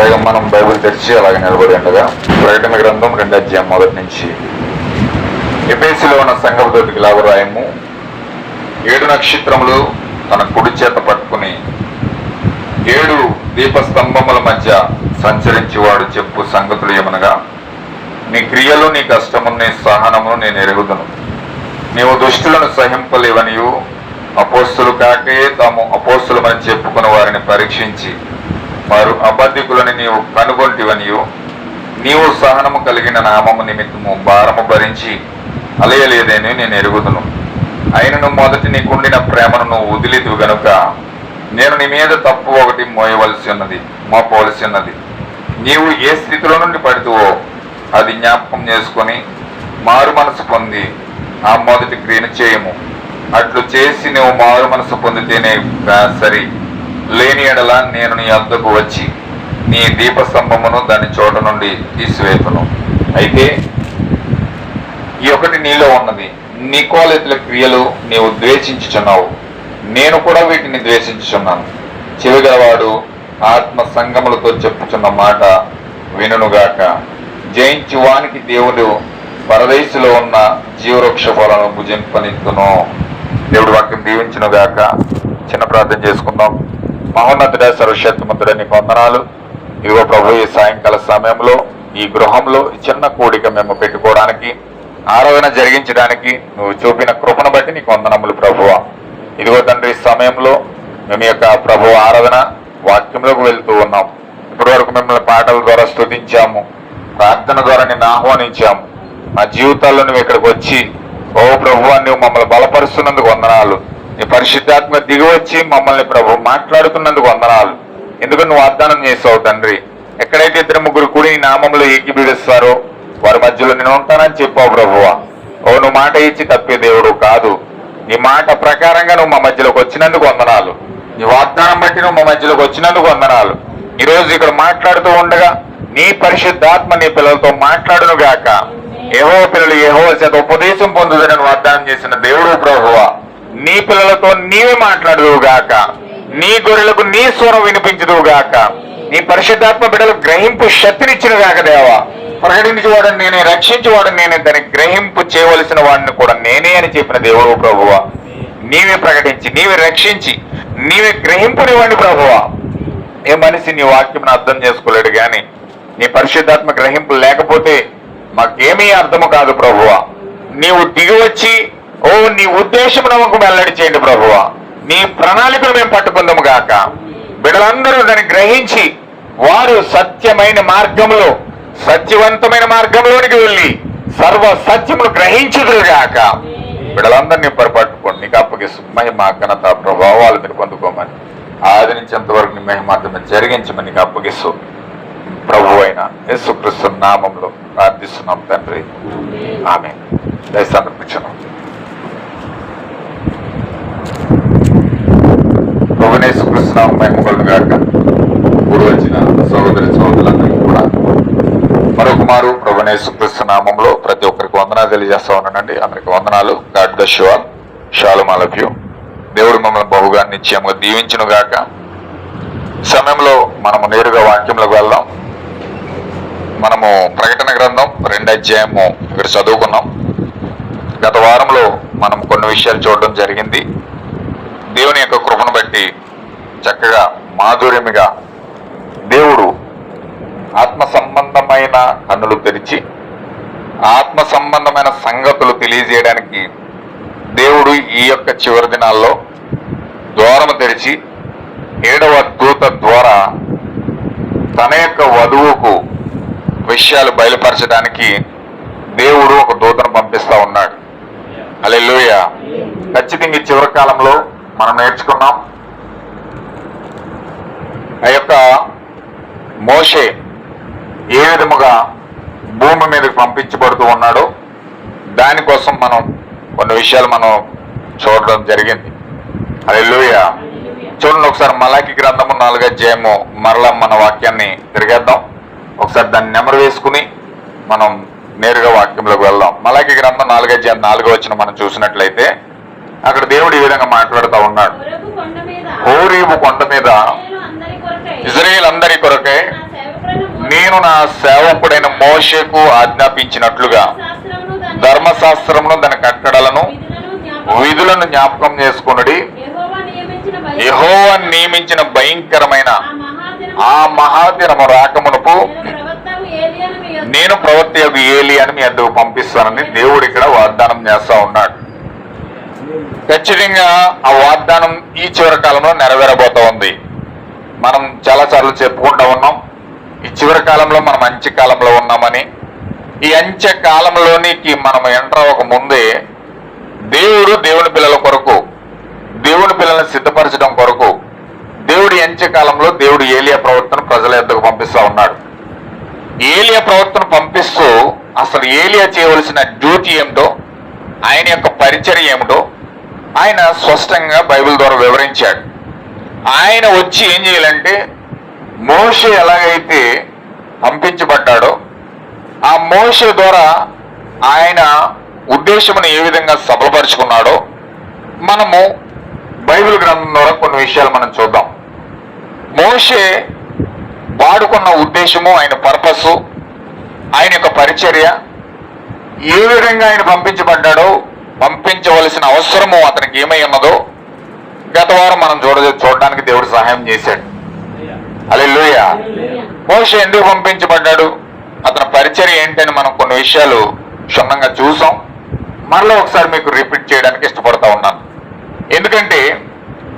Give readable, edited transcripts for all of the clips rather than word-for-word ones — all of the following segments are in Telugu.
పైగా మనం బైబిల్ తెరిచి అలాగే నిలబడి ఉండగా ప్రకటన గ్రంథం 2వ అధ్యాయం మొదటి నుంచి. ఎఫెసీలో ఉన్న సంఘపు దూతకి ఇలాగ రాయము, 7 నక్షత్రములు తన కుడి చేత పట్టుకుని 7 దీపస్తంభముల మధ్య సంచరించేవాడు చెప్పు సంగతులు ఏమనగా, నీ క్రియలు, నీ కష్టము, నీ సహనమును నేను ఎరుగుదును. నీవు దుష్టులను సహింపలేవనియు, అపోస్తులు కాకే తాము అపోస్తులమని చెప్పుకున్న వారిని పరీక్షించి వారు అబద్ధికులని నీవు కనుగొంటివనియు, నీవు సహనము కలిగిన నామము నిమిత్తము భారము భరించి అలయలేదని నేను ఎరుగుదును. అయినను మొదటి నీకుండిన ప్రేమను నువ్వు వదిలిదు గనుక నేను నీ మీద తప్పు ఒకటి మోపవలసి ఉన్నది. నీవు ఏ స్థితిలో నుండి పడుతువో అది జ్ఞాపకం చేసుకొని మారు మనసు పొంది ఆ మొదటి క్రియను చేయము. అట్లు చేసి నువ్వు మారు మనసు పొందితేనే సరి, లేని ఎడల నేను నీ వద్దకు వచ్చి నీ దీపస్తంభమును దాని చోట నుండి తీసివేతును. అయితే ఈ ఒకటి నీలో ఉన్నది, నికోలెతుల క్రియలు నీవు ద్వేషించుచున్నావు, నేను కూడా వీటిని ద్వేషించుచున్నాను. చెవిగలవాడు ఆత్మ సంగములతో చెప్పుచున్న మాట వినుగాక. జయించువానికి దేవుడు పరదేశులో ఉన్న జీవవృక్ష ఫలను భుజింపనిత్తును. దేవుడి వాక్యం దీవించునుగాక. చిన్న ప్రార్థన చేసుకుందాం. మహోన్నతుడ, సర్వశక్తిమంతుడ, నీకు వందనాలు. ఇదిగో ప్రభు, ఈ సాయంకాల సమయంలో ఈ గృహంలో చిన్న కూడిక మేము పెట్టుకోవడానికి, ఆరాధన జరిగించడానికి నువ్వు చూపిన కృపను బట్టి నీకు వందనములు ప్రభువా. ఇదిగో తండ్రి, సమయంలో మేము యొక్క ప్రభు ఆరాధన వాక్యంలోకి వెళ్తూ ఉన్నాం. ఇప్పటి వరకు మిమ్మల్ని పాటల ద్వారా స్తుతించాము, ప్రార్థన ద్వారా నిన్ను ఆహ్వానించాము. మా జీవితాల్లో నువ్వు ఇక్కడికి వచ్చి ఓ ప్రభువా నువ్వు మమ్మల్ని బలపరుస్తున్నందుకు వందనాలు. నీ పరిశుద్ధాత్మ దిగి వచ్చి మమ్మల్ని ప్రభు మాట్లాడుతున్నందుకు వందనాలు. ఎందుకు నువ్వు వాగ్దానం చేసావు తండ్రి, ఎక్కడైతే 2-3 కూడి నీ నామంలో ఏకీభవిస్తారో వారి మధ్యలో నేను ఉంటానని చెప్పావు ప్రభువా. ఓ నువ్వు మాట ఇచ్చి తప్పే దేవుడు కాదు. నీ మాట ప్రకారంగా నువ్వు మా మధ్యలోకి వచ్చినందుకు వందనాలు. నీ వాగ్దానం బట్టి నువ్వు మా మధ్యలోకి వచ్చినందుకు వందనాలు. ఈరోజు ఇక్కడ మాట్లాడుతూ ఉండగా నీ పరిశుద్ధాత్మ నీ పిల్లలతో మాట్లాడును గాక. యెహోవా పిల్లలు యెహోవా చేత ఉపదేశం పొందుదని వాగ్దానం చేసిన దేవుడు ప్రభువా, నీ పిల్లలతో నీవే మాట్లాడుదువు గాక. నీ గొర్రెలకు నీ స్వరం వినిపించదువు గాక. నీ పరిశుద్ధాత్మ బిడ్డలకు గ్రహింపు శక్తినిచ్చిన గాక దేవా. ప్రకటించేవాడని నేనే, రక్షించేవాడని నేనే, దాన్ని గ్రహింపు చేయవలసిన వాడిని కూడా నేనే అని చెప్పిన దేవుడు ప్రభువా, నీవే ప్రకటించి, నీవే రక్షించి, నీవే గ్రహింపునివ్వండి ప్రభువా. ఏ మనిషి నీ వాక్యం అర్థం చేసుకోలేడు, కానీ నీ పరిశుద్ధాత్మ గ్రహింపు లేకపోతే మాకేమీ అర్థము కాదు ప్రభువా. నీవు దిగి వచ్చి ఓ నీ ఉద్దేశం నమ్మకం వెల్లడి చేయండి ప్రభువా. నీ ప్రణాళికను మేము పట్టుకుందాము గాక. బిడ్డలందరూ దాన్ని గ్రహించి వారు సత్యమైన మార్గంలో, సత్యవంతమైన మార్గంలోనికి వెళ్ళి సర్వ సత్యమును గ్రహించుదురుగాక. బిడ్డలందరినీ పట్టుకోండి, నీకు అప్పగిస్తూ మహిమ ఘనత ప్రభావాలు మీరు పొందుకోమని, ఆది నుంచి ఎంతవరకు నీ మహిమార్థమే జరిగించమని నీకు అప్పగిస్తూ ప్రభు అయిన యేసుక్రీస్తు నామంలో ప్రార్థిస్తున్నాం తండ్రి, ఆమేన్. దయసమర్పించున్నాం. ప్రభువైన యేసుక్రీస్తు నామం మహిమ గాక. కూడి వచ్చిన సహోదరి సహోదరులందరికీ కూడా మరొక మారు ప్రభువైన యేసుక్రీస్తు నామంలో ప్రతి ఒక్కరికి వందనాలు తెలియజేస్తా ఉన్నానండి. అందరికి వందనాలు. God bless you all. Shalom all of you. దేవుడు మమ్మల్ని బహుగా నిశ్చయంగా దీవించును గాక. సమయంలో మనము నేరుగా వాక్యంలోకి వెళ్దాం. మనము ప్రకటన గ్రంథం 2వ అధ్యాయము ఇక్కడ చదువుకున్నాం. గత వారంలో మనం కొన్ని విషయాలు చూడడం జరిగింది. దేవుని యొక్క కృపను బట్టి చక్కగా మాధుర్యమిగా దేవుడు ఆత్మ సంబంధమైన కన్నులు తెరిచి ఆత్మ సంబంధమైన సంగతులు తెలియజేయడానికి దేవుడు ఈ యొక్క చివరి దినాల్లో ద్వారము తెరిచి 7వ దూత ద్వారా తన యొక్క వధువుకు విషయాలు బయలుపరచడానికి దేవుడు ఒక దూతను పంపిస్తా ఉన్నాడు. హల్లెలూయా. ఖచ్చితంగా ఈ చివరి కాలంలో మనం నేర్చుకున్నాం, ఆ యొక్క మోషే ఏ విధముగా భూమి మీదకి పంపించబడుతూ ఉన్నాడో దానికోసం మనం కొన్ని విషయాలు మనం చూడడం జరిగింది. హల్లెలూయా. చూడండి ఒకసారి మలాకి గ్రంథము 4వ అధ్యాయము మరలా మన వాక్యాన్ని తిరిగేద్దాం. ఒకసారి దాన్ని నెమరు వేసుకుని మనం నేరుగా వాక్యంలోకి వెళ్దాం. మలాకి గ్రంథం 4వ అధ్యాయం 4వ వచనం మనం చూసినట్లయితే అక్కడ దేవుడు ఈ విధంగా మాట్లాడుతూ ఉన్నాడు. హోరేబు కొండ మీద ఇజ్రాయేల్ అందరి కొరకై నేను నా సేవకుడైన మోషేకు ఆజ్ఞాపించినట్లుగా ధర్మశాస్త్రమును దాని కట్టడలను విధులను జ్ఞాపకం చేసుకున్నది. యెహోవా నియమించిన భయంకరమైన ఆ మహాదినము రాకమునకు నేను ప్రవక్త ఏలియాను మీ వద్దకు పంపిస్తానని దేవుడు ఇక్కడ వాగ్దానం చేస్తా ఉన్నాడు. ఖచ్చితంగా ఆ వాగ్దానం ఈ చివరి కాలంలో నెరవేరబోతా ఉంది. మనం చాలా సార్లు చెప్పుకుంటా ఉన్నాం, ఈ చివరి కాలంలో మనం మంచి కాలంలో ఉన్నామని. ఈ అంచె కాలంలోనికి మనం ఎంటర్ అవ్వక ముందే దేవుడు దేవుని పిల్లల కొరకు, దేవుని పిల్లల్ని సిద్ధపరచడం కొరకు దేవుడి అంచె కాలంలో దేవుడు ఏలియా ప్రవక్తను ప్రజల యొద్దకు పంపిస్తా ఉన్నాడు. ఏలియా ప్రవక్తను పంపిస్తూ అసలు ఏలియా చేయవలసిన డ్యూటీ ఏమిటో, ఆయన యొక్క పరిచర్య ఏమిటో ఆయన స్పష్టంగా బైబిల్ ద్వారా వివరించాడు. ఆయన వచ్చి ఏం చేయాలంటే మోషే ఎలాగైతే పంపించబడ్డాడో ఆ మోషే ద్వారా ఆయన ఉద్దేశమును ఏ విధంగా సఫలపరుచుకున్నాడో మనము బైబిల్ గ్రంథం ద్వారా కొన్ని విషయాలు మనం చూద్దాం. మోషే వాడుకున్న ఉద్దేశము, ఆయన పర్పస్, ఆయన యొక్క పరిచర్య, ఏ విధంగా ఆయన పంపించబడ్డాడో, పంపించవలసిన అవసరము అతనికి ఏమై ఉన్నదో గత వారం మనం చూడడానికి దేవుడు సహాయం చేశాడు. హల్లెలూయా. మోషే ఎందుకు పంపించబడ్డాడు, అతని పరిచర్య ఏంటని మనం కొన్ని విషయాలు క్షుణ్ణంగా చూసాం. మరలా ఒకసారి మీకు రిపీట్ చేయడానికి ఇష్టపడతా ఉన్నాను. ఎందుకంటే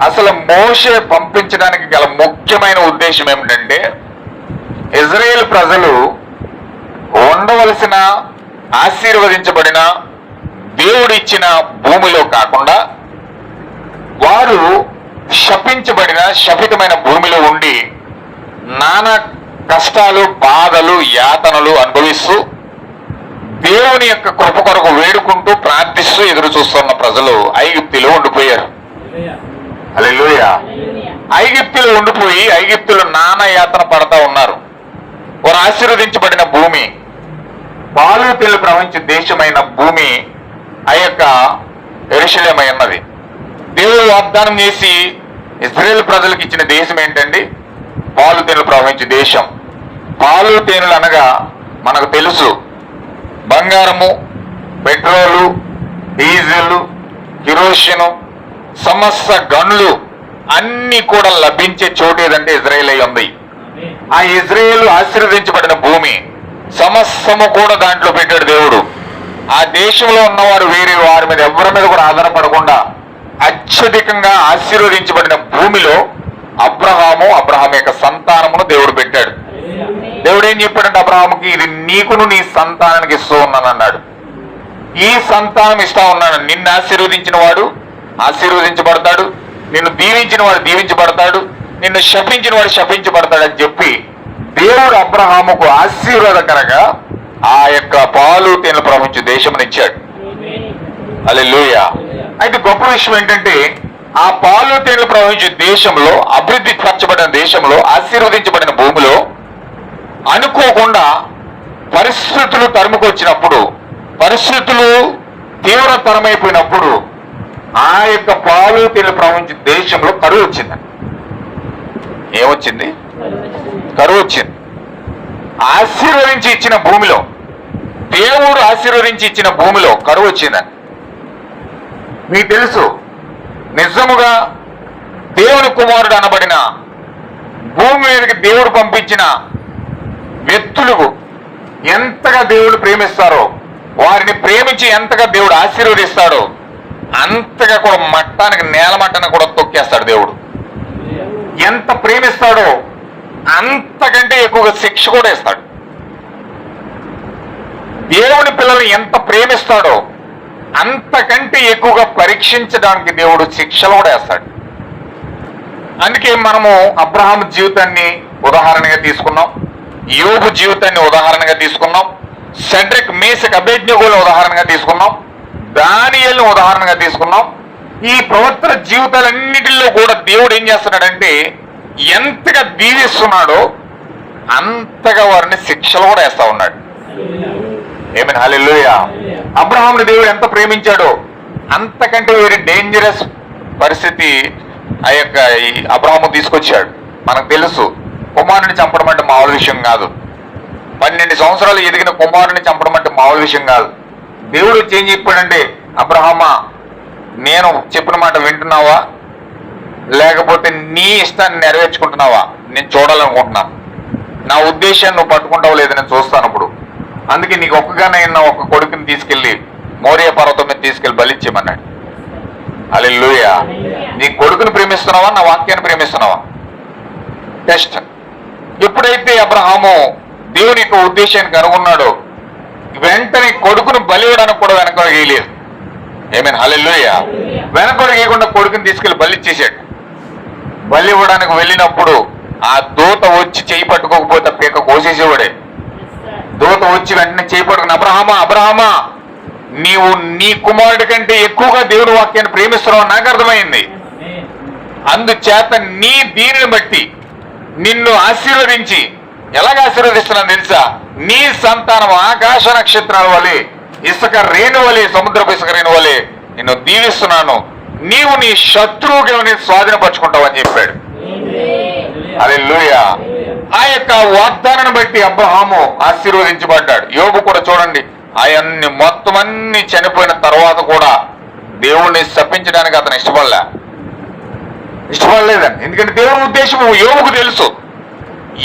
అసలు మోషే పంపించడానికి గల ముఖ్యమైన ఉద్దేశం ఏమిటంటే ఇజ్రాయేల్ ప్రజలు ఉండవలసిన ఆశీర్వదించబడిన దేవుడిచ్చిన భూమిలో కాకుండా వారు శపించబడిన శపితమైన భూమిలో ఉండి నానా కష్టాలు, బాధలు, యాతనలు అనుభవిస్తూ దేవుని యొక్క కృప కొరకు వేడుకుంటూ ప్రార్థిస్తూ ఎదురు చూస్తున్న ప్రజలు ఐగుప్తులో ఉండిపోయారు. హల్లెలూయా. ఐగుప్తులో ఉండిపోయి ఐగుప్తులు నానా యాతన పడతా ఉన్నారు. వారు ఆశీర్వదించబడిన భూమి, పాలు తేళ్లు ప్రవహించే దేశమైన భూమి ఆ యొక్క యెరూషలేమై ఉన్నది. దేవుడు వాగ్దానం చేసి ఇశ్రాయేలు ప్రజలకు ఇచ్చిన దేశం ఏంటండి? పాలు తేళ్లు ప్రవహించే దేశం. పాలు తేనెలు అనగా మనకు తెలుసు, బంగారము, పెట్రోలు, డీజిల్, కిరోసిన్, సమస్త గనులు అన్ని కూడా లభించే చోటు ఏదంటే ఇజ్రాయేల్ అయి ఉంది. ఆ ఇజ్రాయేలు ఆశీర్వదించబడిన భూమి, సమస్తము కూడా దాంట్లో పెట్టాడు దేవుడు. ఆ దేశంలో ఉన్నవారు వేరే వారి మీద ఎవరి మీద కూడా ఆధారపడకుండా అత్యధికంగా ఆశీర్వదించబడిన భూమిలో అబ్రహాం యొక్క సంతానమును దేవుడు పెట్టాడు. దేవుడు ఏం చెప్పాడంటే అబ్రహాముకి, ఇది నీకును నీ సంతానానికి ఇస్తూ ఉన్నాను అన్నాడు. ఈ సంతానం ఇస్తా ఉన్నాను. నిన్ను ఆశీర్వదించిన వాడు ఆశీర్వదించబడతాడు, నిన్ను దీవించిన వాడు దీవించబడతాడు, నిన్ను శపించిన వాడు శపించబడతాడు అని చెప్పి దేవుడు అబ్రహాముకు ఆశీర్వాదకరంగా ఆ యొక్క పాలు తేనెలు ప్రవహించే దేశమునిచ్చాడు. హల్లెలూయా. అయితే గొప్ప విషయం ఏంటంటే ఆ పాలు తేనెలు ప్రవహించే దేశంలో, అభివృద్ధి పరచబడిన దేశంలో, ఆశీర్వదించబడిన భూమిలో అనుకోకుండా పరిస్థితులు తరుముకొచ్చినప్పుడు, పరిస్థితులు తీవ్రతరమైపోయినప్పుడు ఆ యొక్క పాలు తేనెలు ప్రవహించే దేశంలో కరువు వచ్చింది. ఏమొచ్చింది? కరువు వచ్చింది. ఆశీర్వదించి ఇచ్చిన భూమిలో, దేవుడు ఆశీర్వదించి ఇచ్చిన భూమిలో కరువు వచ్చిందని మీకు తెలుసు. నిజముగా దేవుని కుమారుడు అనబడిన భూమి మీదకి దేవుడు పంపించిన వ్యక్తులకు ఎంతగా దేవుడు ప్రేమిస్తారో, వారిని ప్రేమించి ఎంతగా దేవుడు ఆశీర్వదిస్తాడో అంతగా కూడా మట్టానికి, నేల మట్టాన్ని కూడా తొక్కేస్తాడు దేవుడు. ఎంత ప్రేమిస్తాడో అంతకంటే ఎక్కువగా శిక్ష కూడా ఇస్తాడు. దేవుని పిల్లల్ని ఎంత ప్రేమిస్తాడో అంతకంటే ఎక్కువగా పరీక్షించడానికి దేవుడు శిక్షలు కూడా వేస్తాడు. అందుకే మనము అబ్రహాం జీవితాన్ని ఉదాహరణగా తీసుకున్నాం, యోబు జీవితాన్ని ఉదాహరణగా తీసుకున్నాం, షడ్రక్, మేషక్, అబేద్నెగోలను ఉదాహరణగా తీసుకున్నాం, దానియేలును ఉదాహరణగా తీసుకున్నాం. ఈ ప్రవక్తల జీవితాలన్నిటిలో కూడా దేవుడు ఏం చేస్తున్నాడంటే ఎంతగా దీవిస్తున్నాడో అంతగా వారిని శిక్షలు కూడా వేస్తా ఉన్నాడు. ఏమైనా హల్లెలూయా. అబ్రహాముని దేవుడు ఎంత ప్రేమించాడో అంతకంటే వేరే డేంజరస్ పరిస్థితి ఆ యొక్క ఈ అబ్రహాము తీసుకొచ్చాడు. మనకు తెలుసు, కుమారుని చంపడం అంటే మామూలు విషయం కాదు. 12 సంవత్సరాలు ఎదిగిన కుమారుని చంపడం అంటే మామూలు విషయం కాదు. దేవుడు వచ్చి ఏం చెప్పాడంటే, అబ్రహామా నేను చెప్పిన మాట వింటున్నావా, లేకపోతే నీ ఇష్టాన్ని నెరవేర్చుకుంటున్నావా? నేను చూడాలనుకుంటున్నాను. నా ఉద్దేశాన్ని నువ్వు పట్టుకుంటావు లేదు, నేను చూస్తాను. ఇప్పుడు అందుకే నీకు ఒక్కగానైనా ఒక కొడుకుని తీసుకెళ్లి మోరియా పర్వతం మీద తీసుకెళ్లి బలిచ్చేయమన్నాడు. హల్లెలూయా. నీ కొడుకుని ప్రేమిస్తున్నావా, నా వాక్యాన్ని ప్రేమిస్తున్నావా? టెస్ట్. ఎప్పుడైతే అబ్రహాము దేవుని యొక్క ఉద్దేశానికి అనుకున్నాడో వెంటనే కొడుకును బలి ఇవ్వడానికి కూడా వెనకడుగు వేయలేదు. ఆమేన్. హల్లెలూయా. వెనకడుగు వేయకుండా కొడుకుని తీసుకెళ్లి బలి ఇచ్చేసాడు. బలి ఇవ్వడానికి వెళ్ళినప్పుడు ఆ దూత వచ్చి చేయి పట్టుకోకపోతే పీక కోసేసేవాడే. దూత వచ్చి వెంటనే చేయి పట్టుకుని, అబ్రహామా అబ్రహామా నీవు నీ కుమారుడి కంటే ఎక్కువగా దేవుడి వాక్యాన్ని ప్రేమిస్తున్నావు నాకు అర్థమైంది. అందుచేత నీ దీనిని బట్టి నిన్ను ఆశీర్వదించి, ఎలాగ ఆశీర్వదిస్తున్నాను తెలుసా? నీ సంతానం ఆకాశ నక్షత్రాల వలె, ఇసుక రేణు వలె, సముద్రపు ఇసుక రేణు వలె నిన్ను దీవిస్తున్నాను. నీవు నీ శత్రువుకి స్వాధీనపరచుకుంటావు అని చెప్పాడు. హల్లెలూయా. ఆ యొక్క వాగ్దానాన్ని బట్టి అబ్రహాము ఆశీర్వదించబడ్డాడు. యోబు కూడా చూడండి, ఆయన్ని మొత్తం అన్ని చనిపోయిన తర్వాత కూడా దేవుణ్ణి శపించడానికి అతను ఇష్టపడలేదండి. ఎందుకంటే దేవుని ఉద్దేశం యోబుకు తెలుసు.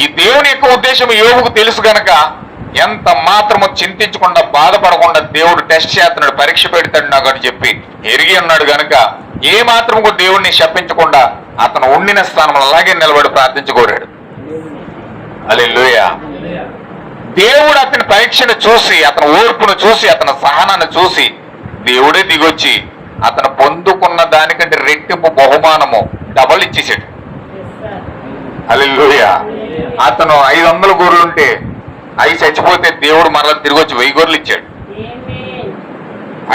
ఈ దేవుని యొక్క ఉద్దేశం యోబుకు తెలుసు గనక ఎంత మాత్రము చింతించకుండా బాధపడకుండా దేవుడు టెస్ట్ చేస్తున్నాడు, పరీక్ష పెడతాడు నాకు అని చెప్పి ఎరిగి ఉన్నాడు గనక ఏ మాత్రము దేవుణ్ణి శపించకుండా అతను ఉండిన స్థానంలో అలాగే నిలబడి ప్రార్థించుకోరాడు. హల్లెలూయా. దేవుడు అతని పరీక్షను చూసి, అతని ఓర్పును చూసి, అతని సహనాన్ని చూసి దేవుడే దిగొచ్చి అతను పొందుకున్న దానికంటే రెట్టింపు బహుమానము డబల్ ఇచ్చేసాడు. హల్లెలూయా. అతను 500 గొర్రెలుంటే 5 చచ్చిపోతే దేవుడు మరలా తిరిగి వచ్చి 1000 గొర్రెలు ఇచ్చాడు.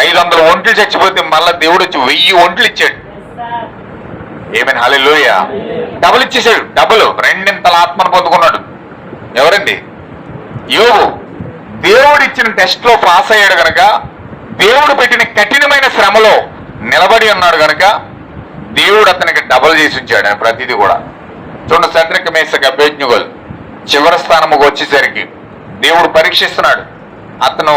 500 ఒంట్లు చచ్చిపోతే మళ్ళా దేవుడు వచ్చి 1000 ఒంట్లు ఇచ్చాడు. ఆమేన్. హల్లెలూయా. డబుల్ ఇచ్చేసాడు. డబుల్ రెండింతల ఆత్మను పొందుకున్నాడు. ఎవరండి? యోబు. దేవుడు ఇచ్చిన టెస్ట్ లో పాస్ అయ్యాడు గనక, దేవుడు పెట్టిన కఠినమైన శ్రమలో నిలబడి ఉన్నాడు గనక దేవుడు అతనికి డబుల్ చేసి ఉంచాడు ప్రతిదీ కూడా. చూడండి, శద్రక్ మేషక్ అబేద్నెగోలు చివరి స్థానముకు వచ్చేసరికి దేవుడు పరీక్షిస్తున్నాడు. అతను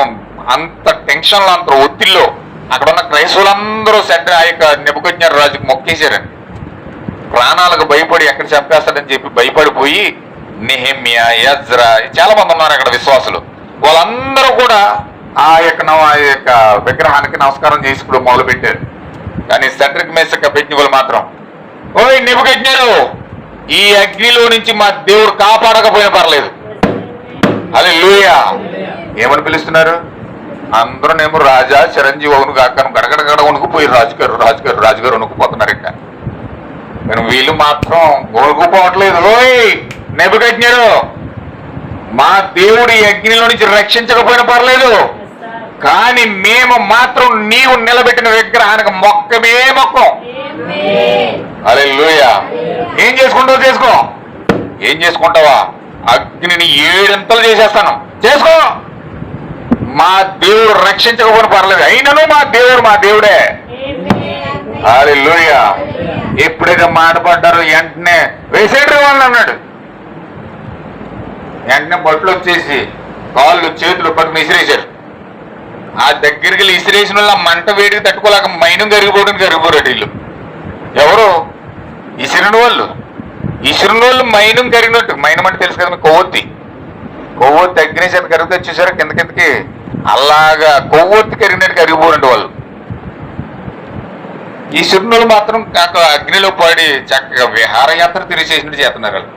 అంత టెన్షన్లో, అంత ఒత్తిడిలో అక్కడ ఉన్న క్రైస్తవులందరూ ఆ యొక్క నెబుకద్నెజర్ రాజుకు మొక్కేశారని, ప్రాణాలకు భయపడి ఎక్కడ చంపేస్తాడని చెప్పి భయపడిపోయి నెహెమ్యా, ఎజ్రా చాలా మంది ఉన్నారు అక్కడ విశ్వాసులు. వాళ్ళందరూ కూడా ఆ యొక్క విగ్రహానికి నమస్కారం చేసి ఇప్పుడు మొదలు పెట్టారు. కానీ శద్రక్ మేషక్ అబేద్నెగోలు మాత్రం, ఓయ్ నెబుకద్నెజరు, ఈ అగ్నిలో నుంచి మా దేవుడు కాపాడకపోయినా పర్లేదు. హల్లెలూయా. ఏమని పిలుస్తున్నారు? అందరూనేమో రాజా చిరంజీవి అవును కాక గడగడగడ వణుకుపోయి రాజుగారు వణుకుపోతున్నారు. ఇంకా కానీ వీళ్ళు మాత్రం వణుకుపోవట్లేదు. ఓయ్ నెబుకద్నెజరు, మా దేవుడు ఈ అగ్నిలో నుంచి రక్షించకపోయినా పర్లేదు, కానీ మేము మాత్రం నీవు నిలబెట్టిన విగ్రహానికి మొక్కమే మొక్కం. హల్లెలూయా. ఏం చేసుకుంటావు చేసుకో. ఏం చేసుకుంటావా? అగ్నిని 7 చేసేస్తాను, చేసుకో. మా దేవుడు రక్షించకపోయినా పర్లేదు, అయినను మా దేవుడే. హల్లెలూయా. ఎప్పుడైతే మాట పడ్డారో వెంటనే వేసేటరు వాళ్ళు అన్నాడు. వెంటనే బొట్లు వచ్చేసి కాళ్ళు చేతులు పట్టుకుని ఇసిరేశారు. ఆ దగ్గరికి వెళ్ళి ఇసిరేసిన వాళ్ళు మంట వేడికి తట్టుకోలేక మైనం కరిగిపోయాడు వీళ్ళు. ఎవరు? ఇసిరిన వాళ్ళు మైనం కరిగినట్టు. మైనం అంటే తెలుసు కదా, కొవ్వొత్తి అగ్నిచేత కరిగితే వచ్చేసారు కిందకి అలాగా కొవ్వొత్తి కరిగినట్టు కరిగిపోరండి వాళ్ళు. ఈ శిరునులు మాత్రం అగ్నిలో పడి చక్కగా విహారయాత్ర తిరిగేసినట్టు చేస్తున్నారు. వాళ్ళు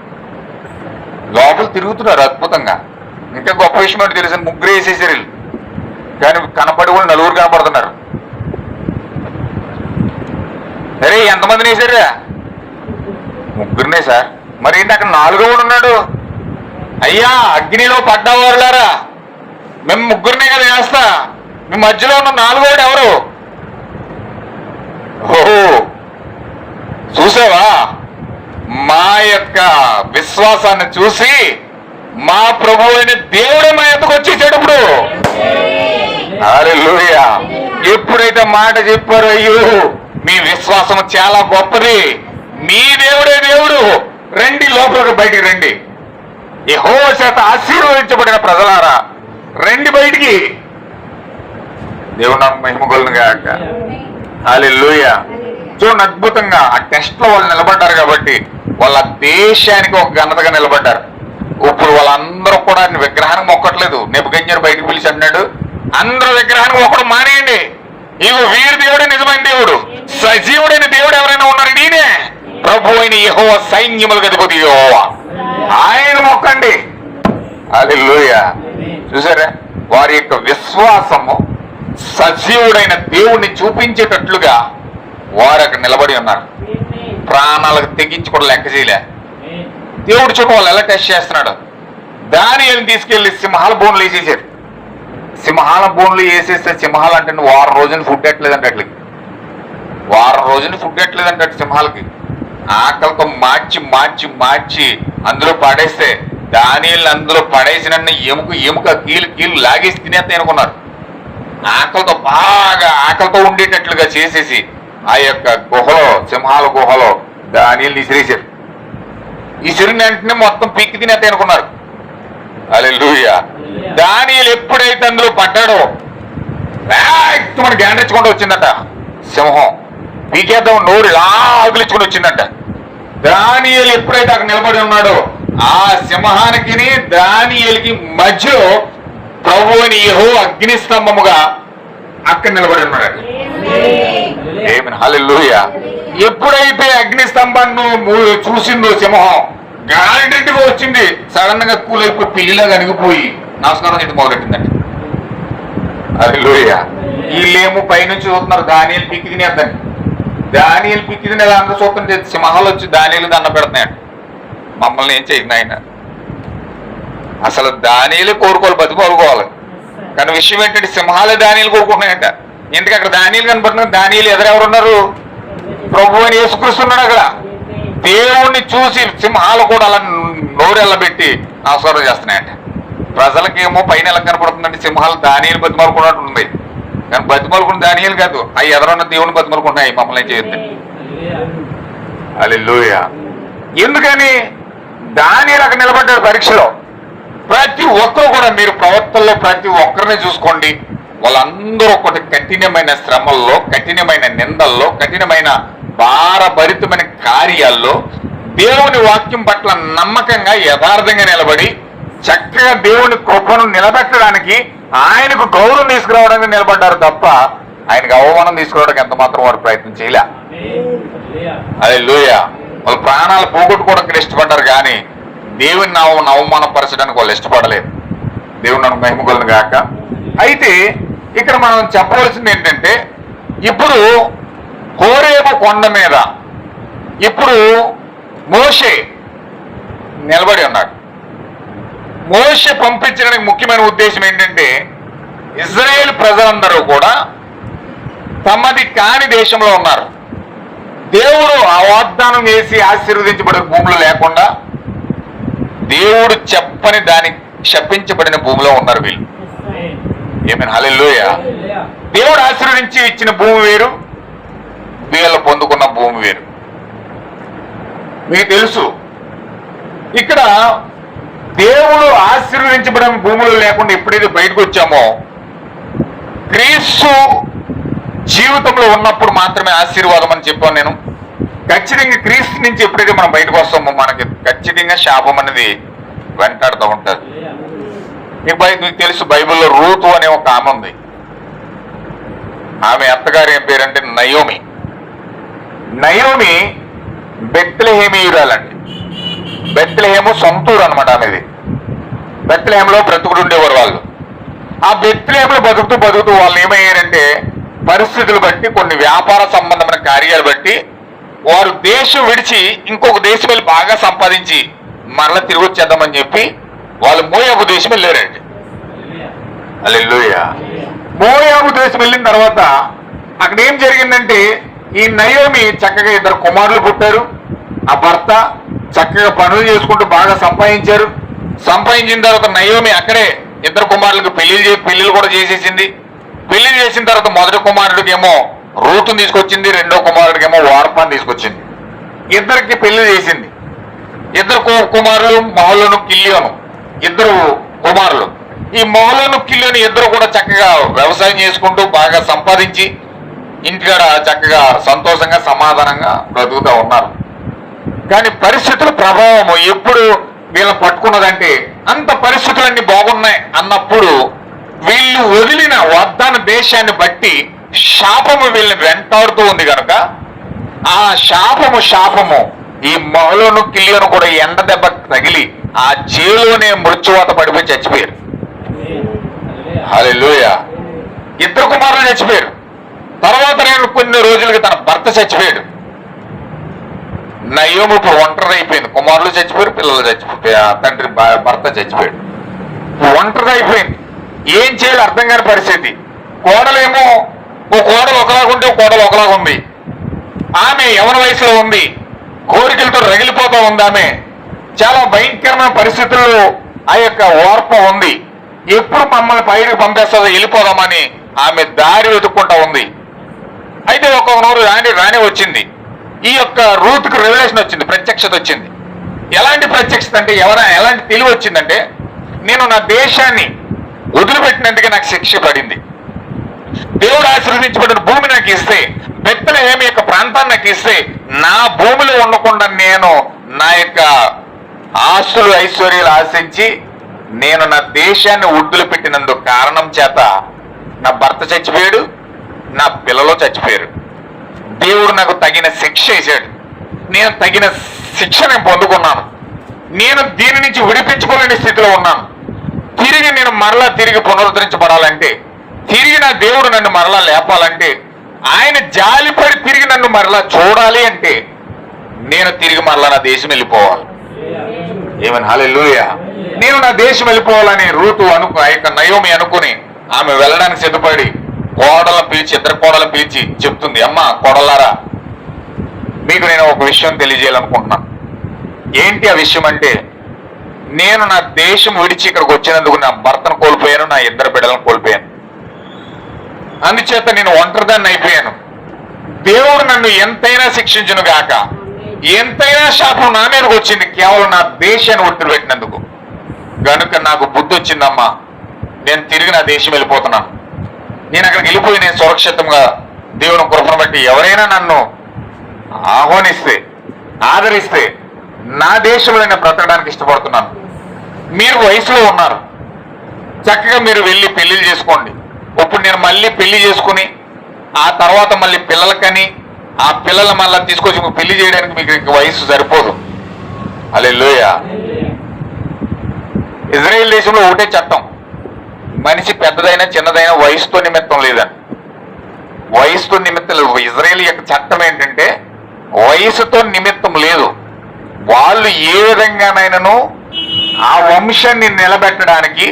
లోపల తిరుగుతున్నారు అద్భుతంగా. ఇంకా గొప్ప విషయం అంటే తెలిసిన 3 వేసేసారు వీళ్ళు, కానీ కనపడి కూడా 4 కనపడుతున్నారు. సరే ఎంతమందిని వేసారా? 3 సార్. మరి ఏంటి అక్కడ 4వ ఉన్నాడు? అయ్యా అగ్నిలో పడ్డవారులారా, మేము 3 కదా వేస్తా, మీ మధ్యలో ఉన్న 4వోడు ఎవరు? ఓహో, చూసావా? మా యొక్క విశ్వాసాన్ని చూసి మా ప్రభు అయిన దేవుడే మా ఎద్దకు వచ్చేసాడు. ఇప్పుడు హల్లెలూయా. ఎప్పుడైతే మాట చెప్పారో, అయ్యో మీ విశ్వాసం చాలా గొప్పది, మీ దేవుడే దేవుడు, రండి లోపలికి, బయటికి రండి. యెహోవా చేత ఆశీర్వదించబడిన ప్రజలారా రండి బయటికి. దేవుని మహిమ కలుగును గాక. హల్లెలూయా. చూడండి, అద్భుతంగా ఆ టెస్ట్ లో వాళ్ళు నిలబడ్డారు కాబట్టి వాళ్ళ దేశానికి ఒక ఘనతగా నిలబడ్డారు. ఇప్పుడు వాళ్ళందరూ కూడా విగ్రహానికి మొక్కట్లేదు. నెబుకద్నెజరు బయటకు పిలిచి అన్నాడు, అందరూ విగ్రహానికి మొక్కడం మానేయండి. ఇవి వీరి దేవుడే నిజమైన దేవుడు, సజీవుడైన దేవుడు ఎవరైనా ఉన్నారు, నేనే ప్రభు అయిన యెహోవా సైన్యములకు అధిపతి యెహోవా, ఆయన మొక్కండి. హల్లెలూయా. చూసారా, వారి యొక్క విశ్వాసము సజీవుడైన దేవుణ్ణి చూపించేటట్లుగా వారు అక్కడ నిలబడి ఉన్నారు. ప్రాణాలకు తెగించి కూడా లెక్క చేయలే. దేవుడు చూడ వాళ్ళు ఎలా టెస్ట్ చేస్తున్నాడు. దానియేలుని తీసుకెళ్లి సింహాల బోన్లు వేసేసారు. సింహాల బోన్లు వేసేస్తే సింహాలు అంటే వారం రోజులు ఫుడ్ ఎట్లేదంటే అట్లకి, వారం రోజులు ఫుడ్ ఎట్లేదంటే అటు సింహాలకి ఆకలితో మార్చి మార్చి మార్చి అందులో పడేస్తే దానియేలుని అందులో పడేసిన ఎముక కీలు కీలు లాగేసి తినేస్తే అనుకున్నారు. ఆకలితో బాగా ఆకలితో ఉండేటట్లుగా చేసేసి ఆ యొక్క గుహలో, సింహాల గుహలో దానియేలుని విసిరేశారు. విసిరిన వెంటనే మొత్తం పిక్కి తినేస్తే అనుకున్నారు. హల్లెలూయా. దానియేలు ఎప్పుడైతే అందులో పడ్డాడో మన గ్యాండ్రించుకుంటూ వచ్చిందట సింహం. పీకేద్దాం నోరు ఇలా ఆగిలించుకుని వచ్చిందట. దానియేలు ఎప్పుడైతే అక్కడ నిలబడి ఉన్నాడో ఆ సింహానికి దానియేలుకి మధ్యలో ప్రభువు అని యెహోవా అగ్నిస్తంభముగా అక్కడ నిలబడి ఉన్నాడు. హల్లెలూయా. ఎప్పుడైతే అగ్నిస్తంభాన్ని చూసిందో సింహం గాలింటిగా వచ్చింది, సడన్ గా కూలైపోయి పిల్లిలాగా అణిగిపోయి నమస్కారం చేయడం మొదలెట్టిందండి. హల్లెలూయా. వీళ్ళేమో పైనుంచి చూస్తున్నారు దానియేలు పిక్కి తినేద్దని. దానియేలు పిక్కి తినేది అందరూ చూస్తుంటే సింహాలు వచ్చి దానియేలు దండ పెడుతున్నాడు, మమ్మల్ని ఏం చేయను ఆయన. అసలు దానియేలు కోరుకోవాలి, బతికోవాలి. కానీ విషయం ఏంటంటే సింహాలే దానియేలు కోరుకుంటున్నాయంట. ఎందుకు అక్కడ దానియేలు కనపడుతున్నారు, దానియేలు ఎదురెవరున్నారు, ప్రభు అని యేసుక్రీస్తున్నాడు. అక్కడ దేవుణ్ణి చూసి సింహాలు కూడా అలా నోరెళ్ళబెట్టి నమస్కారం చేస్తున్నాయంట. ప్రజలకేమో పైన ఎలా కనపడుతుందంటే సింహాలు దానియేలు బతిమాలుకున్నట్టు ఉంది, కానీ బతిమాలుకున్న దానియేలు కాదు, అవి ఎదురున్న దేవుని బతిమాలుకుంటున్నాయి, మమ్మల్ని చేయొద్దండి. హల్లెలూయా. ఎందుకని దానియేలు అక్కడ నిలబడ్డాడు పరీక్షలో. ప్రతి ఒక్కరు కూడా మీరు ప్రవర్తనలో ప్రతి ఒక్కరిని చూసుకోండి, వాళ్ళందరూ ఒకటి కఠినమైన శ్రమల్లో, కఠినమైన నిందల్లో, కఠినమైన భారభరితమైన కార్యాల్లో దేవుని వాక్యం పట్ల నమ్మకంగా యథార్థంగా నిలబడి చక్కగా దేవుని కృపను నిలబెట్టడానికి, ఆయనకు గౌరవం తీసుకురావడానికి నిలబడ్డారు తప్ప ఆయనకు అవమానం తీసుకురావడానికి ఎంత మాత్రం వారు ప్రయత్నం చేయలే. హల్లెలూయా. వాళ్ళు ప్రాణాలు పోగొట్టుకోవడానికి ఇష్టపడ్డారు కానీ దేవుని నామమును అవమానపరచడానికి వాళ్ళు ఇష్టపడలేదు. దేవుని నన్ను మహిమ కలుగును గాక. అయితే ఇక్కడ మనం చెప్పవలసింది ఏంటంటే, ఇప్పుడు హోరేబు కొండ మీద ఇప్పుడు మోషే నిలబడి ఉన్నాడు. మోషే పంపించడానికి ముఖ్యమైన ఉద్దేశం ఏంటంటే, ఇజ్రాయేల్ ప్రజలందరూ కూడా తమది కాని దేశంలో ఉన్నారు. దేవుడు ఆ వాగ్దానం వేసి ఆశీర్వదించబడిన భూములు లేకుండా దేవుడు చెప్పని దాని శపించబడిన భూమిలో ఉన్నారు వీళ్ళు. ఏమైనా హల్లెలూయా. దేవుడు ఆశీర్వదించి ఇచ్చిన భూమి వేరు, వీళ్ళు పొందుకున్న భూమి వేరు. మీకు తెలుసు, ఇక్కడ దేవుడు ఆశీర్వదించబడిన భూములు లేకుండా ఎప్పుడైతే బయటకు వచ్చామో, క్రీస్తు జీవితంలో ఉన్నప్పుడు మాత్రమే ఆశీర్వాదం అని చెప్పాను నేను. ఖచ్చితంగా క్రీస్తు నుంచి ఎప్పుడైతే మనం బయటకు వస్తామో మనకి ఖచ్చితంగా శాపం అనేది వెంటాడుతూ ఉంటుంది. మీకు తెలుసు, బైబిల్లో రూతు అనే ఒక ఆమె ఉంది. ఆమె అత్తగారి ఏం పేరంటే నయోమి. నయోమి బెత్లెహేమీయురాలండి. బెత్లెహేము సొంతూరు అనమాట ఆమెది. బెత్లెహేంలో బ్రతుకుడు ఉండేవారు వాళ్ళు. ఆ బెత్లెహేంలో బతుకుతూ వాళ్ళు ఏమయ్యారంటే, పరిస్థితులు బట్టి, కొన్ని వ్యాపార సంబంధమైన కార్యాలు బట్టి వారు దేశం విడిచి ఇంకొక దేశం వెళ్ళి బాగా సంపాదించి మరలా తిరిగి వచ్చేద్దామని చెప్పి వాళ్ళు మోయాబు దేశం వెళ్ళారండి. హల్లెలూయా. మోయాబు దేశం వెళ్ళిన తర్వాత అక్కడ ఏం జరిగిందంటే, ఈ నయోమి చక్కగా 2 కుమారులు పుట్టారు. ఆ భర్త చక్కగా పనులు చేసుకుంటూ బాగా సంపాదించారు. సంపాదించిన తర్వాత నయోమి అక్కడే 2 కుమారులకు పెళ్లిళ్ళు కూడా చేసేసింది. పెళ్లి చేసిన తర్వాత మొదటి కుమారుడికేమో రూతుని తీసుకొచ్చింది, రెండో కుమారుడికేమో వార్పాన్ని తీసుకొచ్చింది. 2కి పెళ్లి చేసింది. ఇద్దరు కుమారులు మహలోను కిల్యోను, ఇద్దరు కుమారులు. ఈ మహలోను కిల్యోను ఇద్దరు కూడా చక్కగా వ్యవసాయం చేసుకుంటూ బాగా సంపాదించి ఇంటికాడ చక్కగా సంతోషంగా సమాధానంగా బ్రతుకుతూ ఉన్నారు. కానీ పరిస్థితుల ప్రభావము ఎప్పుడు వీళ్ళని పట్టుకున్నదంటే, అంత పరిస్థితులన్నీ బాగున్నాయి అన్నప్పుడు వీళ్ళు వదిలిన వాగ్దాన దేశాన్ని బట్టి శాపము వీళ్ళని వెంటాడుతూ ఉంది కనుక ఆ శాపము ఈ మహలోను కిల్యోను కూడా ఎండ దెబ్బ తగిలి ఆ చేలోనే మృత్యువాత పడిపోయి చచ్చిపోయారు. హల్లెలూయా. ఇద్దరు కుమారులు చచ్చిపోయారు. తర్వాత కొన్ని రోజులకి తన భర్త చచ్చిపోయాడు. నయోము ఇప్పుడు ఒంటరి అయిపోయింది. కుమారులు చచ్చిపోయారు, పిల్లలు చచ్చిపోయారు, తండ్రి భర్త చచ్చిపోయాడు. ఒంటరి అయిపోయింది. ఏం చేయాలి అర్థం కాని పరిస్థితి. కోడలేమో ఓ కోడలు ఒకలాగుంటే ఓ కోడలు ఒకలాగా ఉంది. ఆమె యవన వయసులో ఉంది, కోరికలతో రగిలిపోతూ ఉంది. ఆమె చాలా భయంకరమైన పరిస్థితుల్లో ఆ యొక్క ఓర్ప ఉంది. ఎప్పుడు మమ్మల్ని పైకి పంపేస్తుందో వెళ్ళిపోదామని ఆమె దారి వెతుక్కుంటా ఉంది. అయితే ఒక్కొక్క రాణి వచ్చింది. ఈ యొక్క రూత్కు రెవల్యూషన్ వచ్చింది, ప్రత్యక్షత వచ్చింది. ఎలాంటి ప్రత్యక్షత అంటే, ఎలాంటి తెలివి వచ్చిందంటే, నేను నా దేశాన్ని వదిలిపెట్టినందుకే నాకు శిక్ష పడింది. దేవుడు ఆశీర్వదించబడిన భూమి నాకు ఇస్తే, బెత్లెహేము యొక్క ప్రాంతాన్ని నాకు ఇస్తే, నా భూమిలో ఉండకుండా నేను నా యొక్క ఆస్తులు ఐశ్వర్యాలు ఆశించి నేను నా దేశాన్ని వదిలిపెట్టినందుకు కారణం చేత నా భర్త చచ్చిపోయాడు, నా పిల్లలు చచ్చిపోయారు. దేవుడు నాకు తగిన శిక్ష వేశాడు. నేను తగిన శిక్ష నేను పొందుకున్నాను. నేను దీని నుంచి విడిపించుకోలేని స్థితిలో ఉన్నాను. నేను మరలా తిరిగి పునరుద్ధరించబడాలంటే, తిరిగి నా దేవుడు నన్ను మరలా లేపాలంటే, ఆయన జాలిపడి తిరిగి నన్ను మరలా చూడాలి అంటే నేను తిరిగి మరలా నా దేశం వెళ్ళిపోవాలి. ఏమని హల్లెలూయా. నేను నా దేశం వెళ్ళిపోవాలని రూతు ఆ యొక్క నయోమి అనుకుని ఆమె వెళ్ళడానికి సిద్ధపడి కోడలను పిలిచి, ఇద్దరు కోడలను పిలిచి చెప్తుంది, అమ్మ కోడలారా, మీకు నేను ఒక విషయం తెలియజేయాలనుకుంటున్నాను. ఏంటి ఆ విషయం అంటే, నేను నా దేశం విడిచి ఇక్కడికి వచ్చినందుకు నా భర్తను కోల్పోయాను, నా ఇద్దరు బిడ్డలను కోల్పోయాను. అందుచేత నేను ఒంటరిదాన్ని అయిపోయాను. దేవుడు నన్ను ఎంతైనా శిక్షించును గాక, ఎంతైనా శాపం నా మీదకి వచ్చింది కేవలం నా దేశాన్ని వదిలిపెట్టినందుకు. గనుక నాకు బుద్ధి వచ్చిందమ్మా, నేను తిరిగి నా దేశం వెళ్ళిపోతున్నాను. నేను అక్కడికి వెళ్ళిపోయి నేను సురక్షితంగా దేవుని కృపను బట్టి ఎవరైనా నన్ను ఆహ్వానిస్తే, ఆదరిస్తే నా దేశంలో నేను బ్రతకడానికి ఇష్టపడుతున్నాను. మీరు వయసులో ఉన్నారు, చక్కగా మీరు వెళ్ళి పెళ్లిళ్ళు చేసుకోండి. ఇప్పుడు నేను మళ్ళీ పెళ్లి చేసుకుని ఆ తర్వాత మళ్ళీ పిల్లలకని ఆ పిల్లలు మళ్ళీ తీసుకొచ్చి పెళ్లి చేయడానికి మీకు ఇంక వయసు సరిపోదు. హల్లెలూయా. ఇజ్రాయెల్ దేశంలో ఒకటే చట్టం, మనిషి పెద్దదైనా చిన్నదైనా వయసుతో నిమిత్తం లేదని. వయసుతో నిమిత్తం లేదు. ఇజ్రాయెల్ యొక్క చట్టం ఏంటంటే వయసుతో నిమిత్తం లేదు. వాళ్ళు ఏ విధంగానైనాను ఆ వంశాన్ని నిలబెట్టడానికి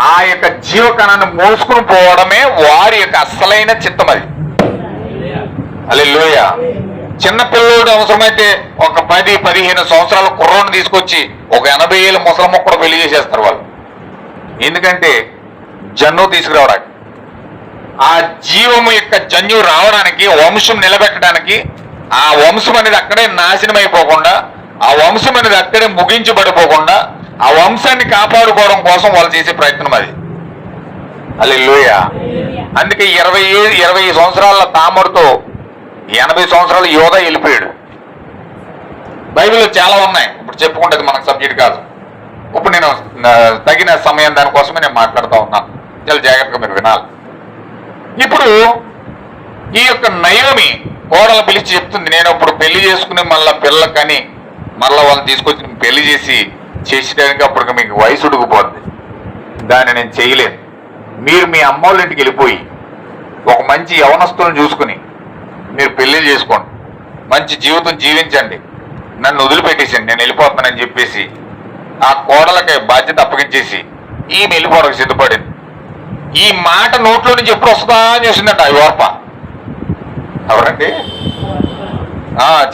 ఆ యొక్క జీవకణాన్ని మోసుకుని పోవడమే వారి యొక్క అసలైన చిత్తం. అది హల్లెలూయా. చిన్న పిల్లడు అవసరమైతే ఒక 10-15 సంవత్సరాల కుర్రోని తీసుకొచ్చి ఒక 80 ఏళ్ళ ముసలమ్మ కూడా పెళ్లి చేసేస్తారు వాళ్ళు. ఎందుకంటే జన్ను తీసుకురావడానికి, ఆ జీవము యొక్క జన్యు రావడానికి, వంశం నిలబెట్టడానికి, ఆ వంశం అనేది అక్కడే నాశనం అయిపోకుండా, ఆ వంశం అనేది అక్కడే ముగించబడిపోకుండా ఆ వంశాన్ని కాపాడుకోవడం కోసం వాళ్ళు చేసే ప్రయత్నం అది. హల్లెలూయా. అందుకే 20 సంవత్సరాల తామరుతో 80 సంవత్సరాలు యోధా వెళ్ళిపోయాడు. బైబిల్లో చాలా ఉన్నాయి, ఇప్పుడు చెప్పుకుంటే మనకు సబ్జెక్ట్ కాదు. ఇప్పుడు నేను తగిన సమయం దానికోసమే నేను మాట్లాడుతూ ఉన్నాను. చాలా జాగ్రత్తగా మీరు వినాలి. ఇప్పుడు ఈ యొక్క నయోమి కోడలు పిలిచి చెప్తుంది, నేను ఇప్పుడు పెళ్లి చేసుకుని మళ్ళీ పిల్లలకని మళ్ళీ వాళ్ళని తీసుకొచ్చి పెళ్లి చేసేటానికి అప్పటికి మీకు వయసు ఉడికిపోద్ది, దాన్ని నేను చేయలేను. మీరు మీ అమ్మోళ్ళ ఇంటికి వెళ్ళిపోయి ఒక మంచి యవనస్తులను చూసుకుని మీరు పెళ్లి చేసుకోండి, మంచి జీవితం జీవించండి, నన్ను వదిలిపెట్టేసండి, నేను వెళ్ళిపోతానని చెప్పేసి ఆ కోడలకి బాధ్యత అప్పగించేసి ఈమె వెళ్ళిపోవడానికి సిద్ధపడింది. ఈ మాట నోట్లో నుంచి ఎప్పుడు వస్తుందా అని చేసిందంట ఆ ఓర్ప. ఎవరండి?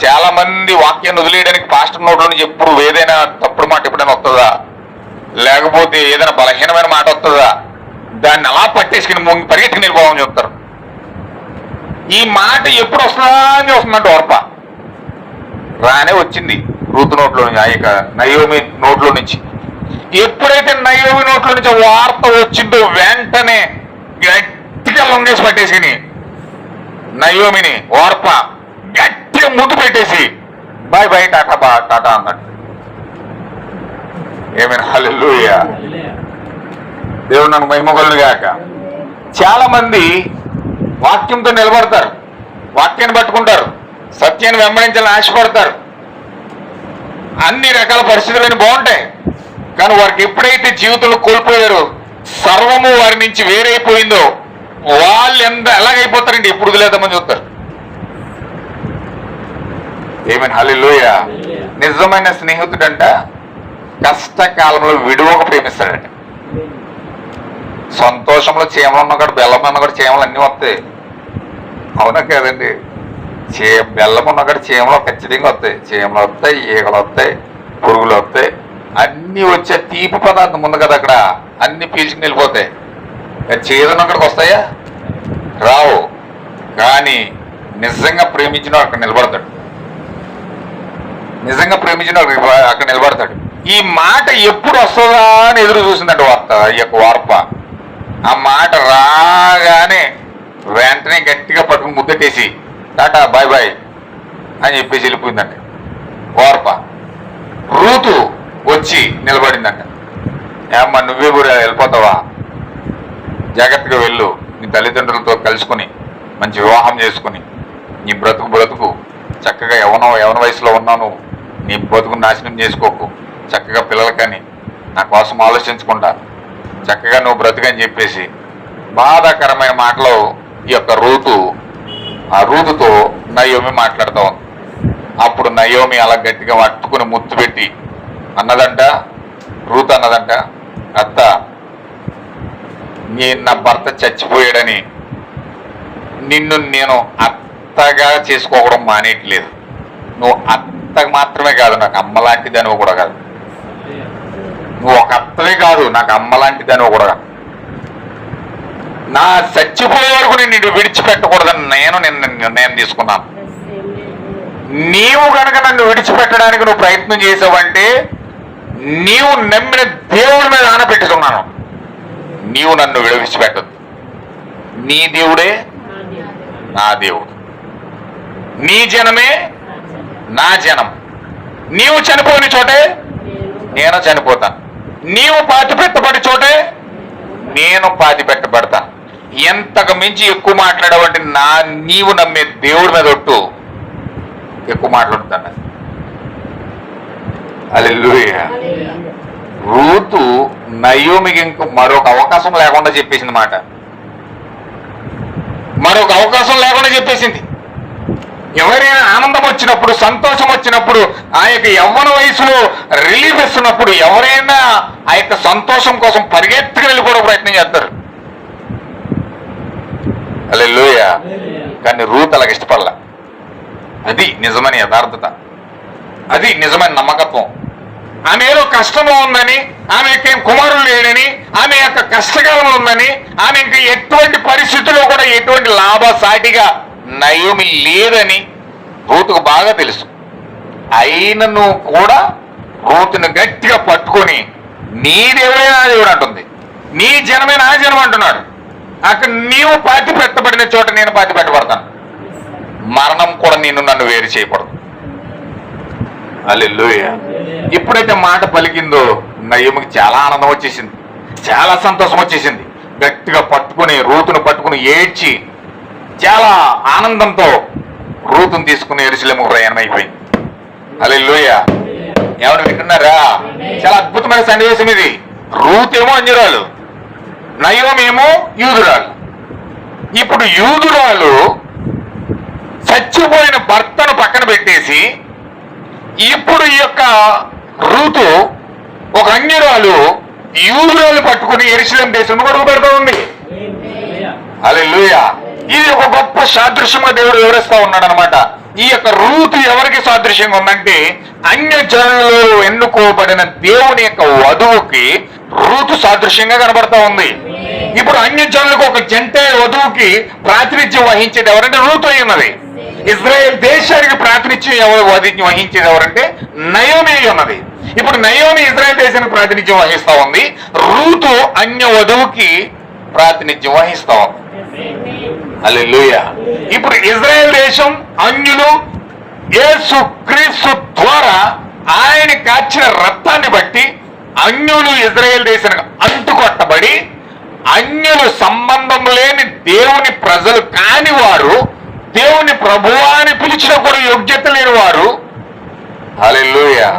చాలా మంది వాక్యాన్ని వదిలేయడానికి పాస్టర్ నోట్లో నుంచి ఎప్పుడు ఏదైనా తప్పుడు మాట ఎప్పుడైనా వస్తుందా, లేకపోతే ఏదైనా బలహీనమైన మాట వస్తుందా, దాన్ని అలా పట్టేసుకుని పరిగెట్టుకుని వెళ్ళిపోవని చెప్తారు. ఈ మాట ఎప్పుడు వస్తుందా అని వస్తుందంట ఓర్ప. రానే వచ్చింది రూతు నోట్లో నుంచి, ఆ యొక్క నయోమి నోట్లో నుంచి. ఎప్పుడైతే నయోమి నోట్లో నుంచి వార్త వచ్చిందో వెంటనే గట్టిగా లొంగేసి పట్టేసి నయోమిని ఓర్ప గట్టిగా ముద్దు పెట్టేసి బాయ్ బాయ్ టాటా టాటా అన్నాడు. ఏమైనా హల్లెలూయా, దేవుడు నన్ను మహిమగలను గాక. చాలా మంది వాక్యంతో నిలబడతారు, వాక్యాన్ని పట్టుకుంటారు, సత్యాన్ని వెంబడించాలని ఆశపడతారు, అన్ని రకాల పరిస్థితులన్నీ బాగుంటాయి. కానీ వారికి ఎప్పుడైతే జీవితంలో కోల్పోయారో, సర్వము వారి నుంచి వేరైపోయిందో, వాళ్ళు ఎలాగైపోతారండి, ఎప్పుడు వదిలేద్దామని చూస్తారు. ఏమైనా హల్లెలూయా. నిజమైన స్నేహితుడంట కష్టకాలంలో విడువక ప్రేమిస్తాడంట. సంతోషంలో చీమలు ఉన్నా కూడా బెల్లం ఉన్నా కూడా చీమలు అన్నీ వస్తాయి, అవునా కదండి? బెల్లం ఉన్నా కూడా చీమలు ఖచ్చితంగా వస్తాయి, చీమలు వస్తాయి, ఈగలు వస్తాయి, పురుగులు వస్తాయి, అన్నీ వచ్చే తీపి పదార్థం ఉంది కదా అక్కడ, అన్ని పీల్చుకుని వెళ్ళిపోతాయి. చేదున్న అక్కడికి వస్తాయా? రావు. కానీ నిజంగా ప్రేమించిన అక్కడ నిలబడతాడు, నిజంగా ప్రేమించిన అక్కడ నిలబడతాడు. ఈ మాట ఎప్పుడు వస్తుందా అని ఎదురు చూసిందండి వార్త, ఈ యొక్క వార్ప. ఆ మాట రాగానే వెంటనే గట్టిగా పట్టుకుని ముద్దెట్టేసి టాటా బాయ్ బాయ్ అని చెప్పేసి వెళ్ళిపోయిందంట వార్ప. రూతు వచ్చి నిలబడిందంట. ఏమ్మా నువ్వే కూడా వెళ్ళిపోతావా? జాగ్రత్తగా వెళ్ళు, నీ తల్లిదండ్రులతో కలుసుకుని మంచి వివాహం చేసుకుని నీ బ్రతుకు చక్కగా యవన వయసులో ఉన్నావు, నీ బతుకు నాశనం చేసుకోకు, చక్కగా పిల్లలు కానీ నా కోసం ఆలోచించకుండా చక్కగా నువ్వు బ్రతుకని చెప్పేసి బాధాకరమైన మాటలు ఈ యొక్క రూతుతో నయోమి మాట్లాడుతూ ఉంది. అప్పుడు నయోమి అలా గట్టిగా పట్టుకుని ముత్తు పెట్టి అన్నదంట, రూతు అన్నదంట, అత్త నా భర్త చచ్చిపోయాడని నిన్ను నేను అత్తగా చేసుకోవడం మానేయట్లేదు. నువ్వు అత్త మాత్రమే కాదు, నాకు అమ్మ లాంటిది అని కూడా కాదు. నువ్వు ఒక అత్తవే కాదు, నాకు అమ్మ లాంటిది అని కూడా కాదు. నా చచ్చిపోయే వరకు నేను విడిచిపెట్టకూడదని నేను నిర్ణయం తీసుకున్నాను. నీవు కనుక నన్ను విడిచిపెట్టడానికి నువ్వు ప్రయత్నం చేసావంటే నీవు నమ్మిన దేవుడి మీద ఆనపెట్టుకున్నాను, నీవు నన్ను విడిచిపెట్టద్దు. నీ దేవుడే నా దేవుడు, నీ జనమే నా జనం. నీవు చనిపోయిన చోటే నేను చనిపోతాను, నీవు పాతి పెట్టబడి చోటే నేను పాతి పెట్టబడతాను. ఎంతకు మించి ఎక్కువ మాట్లాడవంటే నీవు నమ్మే దేవుడి మీద ఒట్టు ఎక్కువ మాట్లాడుతాను. హల్లెలూయా. రూతు నయోమికి ఇంక మరొక అవకాశం లేకుండా చెప్పేసింది మాట, మరొక అవకాశం లేకుండా చెప్పేసింది. ఎవరైనా ఆనందం వచ్చినప్పుడు, సంతోషం వచ్చినప్పుడు, ఆ యొక్క యవ్వన వయసులో రిలీఫ్ ఇస్తున్నప్పుడు ఎవరైనా ఆ యొక్క సంతోషం కోసం పరిగెత్తుకు వెళ్ళిపోవడం ప్రయత్నం చేస్తారు. హల్లెలూయా. కానీ రూత్ అలాగ ఇష్టపడలా. అది నిజమైన యథార్థత, అది నిజమైన నమ్మకత్వం. ఆమె ఏదో కష్టంలో ఉందని, ఆమె యొక్క కుమారులు లేడని, ఆమె యొక్క కష్టకాలంలో ఉందని, ఆమె ఇంకా ఎటువంటి పరిస్థితుల్లో కూడా ఎటువంటి లాభసాటిగా నయోమి లేదని రూతుకు బాగా తెలుసు. అయినను కూడా రూతును గట్టిగా పట్టుకొని నీ దేవుడే నా దేవుడు అంటుంది, నీ జనమే నా జనం అంటున్నాడు. అక్కడ నీవు పాతి పెట్టబడిన చోట నేను పాతి పెట్టబడతాను, మరణం కూడా నన్ను వేరు చేయకూడదు. హల్లెలూయా. ఎప్పుడైతే మాట పలికిందో నయోమికి చాలా ఆనందం వచ్చేసింది, చాలా సంతోషం వచ్చేసింది. గట్టిగా పట్టుకుని రూతును పట్టుకుని ఏడ్చి చాలా ఆనందంతో రూతును తీసుకుని యెరూషలేముకు ప్రయాణం అయిపోయింది. హల్లెలూయా. ఎవరు వింటున్నారా? చాలా అద్భుతమైన సన్నివేశం ఇది. రూత్ ఏమో అన్యురాలు, నయోమి ఏమో యూదురాలు. ఇప్పుడు యూదురాలు చచ్చిపోయిన భర్తను పక్కన పెట్టేసి ఇప్పుడు ఈ యొక్క రూతు ఒక అన్యురాలు యూదురాలు పట్టుకుని యెరూషలేము దేశం గొడవ పెడతా ఉంది. హల్లెలూయా. ఇది ఒక గొప్ప సాదృశ్యంగా దేవుడు వివరిస్తా ఉన్నాడు అనమాట. ఈ యొక్క రూతు ఎవరికి సాదృశ్యంగా ఉందంటే అన్య జనులలో ఎన్నుకోబడిన దేవుని యొక్క వధువుకి రూతు సాదృశ్యంగా కనబడతా ఉంది. ఇప్పుడు అన్య జనులకు ఒక జంట వధువుకి ప్రాతినిధ్యం వహించేది ఎవరంటే రూతు అయి ఉన్నది. ఇజ్రాయెల్ దేశానికి ప్రాతినిధ్యం ఎవరు వహించేది ఎవరంటే నయోమి ఉన్నది. ఇప్పుడు నయోమి ఇజ్రాయెల్ దేశానికి ప్రాతినిధ్యం వహిస్తా ఉంది. రూతు అన్య వధువుకి ప్రాతినిధ్యం వహిస్తా ఉంది. హల్లెలూయా. ఇప్పుడు ఇజ్రాయెల్ దేశం అన్యులు యేసు క్రీస్తు ద్వారా ఆయన కాచిన రక్తాన్ని బట్టి అన్యులు ఇజ్రాయెల్ దేశానికి అంటుకొట్టబడి అన్యులు సంబంధం లేని దేవుని ప్రజలు కాని వారు, దేవుని ప్రభువా అని పిలిచిన కూడా యోగ్యత లేని వారు, హల్లెలూయా,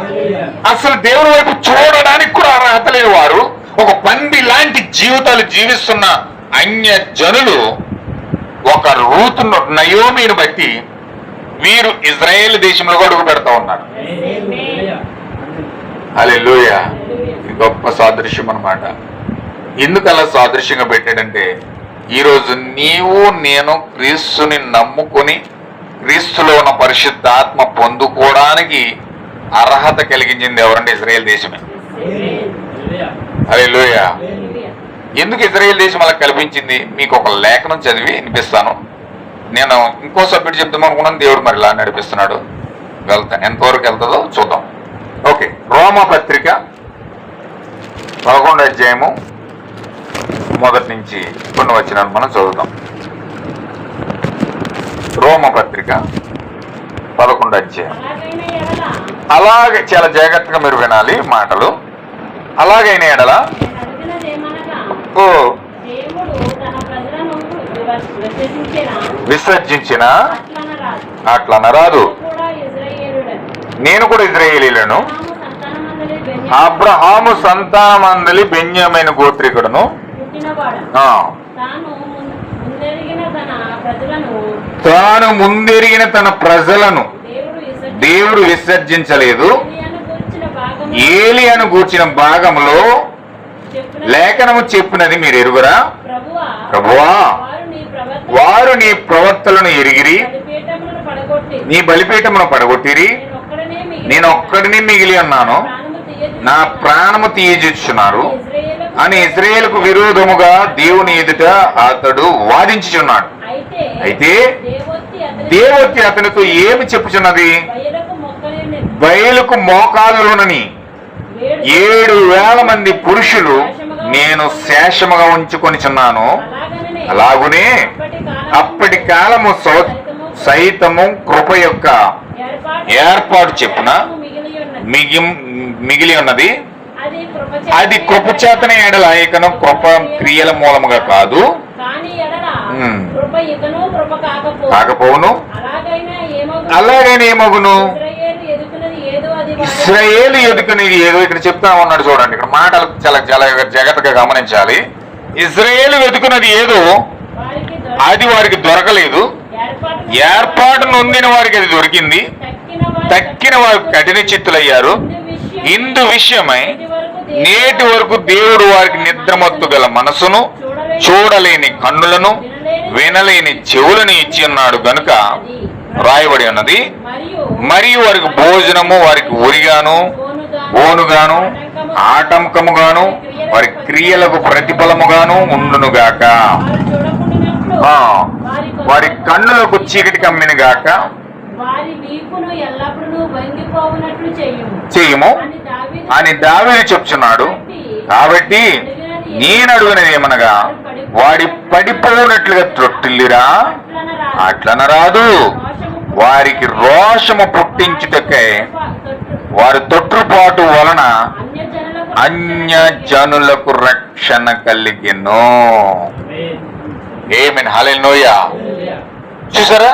అసలు దేవుని వైపు చూడడానికి కూడా అర్హత లేని వారు, ఒక పంది లాంటి జీవితాలు జీవిస్తున్న అన్య జనులు ఒక రూతును నయోమిని బట్టి వీరు ఇజ్రాయేల్ దేశంలో అడుగు పెడతా ఉన్నారు. హల్లెలూయా. ఇది గొప్ప సాదృశ్యం అన్నమాట. ఎందుకు అలా సాదృశ్యంగా పెట్టాడంటే, ఈరోజు నీవు నేను క్రీస్తుని నమ్ముకొని క్రీస్తులో ఉన్న పరిశుద్ధాత్మ పొందుకోవడానికి అర్హత కలిగించింది ఎవరంటే ఇజ్రాయేల్ దేశమే. హల్లెలూయా. ఎందుకు ఇజ్రాయేల్ దేశం అలా కల్పించింది? మీకు ఒక లేఖనం చదివి వినిపిస్తాను. నేను ఇంకో సబ్జెక్ట్ చెప్తాం అనుకున్నాను, దేవుడు మరి ఇలా నడిపిస్తున్నాడు. వెళ్తాను, ఎంతవరకు వెళ్తుందో చూద్దాం. ఓకే, రోమా పత్రిక 11వ అధ్యాయము మొదటి నుంచి కొన్ని వచనాలు మనం చదువుతాం. రోమా పత్రిక 11వ అధ్యాయం. అలాగే చాలా జాగ్రత్తగా మీరు వినాలి మాటలు. అలాగైన ఎడల విసర్జించిన అట్లనరాదు. నేను కూడా ఇజ్రాయేలీలను, అబ్రహాము సంతానమందలి బెన్యామీను గోత్రికుడును, తాను ముందెరిగిన తన ప్రజలను దేవుడు విసర్జించలేదు. ఏలియాను గూర్చిన భాగంలో లేఖనము చెప్పినది మీరు ఎరుగురా? ప్రభువా, వారు నీ ప్రవర్తనను ఎరిగిరి, నీ బలిపీఠమును పడగొట్టిరి, నేను ఒక్కడిని మిగిలి ఉన్నాను, నా ప్రాణము తీయజుచున్నారు అని ఇజ్రాయేలుకు విరోధముగా దేవుని ఎదుట అతడు వాదించుచున్నాడు. అయితే దేవోక్తి అతనితో ఏమి చెప్పుచున్నది? బయలుకు మోకాలులోనని 7,000 మంది పురుషులు నేను శేషముగా ఉంచుకొనిచున్నాను. అలాగునే అప్పటి కాలము సైతము కృప యొక్క ఏర్పాటు చెప్పున మిగిలి ఉన్నది. అది కృప చేతన ఎడల, ఇకను కృప క్రియల మూలముగా కాదు. కాకపోవును. అలాగైనా ఏమగును? ఇశ్రాయేలు ఎదుకునేది ఏదో ఇక్కడ చెప్తా ఉన్నాడు. చూడండి, ఇక్కడ మాటలు చాలా చాలా జాగ్రత్తగా గమనించాలి. ఇశ్రాయేలు వెతుకున్నది ఏదో అది వారికి దొరకలేదు. ఏర్పాటు నొందిన వారికి అది దొరికింది. తక్కిన వారు కఠిన చిత్తులయ్యారు. ఇందు విషయమై నేటి వరకు దేవుడు వారికి నిద్రమత్తు గల మనసును, చూడలేని కన్నులను, వినలేని చెవులను ఇచ్చి ఉన్నాడు గనుక రాయబడి ఉన్నది. మరియు వారికి భోజనము వారికి ఉరిగాను, బోనుగాను, ఆటంకముగాను, వారి క్రియలకు ప్రతిఫలముగాను ఉండునుగాక. వారి కన్నులకు చీకటి కమ్మిన గాక చెయ్యము అని దావీదు చెప్తున్నాడు. కాబట్టి నేను అడుగునది ఏమనగా, వాడి పడిపోనట్లుగా త్రొట్టిల్లిరా? అట్లనరాదు. వారికి రోషము పుట్టించుటకై వారి తొట్టుపాటు వలన అన్య జనులకు రక్షణ కలిగెను. ఆమేన్. హల్లెలూయా. చూసారా,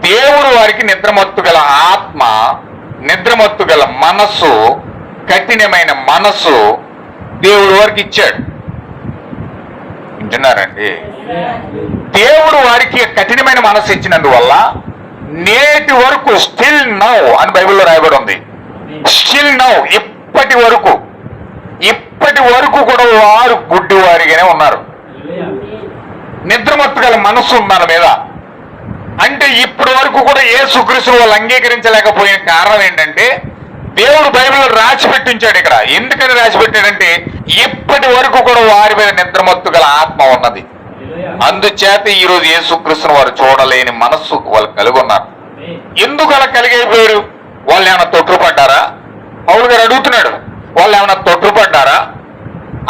దేవుడు వారికి నిద్రమత్తు గల ఆత్మ, నిద్రమత్తు గల మనస్సు, కఠినమైన మనస్సు దేవుడు వారికి ఇచ్చాడు. వింటున్నారండి? దేవుడు వారికి కఠినమైన మనస్సు ఇచ్చినందువల్ల నేటి వరకు స్టిల్ నౌ అని బైబిల్లో రాయబడి ఉంది. స్టిల్ నౌ, ఇప్పటి వరకు కూడా వారు గుడ్డి వారిగానే ఉన్నారు. నిద్రమత్తు గల మనస్సు మన మీద. అంటే ఇప్పటి వరకు కూడా యేసుక్రీస్తును వాళ్ళు అంగీకరించలేకపోయిన కారణం ఏంటంటే, దేవుడు బైబిల్లో రాసి పెట్టించాడు. ఇక్కడ ఎందుకని రాసి పెట్టాడంటే, ఇప్పటి వరకు కూడా వారి మీద నిద్రమత్తు గల ఆత్మ ఉన్నది. అందుచేత ఈ రోజు యేసుక్రీస్తును వారు చూడలేని మనస్సు వాళ్ళు కలిగి ఉన్నారు. ఎందుకు అలా కలిగైపోయారు? వాళ్ళు ఏమైనా తొట్టుపడ్డారా? పౌలు గారు అడుగుతున్నాడు, వాళ్ళు ఏమైనా తొట్టుపడ్డారా?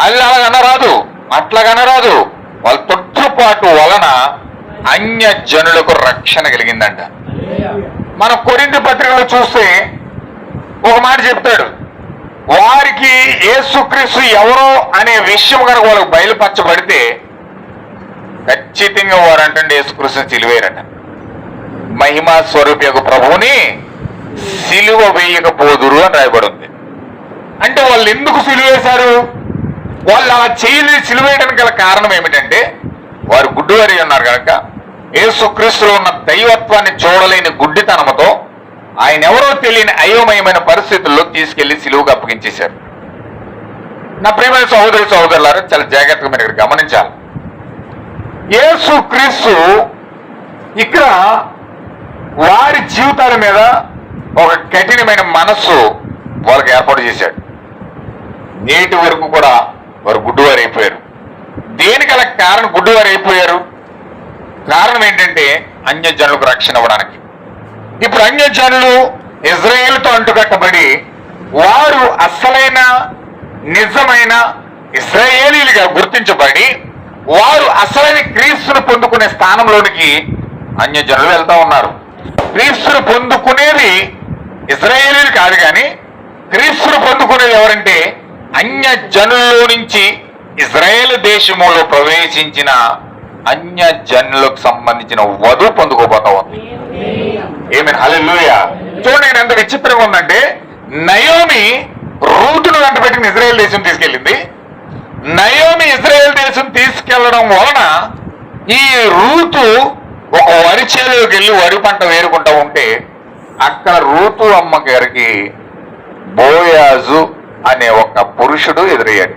అలాగనరాదు, అట్లాగనరాదు. వాళ్ళ తొట్టుపాటు వలన అన్య జనులకు రక్షణ కలిగిందంట. మన కొరింథీ పత్రికలో చూస్తే ఒక మాట చెప్తాడు, వారికి యేసుక్రీస్తు ఎవరో అనే విషయం కనుక వాళ్ళకి బయలుపరచబడితే ఖచ్చితంగా వారంటే యేసుక్రీస్తుని సిలువేరట. మహిమా స్వరూపకు ప్రభువుని సిలువ వేయకపోదురు అని రాయబడి ఉంది. అంటే వాళ్ళు ఎందుకు సిలువేశారు? వాళ్ళు అలా చేయలేదు. సిలువేయడానికి గల కారణం ఏమిటంటే వారు గుడ్డివారి ఉన్నారు కనుక యేసుక్రీస్తులో ఉన్న దైవత్వాన్ని చూడలేని గుడ్డితనంతో ఆయన ఎవరో తెలియని అయోమయమైన పరిస్థితుల్లో తీసుకెళ్లి సిలువకు అప్పగించేశారు. నా ప్రియమైన సహోదరులారా, చాలా జాగ్రత్తగా మీరు ఇక్కడ గమనించాలి. యేసుక్రీస్తు ఇక్కడ వారి జీవితాల మీద ఒక కఠినమైన మనస్సు వాళ్ళకి ఏర్పాటు చేశాడు. నేటి వరకు కూడా వారు గుడ్డివారు అయిపోయారు. దేనికి అలా కారణం? గుడ్డివారు అయిపోయారు కారణం ఏంటంటే అన్యజనులకు రక్షణ ఇవ్వడానికి. ఇప్పుడు అన్యజనులు ఇజ్రాయేలుతో అంటుకట్టబడి వారు అసలైన నిజమైన ఇశ్రాయేలీలుగా గుర్తించబడి వారు అసలైన క్రీస్తును పొందుకునే స్థానంలోనికి అన్యజనులు వెళ్తా ఉన్నారు. క్రీస్తును పొందుకునేది ఇశ్రాయేలీలు కాదు, కానీ క్రీస్తును పొందుకునేది ఎవరంటే అన్యజనుల్లో నుంచి ఇజ్రాయేల్ దేశంలో ప్రవేశించిన అన్యజనులకు సంబంధించిన వధువు పొందుకోబోతా ఉంది. ఏమైనా హల్లెలూయా. చూడండి ఎంత విచిత్రంగా ఉందంటే, నయోమి రూతును వెంట పెట్టుకుని ఇజ్రాయేల్ దేశం తీసుకెళ్ళింది. నయోమి ఇజ్రాయేల్ దేశం తీసుకెళ్లడం వలన ఈ రూతు ఒక వరి చేలోకి వెళ్ళి వరి పంట వేరుకుంటా ఉంటే అక్కడ రూతు అమ్మ గారికి బోయాజు అనే ఒక పురుషుడు ఎదురయ్యాడు.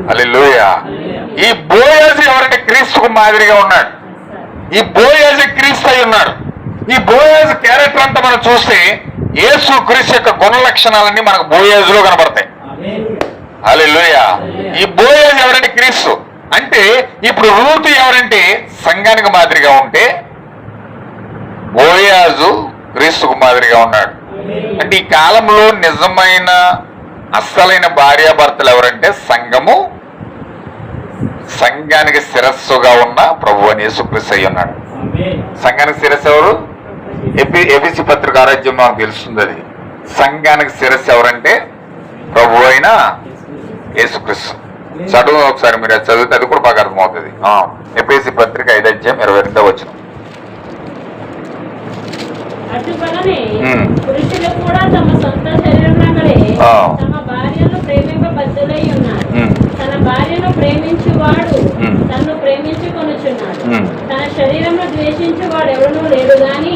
హల్లెలూయా. ఈ బోయాజు ఎవరంటే క్రీస్తుకు మాదిరిగా ఉన్నాడు. ఈ బోయాజు క్రీస్తు అయి ఉన్నాడు. ఈ బోయాజు క్యారెక్టర్ అంతా మనం చూస్తే యేసు క్రీస్తు యొక్క గుణ లక్షణాలన్నీ మనకు బోయాజులో కనబడతాయి. హల్లెలూయా. ఈ బోయాజు ఎవరంటే క్రీస్తు. అంటే ఇప్పుడు రూతు ఎవరంటే సంఘానికి మాదిరిగా ఉంటే బోయాజు క్రీస్తుకు మాదిరిగా ఉన్నాడు. అంటే ఈ కాలంలో నిజమైన అస్సలైన భార్యాభర్తలు ఎవరంటే సంఘానికి శిరస్సుగా ఉన్న ప్రభు అని యేసుక్రీస్తు అయి ఉన్నాడు. సంఘానికి శిరస్సు ఎవరు? ఎఫెసీ పత్రిక 6వ అధ్యాయంలో మనకు తెలుస్తుంది. అది సంఘానికి శిరస్సు ఎవరంటే ప్రభు అయిన యేసుక్రీస్తు. చదువు ఒకసారి మీరు చదివితే అది కూడా బాగా అర్థమవుతుంది. ఎఫెసీ పత్రిక 5వ అధ్యాయం 22వ వచనం. పురుషులు కూడా తమ సొంత శరీరమునగలే తమ భార్యను ప్రేమింపబద్ధులై ఉన్నారు. తన భార్యను ప్రేమించువాడు తన్ను ప్రేమించుకొనుచున్నాడు. తన శరీరమును ద్వేషించువాడు ఎవడనూ లేడు గాని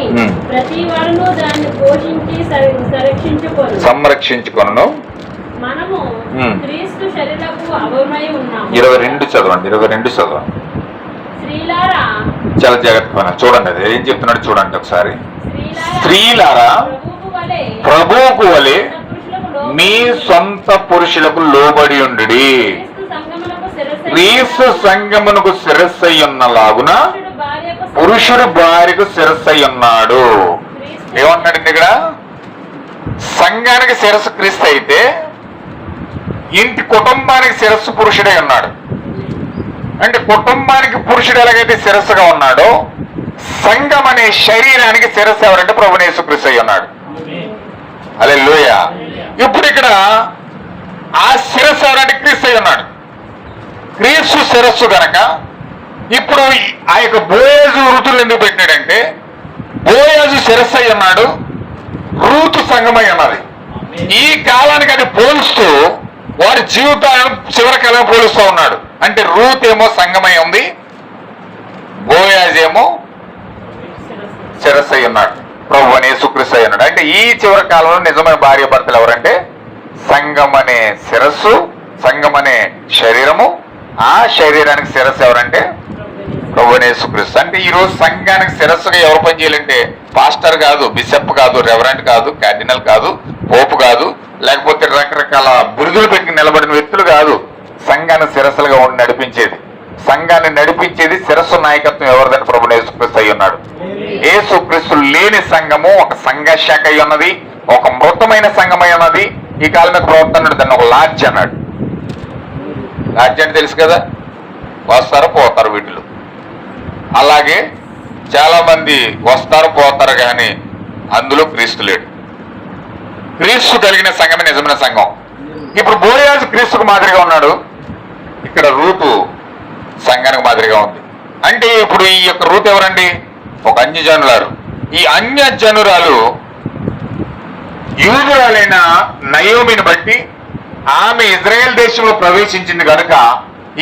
ప్రతి వాడును దాన్ని పోషించి సంరక్షించుకొను. మనము క్రీస్తు శరీరపు అవయవమై ఉన్నాము. 22 చదవండి. స్త్రీలారా, చాలా జాగ్రత్తగా చూడండి. అది ఏం చెప్తున్నాడు చూడండి ఒకసారి. స్త్రీలారా, ప్రభువుకు వలె మీ సొంత పురుషులకు లోబడి ఉండు. క్రీస్తు సంఘమునకు శిరస్సు అయి ఉన్నలాగున పురుషుడు భార్యకు శిరస్సు అయి ఉన్నాడు. ఏమన్నాడు ఇక్కడ? సంఘానికి శిరస్సు క్రీస్తు అయితే ఇంటి కుటుంబానికి శిరస్సు పురుషుడై ఉన్నాడు. అంటే కుటుంబానికి పురుషుడు ఎలాగైతే శిరస్సుగా ఉన్నాడో సంఘం అనే శరీరానికి శిరస్సు ఎవరంటే ప్రభువు యేసుక్రీస్తు అయి ఉన్నాడు. హల్లెలూయా. ఇప్పుడు ఇక్కడ ఆ శిరస్సు ఎవరంటే క్రీస్తు అయి ఉన్నాడు. క్రీస్తు శిరస్సు గనక ఇప్పుడు ఆ యొక్క బోయాజు ఋతులు ఎందుకు పెట్టినాడంటే బోయాజు శిరస్సు అయి ఉన్నాడు, రూతు సంఘమై ఉన్నది. ఈ కాలానికి అది పోలుస్తూ వారి జీవితాలను చివరికి ఎలా పోలుస్తూ ఉన్నాడు అంటే రూత్ ఏమో సంఘమై ఉంది, బోయాజ్ ఏమో శిరస్సు అయి ఉన్నాడు, ప్రభు అని యేసుక్రీస్తు అయి ఉన్నాడు. అంటే ఈ చివరి కాలంలో నిజమైన భార్య భర్తలు ఎవరంటే సంఘం అనే శిరస్సు, సంఘం అనే శరీరము, ఆ శరీరానికి శిరస్సు ఎవరంటే ప్రభు అని యేసుక్రీస్తు. అంటే ఈ రోజు సంఘానికి శిరస్సుగా ఎవరు పని చేయాలంటే పాస్టర్ కాదు, బిషప్ కాదు, రెవరెంట్ కాదు, కార్డినల్ కాదు, పోపు కాదు, లేకపోతే రకరకాల బిరుదులు పెట్టి నిలబడిన వ్యక్తులు కాదు సంఘాన్ని శిరస్సులుగా ఉండి నడిపించేది. సంఘాన్ని నడిపించేది శిరస్సు నాయకత్వం ఎవరిదని ప్రభువు యేసుక్రీస్తు అయి ఉన్నాడు. యేసుక్రీస్తు లేని సంఘము ఒక సంఘ శాఖ అయి ఉన్నది, ఒక మృతమైన సంఘమై ఉన్నది. ఈ కాలం మీద ప్రవర్తన దాన్ని ఒక లాడ్జ్ అన్నాడు. లాడ్జ్ అంటే తెలుసు కదా, వస్తారు పోతారు వీటిలో. అలాగే చాలా మంది వస్తారు పోతారు, కానీ అందులో క్రీస్తు లేడు. క్రీస్తు కలిగిన సంఘమే నిజమైన సంఘం. ఇప్పుడు బోయాజు క్రీస్తుకు మాదిరిగా ఉన్నాడు, ఇక్కడ రూతు సంఘానికి మాదిరిగా ఉంది. అంటే ఇప్పుడు ఈ యొక్క రూతు ఎవరండి? ఒక అన్యజనురాలు. ఈ అన్యజనురాలు యూదురాలైన నయోమిని బట్టి ఆమె ఇజ్రాయెల్ దేశంలో ప్రవేశించింది కనుక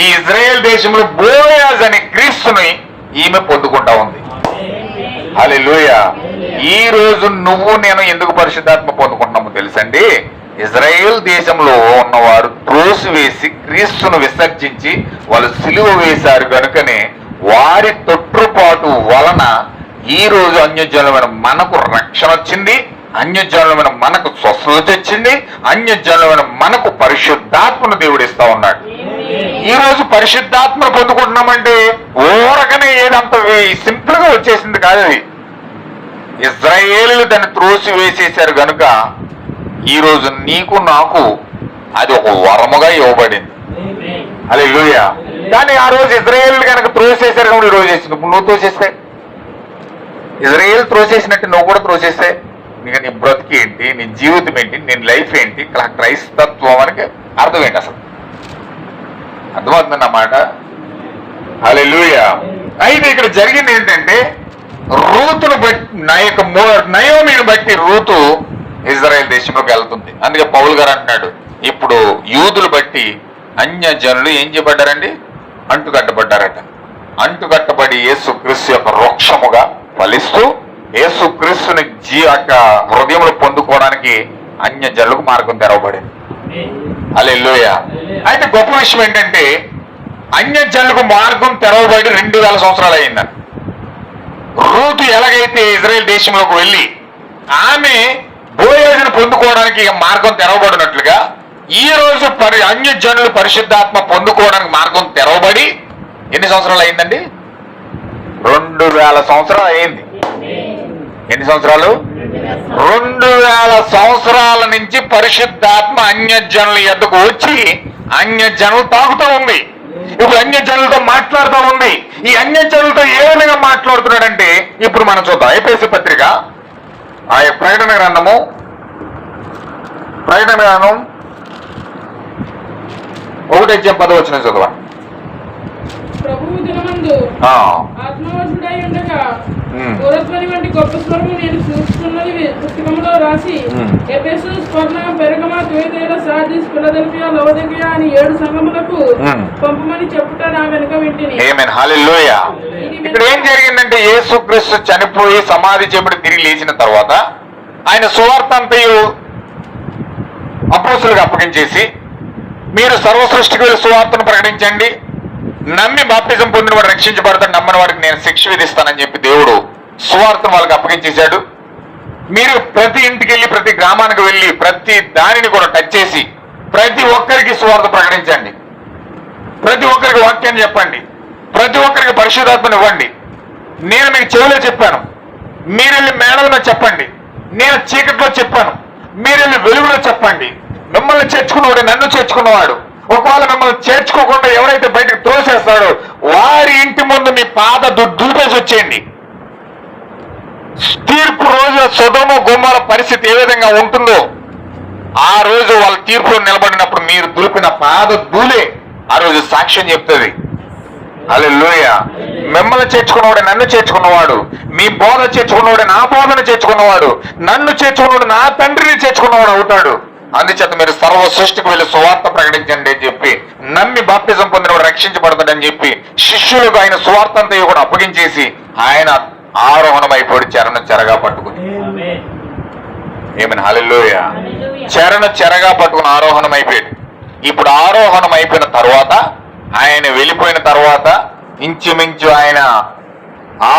ఈ ఇజ్రాయెల్ దేశంలో బోయాజ్ అనే క్రీస్తుని ఈమె పొందుకుంటా ఉంది. హల్లెలూయా. ఈ రోజు నువ్వు నేను ఎందుకు పరిశుద్ధాత్మ పొందుకుంటున్నామో తెలుసండి. ఇజ్రాయెల్ దేశంలో ఉన్నవారు త్రోసివేసి క్రీస్తును విసర్జించి వాళ్ళు సిలువ వేశారు కనుకనే వారి తొట్టుపాటు వలన ఈ రోజు అన్యజనులమైన మనకు రక్షణ వచ్చింది, అన్యజనులమైన మనకు స్వస్థత వచ్చింది, అన్యజనులమైన మనకు పరిశుద్ధాత్మను దేవుడు ఇస్తా ఉన్నాడు. ఈ రోజు పరిశుద్ధాత్మను పొందుకుంటున్నామంటే ఊరకనే ఏదంత సింపుల్ గా వచ్చేసింది కాదు. అది ఇజ్రాయేలీలు దాన్ని త్రోసి వేసేశారు కనుక ఈ రోజు నీకు నాకు అది ఒక వరముగా ఇవ్వబడింది. హల్లెలూయా. కానీ ఆ రోజు ఇజ్రాయేలీలు కనుక త్రోసేశారు కాబట్టి ఈ రోజు వేసింది. ఇప్పుడు నువ్వు త్రోసేస్తే, ఇజ్రాయేల్ త్రోసేసినట్టు నువ్వు కూడా త్రోసేస్తే ఇక నీ బ్రతికి ఏంటి, నీ జీవితం ఏంటి, నీ లైఫ్ ఏంటి, క్రైస్తత్వం అని అర్థం ఏంటి అసలు? అర్థమవుతుంది అన్నమాట. హల్లెలూయా. అయితే ఇక్కడ జరిగింది ఏంటంటే రూతును బట్టి నయోమిని బట్టి రూతు ఇజ్రాయెల్ దేశంలోకి వెళ్తుంది. అందుకే పౌలు గారు అంటున్నాడు, ఇప్పుడు యూదులు బట్టి అన్యజనులు ఏం చేయబడ్డారండి? అంటుకట్టబడ్డారట. అంటుకట్టబడి యేసుక్రీస్తు యొక్క వృక్షముగా ఫలిస్తూ యేసుక్రీస్తుని యొక్క హృదయంలో పొందుకోవడానికి అన్యజనులకు మార్గం తెరవబడింది. హల్లెలూయా. అయితే గొప్ప విషయం ఏంటంటే అన్యజనులకు మార్గం తెరవబడి 2000 సంవత్సరాలు అయిందని. రూతు ఎలాగైతే ఇజ్రాయెల్ దేశంలోకి వెళ్ళి ఆమె బోయాజును పొందుకోవడానికి మార్గం తెరవబడినట్లుగా ఈ రోజు అన్యజనులు పరిశుద్ధాత్మ పొందుకోవడానికి మార్గం తెరవబడి ఎన్ని సంవత్సరాలు అయిందండి? 2000 సంవత్సరాలు అయింది. ఎన్ని సంవత్సరాలు? 2000 సంవత్సరాల నుంచి పరిశుద్ధాత్మ అన్యజనుల యొద్దకు వచ్చి అన్యజనులు తాగుతూ ఉంది. ఇప్పుడు అన్యజనులతో మాట్లాడుతూ ఉంది. ఈ అన్యజనులతో ఏ విధంగా మాట్లాడుతున్నాడంటే ఇప్పుడు మనం చూద్దాం. ఎఫెసీ పత్రిక ఆ ప్రకటన గ్రంథం 1:10 చదవండి. ప్రభువు దినమందు ఆత్మవశుడై ఉండగా పూర్వధ్వని వంటి గొప్ప స్వరము నేను చూస్తున్నది పుస్తకంలో రాసి ఎఫెసు, స్మరణ, పెరగమ, తుయతైర, సార్డిస్, ఫిలదెల్ఫియా, లవోదికయ అని 7 సంఘములకు పంపమని చెప్పుట నా వెనుక వింటిని. ఆమేన్. హల్లెలూయా. ఇక్కడ ఏం జరిగిందంటే యేసుక్రీస్తు చనిపోయి సమాధి చేయబడి తిరిగి లేచిన తర్వాత ఆయన సువార్త అంతయు అపోస్తులకు అప్పగించేసి మీరు సర్వ సృష్టికి వెళ్ళి సువార్తను ప్రకటించండి, నమ్మి బాప్తిజం పొందిన వాడు రక్షించబడతాడు, నమ్మని వాడికి నేను శిక్ష విధిస్తానని చెప్పి దేవుడు సువార్తను వాళ్ళకి అప్పగించేశాడు. మీరు ప్రతి ఇంటికి వెళ్ళి ప్రతి గ్రామానికి వెళ్ళి ప్రతి దానిని కూడా టచ్ చేసి ప్రతి ఒక్కరికి సువార్త ప్రకటించండి, ప్రతి ఒక్కరికి వాక్యాన్ని చెప్పండి, ప్రతి ఒక్కరికి పరిశుద్ధాత్మను ఇవ్వండి. నేను మీకు చెవిలో చెప్పాను, మీరు వెళ్ళి మేడలో చెప్పండి. నేను చీకట్లో చెప్పాను, మీరు వెళ్ళి వెలుగులో చెప్పండి. మిమ్మల్ని చేర్చుకున్నవాడు నన్ను చేర్చుకున్నవాడు. ఒకవేళ మిమ్మల్ని చేర్చుకోకుండా ఎవరైతే బయటకు తోసేస్తాడో వారి ఇంటి ముందు మీ పాద దులిపేసి వచ్చేయండి. తీర్పు రోజు సొదొమ గొమొర్రా పరిస్థితి ఏ విధంగా ఉంటుందో ఆ రోజు వాళ్ళ తీర్పులో నిలబడినప్పుడు మీరు దులిపిన పాద ధూళే ఆ రోజు సాక్ష్యం చెప్తుంది. హల్లెలూయా. మిమ్మల్ని చేర్చుకున్నవాడు నన్ను చేర్చుకున్నవాడు, మీ బోధ చేర్చుకున్నవాడు నా బోధను చేర్చుకున్నవాడు, నన్ను చేర్చుకున్నవాడు నా తండ్రిని చేర్చుకున్నవాడు అవుతాడు. అందుచేత మీరు సర్వ సృష్టికి వెళ్ళి సువార్త ప్రకటించండి అని చెప్పి నమ్మి బాప్తిజం పొందినవాడు రక్షించబడతాడని చెప్పి శిష్యులకు ఆయన సువార్త అంతా కూడా అప్పగించేసి ఆయన ఆరోహణం అయిపోయి చెరగా పట్టుకుని. ఆమేన్. హల్లెలూయా. చెరగా పట్టుకుని ఆరోహణం అయిపోయాడు. ఇప్పుడు ఆరోహణం అయిపోయిన తర్వాత ఆయన వెళ్ళిపోయిన తర్వాత ఇంచుమించు ఆయన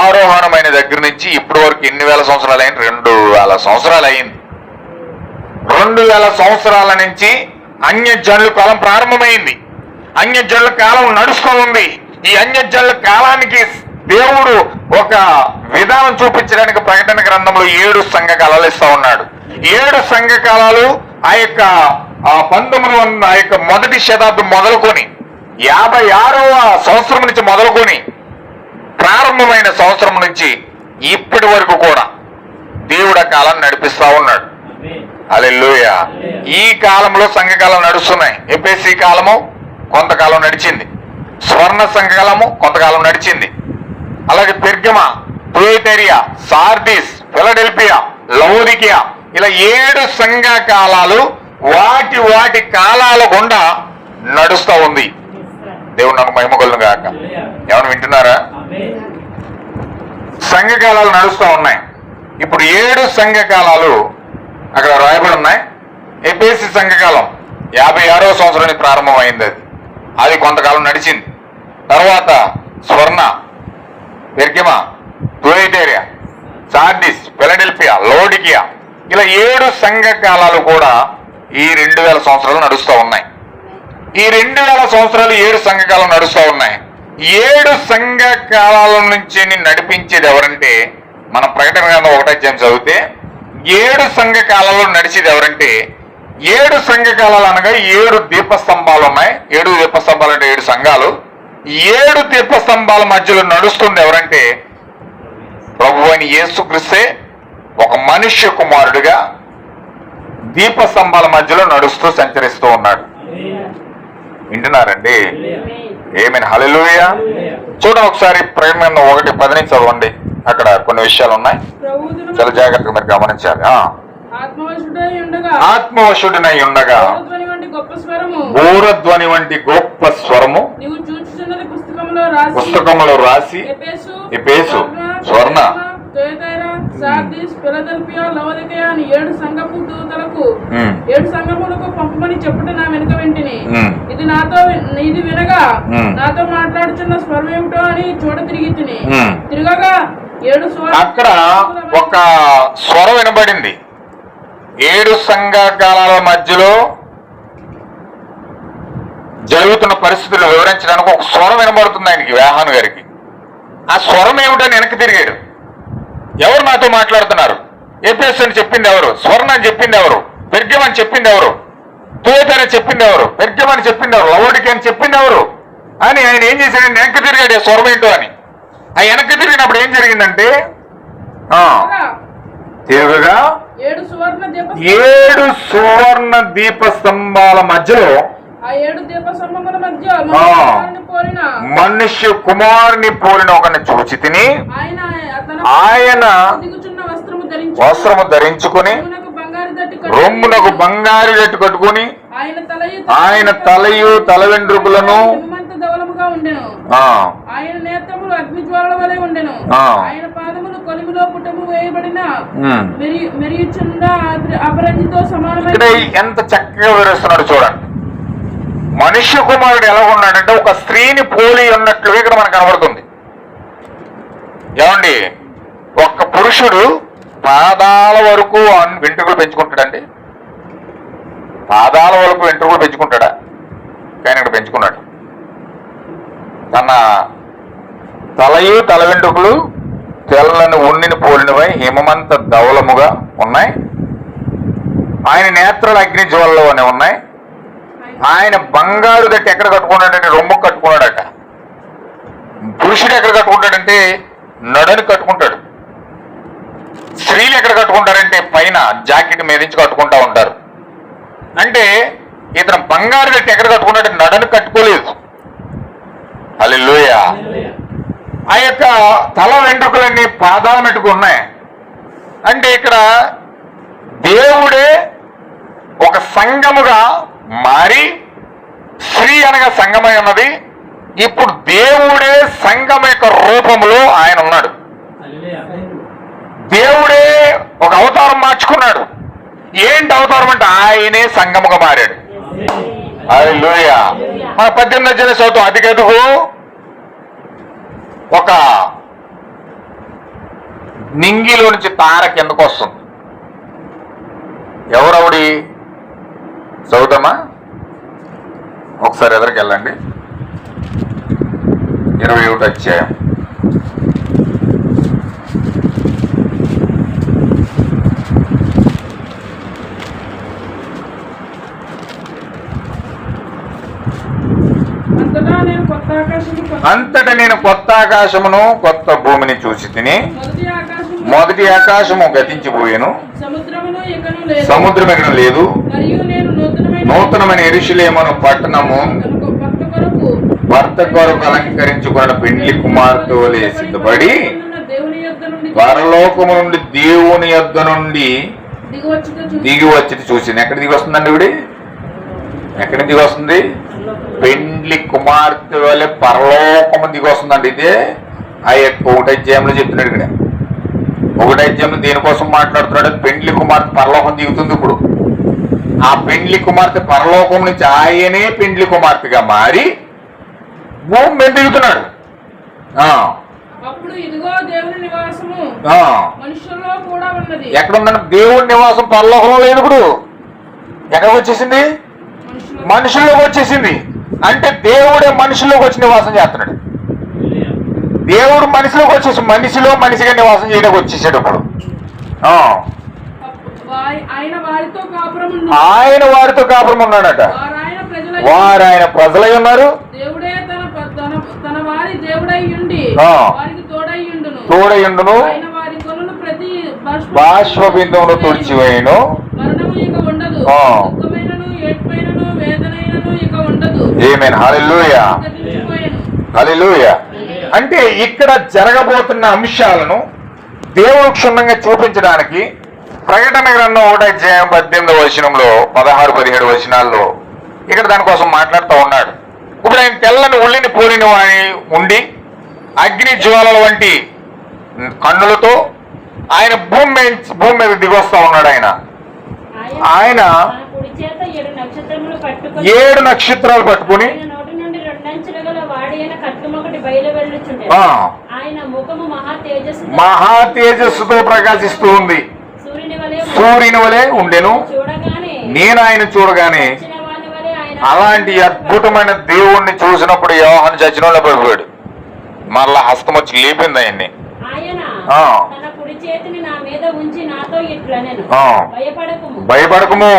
ఆరోహణమైన దగ్గర నుంచి ఇప్పటి వరకు ఎన్ని వేల సంవత్సరాలు అయింది? 2000 సంవత్సరాలు అయింది. 2000 సంవత్సరాల నుంచి అన్యజనుల కాలం ప్రారంభమైంది. అన్యజనుల కాలం నడుస్తూ ఉంది. ఈ అన్యజనుల కాలానికి దేవుడు ఒక విధానం చూపించడానికి ప్రకటన గ్రంథంలో 7 సంఘకాలాలు ఇస్తా ఉన్నాడు. 7 సంఘకాలాలు ఆ యొక్క 1900 ఆ యొక్క మొదటి శతాబ్దం మొదలుకొని 56వ సంవత్సరం నుంచి మొదలుకొని ప్రారంభమైన సంవత్సరం నుంచి ఇప్పటి వరకు కూడా దేవుడు ఆ కాలాన్ని నడిపిస్తా ఉన్నాడు. హల్లెలూయా. ఈ కాలంలో సంఘకాలం నడుస్తున్నాయి. ఎఫెసీ కాలము కొంతకాలం నడిచింది, స్వర్ణ సంఘకాలము కొంతకాలం నడిచింది, అలాగే పెర్గమ, థుయతైరియా, సార్డిస్, ఫిలడెల్ఫియా, లవోదికియా, ఇలా 7 సంఘ కాలాలు వాటి వాటి కాలాల గుండా నడుస్తూ ఉంది. దేవుడు నాకు మహిమ కలుగును గాక. ఏమైనా వింటున్నారా? సంఘకాలాలు నడుస్తూ ఉన్నాయి. ఇప్పుడు 7 సంఘకాలాలు అక్కడ రాయబడి ఉన్నాయి. ఎఫెసీ సంఘకాలం 56వ సంవత్సరం నుంచి ప్రారంభమైంది. అది కొంతకాలం నడిచింది. తర్వాత స్వర్ణ, పెర్గమ, థుయతైరియా, సార్డిస్, ఫిలడెల్ఫియా, లవోదికియా, ఇలా 7 సంఘకాలాలు కూడా ఈ 2000 సంవత్సరాలు నడుస్తూ ఉన్నాయి. ఈ 2000 సంవత్సరాలు 7 సంఘకాలం నడుస్తూ ఉన్నాయి. 7 సంఘకాలాల నుంచి నడిపించేది ఎవరంటే, మనం ప్రకటన గ్రంథం 1వ అధ్యాయం చదివితే 7 సంఘకాలాల్లో నడిచేది ఎవరంటే, 7 సంఘకాలాలు అనగా 7 దీపస్తంభాలు ఉన్నాయి. 7 దీపస్తంభాలు అంటే 7 సంఘాలు. 7 దీపస్తంభాల మధ్యలో నడుస్తుంది ఎవరంటే, ప్రభు అయిన యేసుక్రీస్తే ఒక మనుష్య కుమారుడిగా దీపస్తంభాల మధ్యలో నడుస్తూ సంచరిస్తూ ఉన్నాడు. వింటున్నారండి? ఏమైనా హల్లెలూయా. చూడండి ఒకసారి ప్రకటన 1:10 నుంచి చదవండి. అక్కడ కొన్ని విషయాలు ఉన్నాయి, చాలా జాగ్రత్తగా మీరు గమనించాలి. ఆత్మవశుడినై ఉండగా బూరధ్వని వంటి గొప్ప స్వరము పుస్తకంలో రాసి, ఎఫెసు, స్వర్ణ, సార్డిస్, ఫిలదెల్ఫియా, లవోదికియా అని 7 సంఘపు దూతలకు 7 సంఘములకు పంపమని చెప్పుట నా వెనుక వింటిని. ఇది వినగా నాతో మాట్లాడుచున్న స్వరం ఏమిటో అని చూడ తిరిగి తిరగగా 7 స్వరం, అక్కడ ఒక స్వరం వినబడింది. 7 సంఘకాలాల మధ్యలో జరుగుతున్న పరిస్థితులు వివరించడానికి ఒక స్వరం వినబడుతుంది ఆయనకి, యోహాను గారికి. ఆ స్వరం ఏమిటని వెనక్కి తిరిగాడు. ఎవరు నాతో మాట్లాడుతున్నారు? ఎఫెసు అని చెప్పింది ఎవరు? స్వర్ణ అని చెప్పింది ఎవరు? పెర్గమ అని చెప్పింది ఎవరు? థుయతైరియా అని చెప్పింది ఎవరు? పెర్గమ అని చెప్పింది ఎవరు? లవోదికియా అని చెప్పింది ఎవరు అని ఆయన ఏం చేశాడు? వెనక్కి తిరిగాడు స్వరం ఏంటో అని. ఆ వెనక్కి తిరిగినప్పుడు ఏం జరిగిందంటే, తిరుగుగా 7 సువర్ణ దీపస్తంభాల మధ్యలో మనుష్య కుమారుని పోలిన ఒకరిని చూచి తిని, ఆయన వస్త్రము ధరించుకుని రొమ్మునకు బంగారు దట్టు కట్టుకుని, ఆయన తలయు తల వెంట్రుకలను, ఆయన నేత్రములు అగ్నిజ్వాలల వలె ఉండెను. ఆయన పాదములు కొలిమిలో పుటము వేయబడిన మెరియుచున్న అపరంజితో సమానమైన. ఎంత చక్కగా వివరిస్తున్నాడు చూడండి. మనుష్య కుమారుడు ఎలా ఉన్నాడంటే ఒక స్త్రీని పోలి ఉన్నట్లుగా ఇక్కడ మనకు కనబడుతుంది. ఏమండి, ఒక్క పురుషుడు పాదాల వరకు వెంట్రుకలు పెంచుకుంటాడండి. పాదాల వరకు వెంట్రుకలు పెంచుకుంటాడా? కానీ ఇక్కడ పెంచుకున్నాడు. తన తలయు తల వెంట్రుకలు తెల్లని ఉన్నిని పోలినవై హిమమంత ధవలముగా ఉన్నాయి. ఆయన నేత్రాలు అగ్ని జ్వాలలోనే ఉన్నాయి. ఆయన బంగారు దట్టి ఎక్కడ కట్టుకున్నాడంటే రొమ్ము కట్టుకున్నాడట. పురుషుడు ఎక్కడ కట్టుకుంటాడంటే నడుని కట్టుకుంటాడు. స్త్రీలు ఎక్కడ కట్టుకుంటారంటే పైన జాకెట్ మీద నుంచి కట్టుకుంటా ఉంటారు. అంటే ఇతను బంగారు దట్టి ఎక్కడ కట్టుకున్నాడంటే నడుని కట్టుకోలేదు. హల్లెలూయా. ఆ యొక్క తల వెంట్రుకలన్నీ పాదాల మెట్టుకు ఉన్నాయి. అంటే ఇక్కడ దేవుడే ఒక సంఘముగా మారి, స్త్రీ అనగా సంఘమై ఉన్నది. ఇప్పుడు దేవుడే సంఘం యొక్క రూపంలో ఆయన ఉన్నాడు. దేవుడే ఒక అవతారం మార్చుకున్నాడు. ఏంటి అవతారం అంటే ఆయనే సంఘముగా మారాడు. హల్లెలూయా. మన 18వ అధ్యాయం చదువుతాం. అది గదుగు ఒక నింగిలో నుంచి తార కిందకు వస్తుంది. ఎవరవుడి చదువుతామా? ఒకసారి ఎదురుకెళ్ళండి. 21వ అధ్యాయం. అంతటా నేను కొత్త ఆకాశమును కొత్త భూమిని చూసి తిని, మొదటి ఆకాశము గతించిపోయాను, సముద్రం ఎక్కడ లేదు, నూతనమైన యెరూషలేమును పట్టణము భర్త కొరకు అలంకరించుకున్న పెండ్లి కుమార్తె వలె సిద్ధపడి పరలోకము నుండి దేవుని యొద్ద నుండి దిగి వచ్చి చూసింది. ఎక్కడ దిగి వస్తుందండి ఇవిడి? ఎక్కడ దిగి వస్తుంది? పెండ్లి కుమార్తె వలె పరలోకము దిగి వస్తుందండి. ఇదే ఆ యొక్క 1వ అధ్యాయంలో చెప్తున్నాడు. ఇక్కడ 1వ అధ్యాయంలో దేనికోసం మాట్లాడుతున్నాడు? పెండ్లి కుమార్తె పరలోకం దిగుతుంది. ఇప్పుడు ఆ పెండ్లి కుమార్తె పరలోకం నుంచి ఆయనే పెండ్లి కుమార్తెగా మారి భూమి మీద దిగుతున్నాడు. ఎక్కడ ఉందండి? దేవుడి నివాసం పరలోకంలో లేదు. ఇప్పుడు ఎక్కడికి వచ్చేసింది? మనుషుల్లోకి వచ్చేసింది. అంటే దేవుడే మనుషుల్లోకి వచ్చి నివాసం చేస్తున్నాడు. దేవుడు మనిషిలోకి వచ్చేసి మనిషిలో మనిషిగా నివాసం చేయడానికి వచ్చేసాడు. ఇప్పుడు ఆయన వారితో కాపురం ఉన్నాడట. వారు ఆయన ప్రజలై ఉన్నారు. తోడయుండును, బాష్ప బిందువును తుడిచివేయును. ఆమేన్. హల్లెలూయా, హల్లెలూయా. అంటే ఇక్కడ జరగబోతున్న అంశాలను దేవుడు క్షుణ్ణంగా చూపించడానికి ప్రకటన గ్రంథం 1వ అధ్యాయం 18వ వచనంలో 16-17 వచనాల్లో ఇక్కడ దానికోసం మాట్లాడుతూ ఉన్నాడు. ఇప్పుడు ఆయన తెల్లని ఉళ్ళిని పోలిన వాడి ఉండి అగ్ని జ్వాలల వంటి కన్నులతో ఆయన భూమి మీద దిగొస్తా ఉన్నాడు. ఆయన 7 నక్షత్రాలు పట్టుకుని మహా తేజస్సుతో ప్రకాశిస్తూ ఉంది. సూర్యుని వలె ఉండెను. నేను ఆయన చూడగానే అలాంటి అద్భుతమైన దేవుణ్ణి చూసినప్పుడు యోహాను చచ్చినోళ్ళ పడిపోయాడు. మరలా హస్తం వచ్చి లేపింది ఆయన్ని. భయపడకము,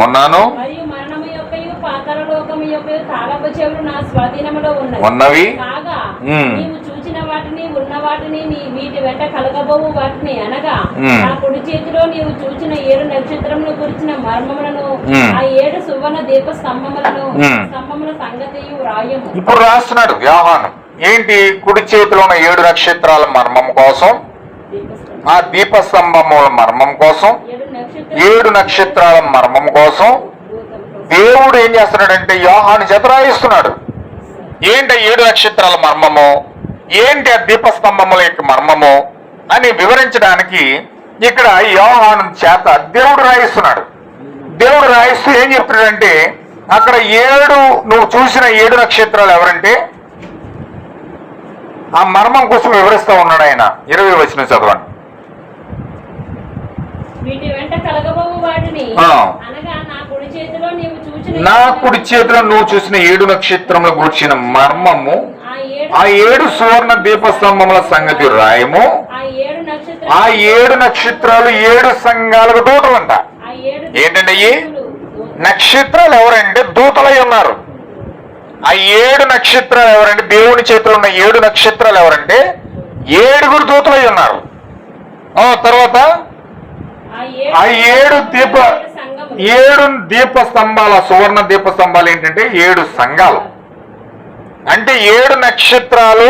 ఉన్నాను, ఉన్నవి చూచిన వాటిని ఉన్న వాటిని వీటి వెంట కలగబోవు వాటిని అనగా నా కుడి చేతిలో నీవు చూచిన 7 నక్షత్రములు గురించిన మర్మములను, ఆ 7 సువర్ణ దీప స్తంభములను, స్తంభముల సంగతియు రాయము. ఇప్పుడు రాస్తున్నాడు యోహాను. ఏంటి? కుడి చేతిలో ఉన్న 7 నక్షత్రాల మర్మం కోసం, ఆ దీపస్తంభముల మర్మం కోసం, 7 నక్షత్రాల మర్మం కోసం దేవుడు ఏం చేస్తున్నాడంటే యోహాను చేత రాయిస్తున్నాడు. ఏంటి 7 నక్షత్రాల మర్మము, ఏంటి ఆ దీపస్తంభముల యొక్క మర్మము అని వివరించడానికి ఇక్కడ యోహాను చేత దేవుడు రాయిస్తున్నాడు. దేవుడు రాయిస్తూ ఏం చెప్తున్నాడంటే అక్కడ 7 నువ్వు చూసిన 7 నక్షత్రాలు ఎవరంటే ఆ మర్మం కోసం వివరిస్తూ ఉన్నాడు ఆయన. 20వ వచనం చదవండి. నా కుడి చేతిలో నువ్వు చూసిన 7 నక్షత్రములు కూర్చిన మర్మము, ఆ 7 సువర్ణ దీపస్తంభముల సంగతి రాయము. ఆ 7 నక్షత్రాలు 7 సంఘాలకు దూతలంట. ఏంటంటే ఈ నక్షత్రాలు ఎవరంటే దూతలై ఉన్నారు. ఆ 7 నక్షత్రాలు ఎవరంటే దేవుని చేతిలో ఉన్న 7 నక్షత్రాలు ఎవరంటే 7 దూతలై ఉన్నారు. తర్వాత ఆ 7 దీపస్తంభాల సువర్ణ దీపస్తంభాలు ఏంటంటే 7 సంఘాలు. అంటే 7 నక్షత్రాలు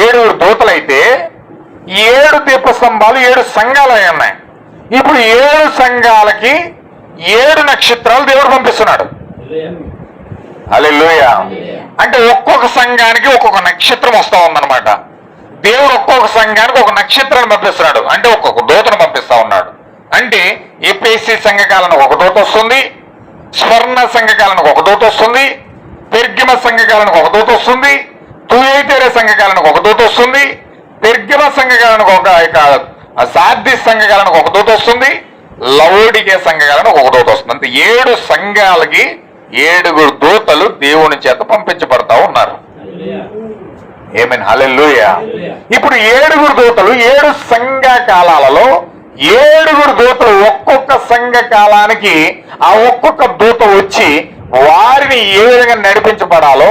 7 దూతలైతే 7 దీపస్తంభాలు 7 సంఘాలు అయి ఉన్నాయి. ఇప్పుడు 7 సంఘాలకి 7 నక్షత్రాలు దేవుడు పంపిస్తున్నాడు. హల్లెలూయా. అంటే ఒక్కొక్క సంఘానికి ఒక్కొక్క నక్షత్రం వస్తా ఉందన్నమాట. దేవుడు ఒక్కొక్క సంఘానికి ఒక నక్షత్రాన్ని పంపిస్తున్నాడు. అంటే ఒక్కొక్క దూతను పంపిస్తా ఉన్నాడు. అంటే ఎఫెసీ సంఘకాలకు ఒక దూత వస్తుంది, స్వర్ణ సంఘకాలకు ఒక దూత వస్తుంది, పెర్గమ సంఘకాలకు ఒక దూత వస్తుంది, తుయతైర సంఘకాలకు ఒక దూత వస్తుంది, పెర్గమ సంఘకాలకు ఒక సార్దిస్ సంఘకాలకు ఒక దూత వస్తుంది, లవోడికే సంఘకాలని ఒక దూత వస్తుంది. అంటే 7 సంఘాలకి 7 దూతలు దేవుని చేత పంపించబడతా ఉన్నారు. ఆమేన్, హల్లెలూయా. ఇప్పుడు 7 దూతలు 7 సంఘ కాలాలలో 7 దూతలు ఒక్కొక్క సంఘ కాలానికి ఆ ఒక్కొక్క దూత వచ్చి వారిని ఏ విధంగా నడిపించబడాలో,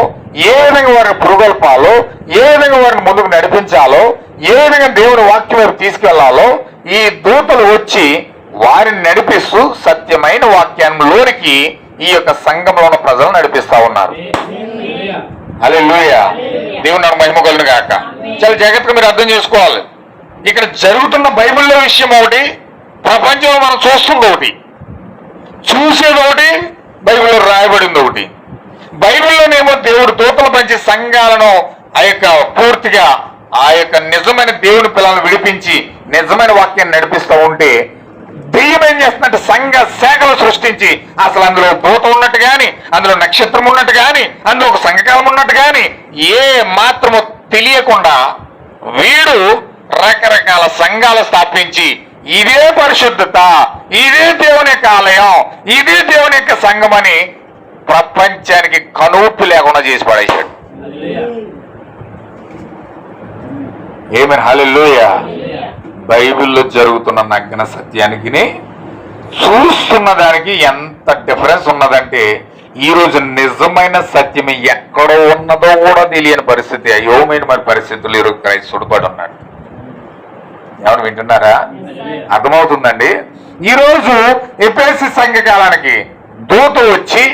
ఏ విధంగా వారిని పురుగొల్పాలో, ఏ విధంగా వారిని ముందుకు నడిపించాలో, ఏ విధంగా దేవుని వాక్యం వైపు తీసుకెళ్లాలో ఈ దూతలు వచ్చి వారిని నడిపిస్తూ సత్యమైన వాక్యంలోనికి ఈ యొక్క సంఘంలో ఉన్న ప్రజలు నడిపిస్తా ఉన్నారు. హల్లెలూయా. దేవుని నామమునకు మహిమ కలుగును గాక. చాలా జాగ్రత్తగా మీరు అర్థం చేసుకోవాలి. ఇక్కడ జరుగుతున్న బైబిల్లో విషయం ఒకటి, ప్రపంచంలో మనం చూస్తుంది ఒకటి, చూసేది ఒకటి, బైబిల్లో రాయబడింది ఒకటి. బైబిల్లోనేమో దేవుడు దూతలు పంచి సంఘాలను ఆ యొక్క పూర్తిగా ఆ యొక్క నిజమైన దేవుని పిల్లలను విడిపించి నిజమైన వాక్యాన్ని నడిపిస్తూ ఉంటే, దెయ్యం ఏం చేస్తున్నట్టు సంఘ శాఖలు సృష్టించి అసలు అందులో దూత ఉన్నట్టు గాని, అందులో నక్షత్రం ఉన్నట్టు గాని, అందులో ఒక సంఘకాలం ఉన్నట్టు గాని ఏ మాత్రము తెలియకుండా వీడు రకరకాల సంఘాలు స్థాపించి ఇదే పరిశుద్ధత, ఇదే దేవుని యొక్క ఆలయం, ఇదే దేవుని యొక్క సంఘం అని ప్రపంచానికి కనుపు లేకుండా చేసి పడేశాడు. ఆమేన్, హల్లెలూయా. బైబిల్లో జరుగుతున్న నగ్న సత్యానికి చూస్తున్న దానికి ఎంత డిఫరెన్స్ ఉన్నదంటే, ఈ రోజు నిజమైన సత్యం ఎక్కడో ఉన్నదో కూడా తెలియని పరిస్థితి, అయోమైన మరి పరిస్థితులు ఈరోజు క్రైస్తవుడు పడి ఉన్నాడు. ఎవరు వింటున్నారా? అర్థమవుతుందండి. ఈరోజు ఎఫెసీ సంఘకాలానికి దూత వచ్చి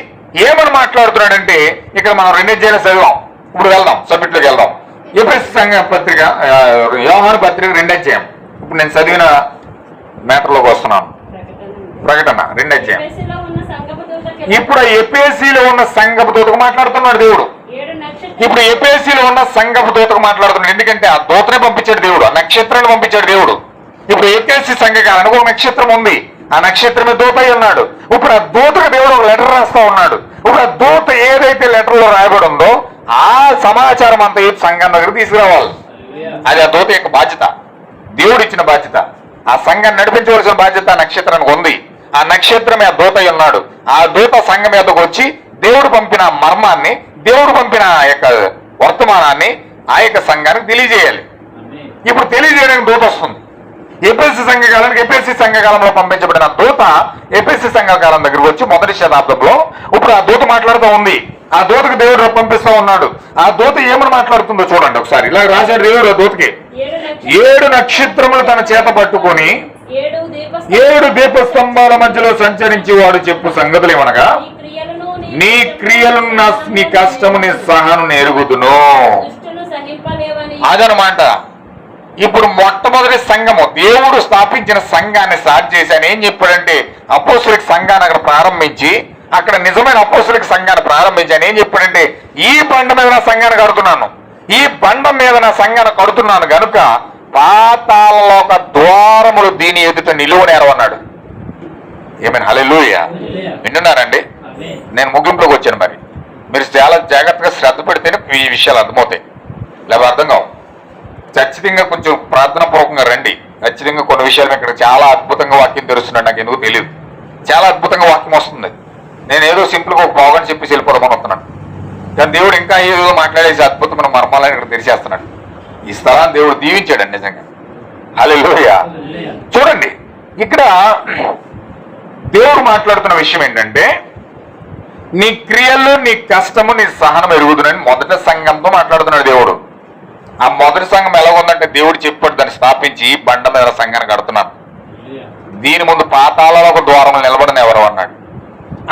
ఏమని మాట్లాడుతున్నాడంటే, ఇక్కడ మనం 2 అధ్యాయాలు చదివాం. ఇప్పుడు వెళ్దాం, సబ్జెక్ట్లోకి వెళ్దాం. ఎఫెసీ సంఘ పత్రిక, యోహాను పత్రిక 2 అధ్యాయం. ఇప్పుడు నేను చదివిన మ్యాటర్లోకి వస్తున్నాను. ప్రకటన 2 అధ్యాయం. ఇప్పుడు ఎఫెసీలో ఉన్న సంఘపు దూతకు మాట్లాడుతున్నాడు దేవుడు. ఇప్పుడు ఎఫెసీలో ఉన్న సంఘపు దూతకు మాట్లాడుతున్నాడు. ఎందుకంటే ఆ దూతనే పంపించాడు దేవుడు, ఆ నక్షత్రాన్ని పంపించాడు దేవుడు. ఇప్పుడు ఎఫెసీ సంఘకాలానికి ఒక నక్షత్రం ఉంది, ఆ నక్షత్రమే దూత అయి ఉన్నాడు. ఇప్పుడు ఆ దూతకు దేవుడు ఒక లెటర్ రాస్తా ఉన్నాడు. ఇప్పుడు ఆ దూత ఏదైతే లెటర్లో రాయబడి ఉందో ఆ సమాచారం అంతా ఈ సంఘం దగ్గర తీసుకురావాలి. అది ఆ దూత యొక్క బాధ్యత, దేవుడు ఇచ్చిన బాధ్యత. ఆ సంఘాన్ని నడిపించవలసిన బాధ్యత ఆ నక్షత్రానికి ఉంది. ఆ నక్షత్రమే ఆ దూత అయి ఉన్నాడు. ఆ దూత సంఘం మీదకు వచ్చి దేవుడు పంపిన మర్మాన్ని, దేవుడు పంపిన ఆ యొక్క వర్తమానాన్ని ఆ యొక్క సంఘానికి తెలియజేయాలి. ఇప్పుడు తెలియజేయడానికి దూత వస్తుంది. ఎఫెసీ సంఘకాలానికి ఎఫెసీ సంఘకాలంలో పంపించబడిన దూత ఎఫెసీ సంఘకాలం దగ్గరకు వచ్చి మొదటి శతాబ్దంలో ఇప్పుడు ఆ దూత మాట్లాడుతూ ఉంది. ఆ దూతకు దేవుడు పంపిస్తూ ఉన్నాడు. ఆ దూత ఏమని మాట్లాడుతుందో చూడండి ఒకసారి. ఇలా రాశాడు దేవుడు ఆ దూతకి, 7 నక్షత్రములు తన చేత పట్టుకొని 7 దీపస్తంభాల మధ్యలో సంచరించి వాడు చెప్పు సంగతులు ఏమనగా, నీ క్రియలను నీ కష్టము నీ సహను ఎరుగుదును. అదనమాట. ఇప్పుడు మొట్టమొదటి సంఘము, దేవుడు స్థాపించిన సంఘాన్ని స్టార్ట్ చేసి ఆయన ఏం చెప్పాడంటే, అపోస్తులిక సంఘాన్ని అక్కడ ప్రారంభించి, అక్కడ నిజమైన అపోస్తులిక సంఘాన్ని ప్రారంభించి ఆయన ఏం చెప్పాడంటే, ఈ బండ మీద నా సంఘాన్ని కడుతున్నాను, ఈ బండ మీద నా సంఘాన్ని కడుతున్నాను గనుక పాతాళలోక ద్వారములు దీని ఎదుట నిలువనేరవన్నాడు. ఆమేన్, హల్లెలూయా. వింటున్నారండి? నేను ముగింపులోకి వచ్చాను. మరి మీరు చాలా జాగ్రత్తగా శ్రద్ధ పెడితేనే ఈ విషయాలు అర్థమవుతాయి, లేకపోతే అర్థం కావు. ఖచ్చితంగా కొంచెం ప్రార్థన పూర్వకంగా రండి. ఖచ్చితంగా కొన్ని విషయాలు ఇక్కడ చాలా అద్భుతంగా వాక్యం తెలుస్తున్నాడు. నాకు ఎందుకు తెలియదు, చాలా అద్భుతంగా వాక్యం వస్తుంది. నేను ఏదో సింపుల్గా ఒక బాగుని చెప్పేసి వెళ్ళిపోదామని వస్తున్నాను, కానీ దేవుడు ఇంకా ఏదో మాట్లాడేసి అద్భుతమైన మర్మాలను ఇక్కడ తెరిచేస్తున్నాడు. ఈ స్థలాన్ని దేవుడు దీవించాడండి నిజంగా. హల్లెలూయా. చూడండి, ఇక్కడ దేవుడు మాట్లాడుతున్న విషయం ఏంటంటే, నీ క్రియలు నీ కష్టము నీ సహనం ఎరుగుదునని మొదటి సంఘంతో మాట్లాడుతున్నాడు దేవుడు. ఆ మొదటి సంఘం ఎలా ఉందంటే, దేవుడు చెప్పాడు దాన్ని స్థాపించి బండ మీద సంఘాన్ని కడుతున్నాను, దీని ముందు పాతాళాల ఒక ద్వారం నిలబడిన ఎవరు అన్నాడు.